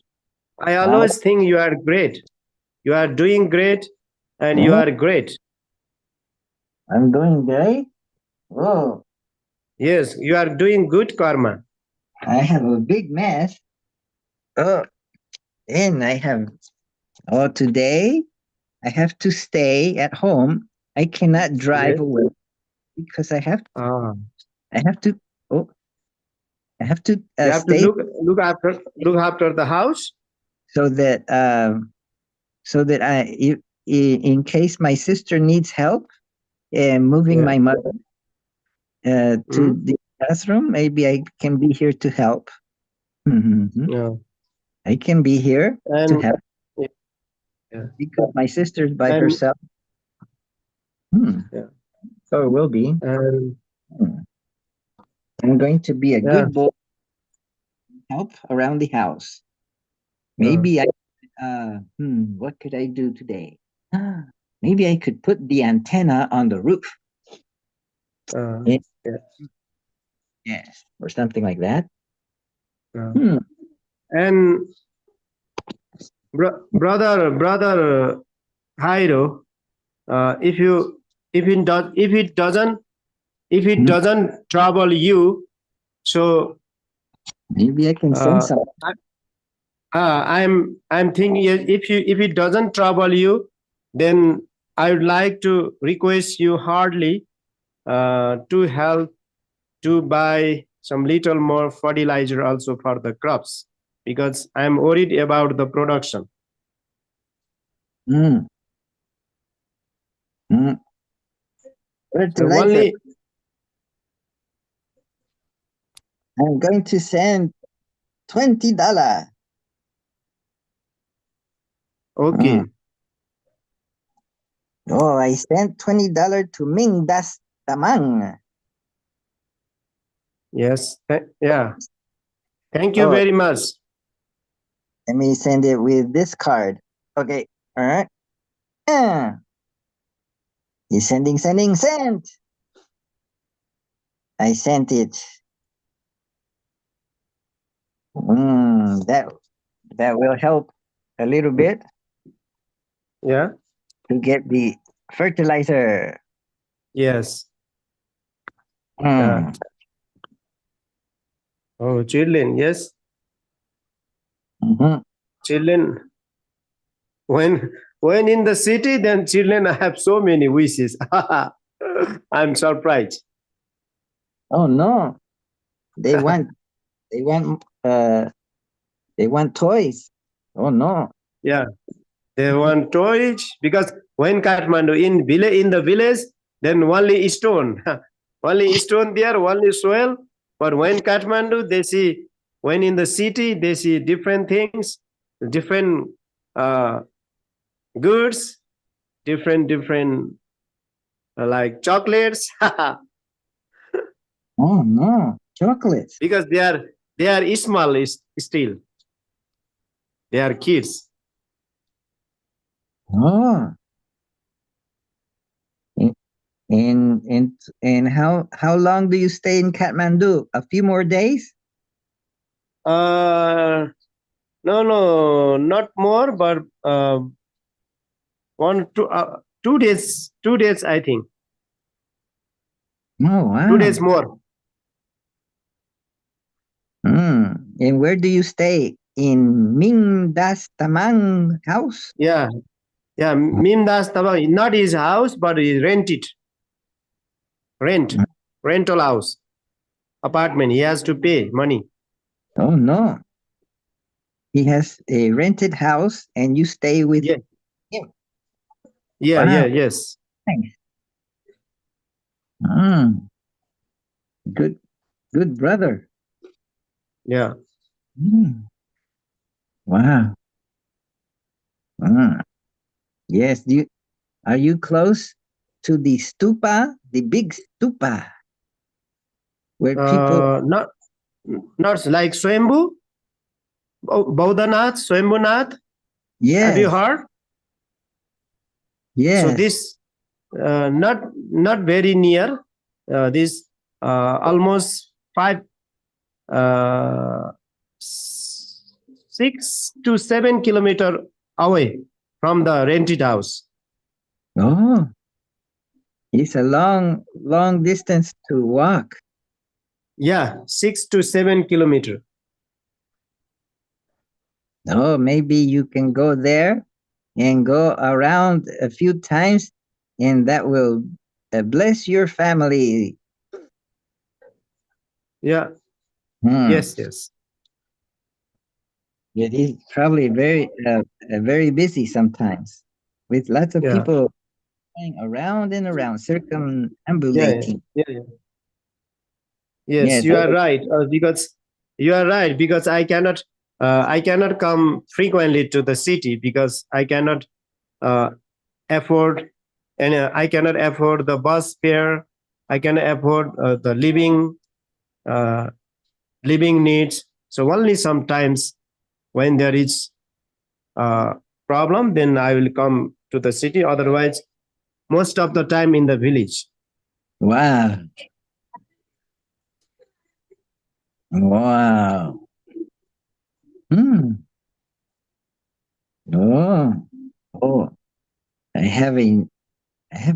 I always think you are great. You are doing great, and you are great. I'm doing great? Oh. Yes, you are doing good karma. I have a big mess. Oh, and today I have to stay at home. I cannot drive away because I have to stay. Look after the house. So that in case my sister needs help moving my mother to the bathroom, maybe I can be here to help. Yeah. I can be here to And help yeah, because my sister's by and herself. yeah, So it will be. and Hmm. I'm going to be a yeah, good boy, help around the house. uh, Maybe what could I do today? Maybe I could put the antenna on the roof. Eh, yeah, Yes, or something like that. uh, Hmm. and brother Jairo, if it Hmm. doesn't trouble you, so Maybe I can send uh, some. I'm thinking, if it doesn't trouble you, then I would like to request you hardly to help to buy some little more fertilizer also for the crops, because I'm worried about the production. Hmm. Hmm. So Fertilizer. only I'm going to send $20. okay. Oh, I sent $20 to Ming Das Tamang. Yes. Yeah. Thank you Oh, very much. let me send it with this card. Okay. All right. Yeah. He's sending, sent. I sent it. That will help a little bit Yeah. to get the fertilizer. Yes. Mm. Oh, children. Yes. Mhm. Children. When in the city, then children have so many wishes. I'm surprised. Oh no, they want they want uh they want toys. Oh no. Yeah. They want toys, because when Kathmandu in the village, then only stone, only stone there, only soil. But when Kathmandu, they see, when in the city, they see different things, different uh, goods, different like chocolates, Oh no, chocolates. because they are small still. They are kids. Oh, and and how long do you stay in Kathmandu? A few more days? Uh, no, not more, but 2 days, 2 days, I think. Oh 2 days wow. more. And where do you stay? In Ming Das Tamang house? Yeah, yeah. Mimdas Taba, not his house, but he rented. Rent, rental house, apartment. He has to pay money. Oh no. He has a rented house and you stay with Yeah, him. yeah, Wow. yes. Nice. Mm, good good brother. Yeah. Mm, wow. Mm. Yes, are you close to the stupa, the big stupa, where people? Not like Swambhu, Bodhanath, Swambhunath. Have you Yes, heard? So yes. this not very near. This almost 6 to 7 kilometer away from the rented house. Oh, it's a long distance to walk. Yeah, 6 to 7 kilometer. Oh, maybe you can go there and go around a few times, and that will bless your family. Yeah, Hmm. yes. It is probably very busy sometimes with lots of Yeah, people going around and around, yeah, circumambulating. yeah. Yes, Yes. you are right. Because you are right, because I cannot I cannot come frequently to the city because I cannot afford, and I cannot afford the bus fare. I cannot afford the living needs. So only sometimes when there is a problem, then I will come to the city. Otherwise, most of the time in the village. Wow. Wow. Hmm. Oh. Oh. I have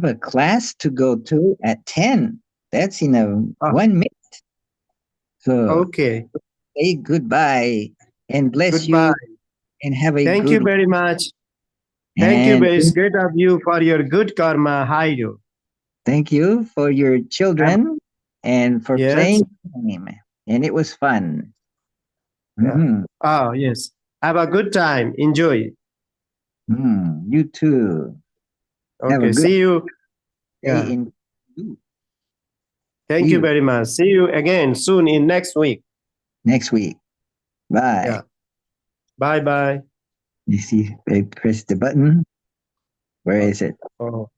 a class to go to at 10. That's in a Ah, 1 minute. So okay. say goodbye and bless you Goodbye. and have a Thank you good very much. Thank you. and It's great of you for your good karma, Jairo. thank you for your children and for Yes. playing the game. And it was fun. Yeah. Mhm. Oh, yes. Have a good time. Enjoy. You too. Have a Okay. good See you. day Yeah. in Thank see you you very much. See you again soon in next week. next week. Bye. Yeah. Bye bye. You see, I press the button. Where is it? Oh.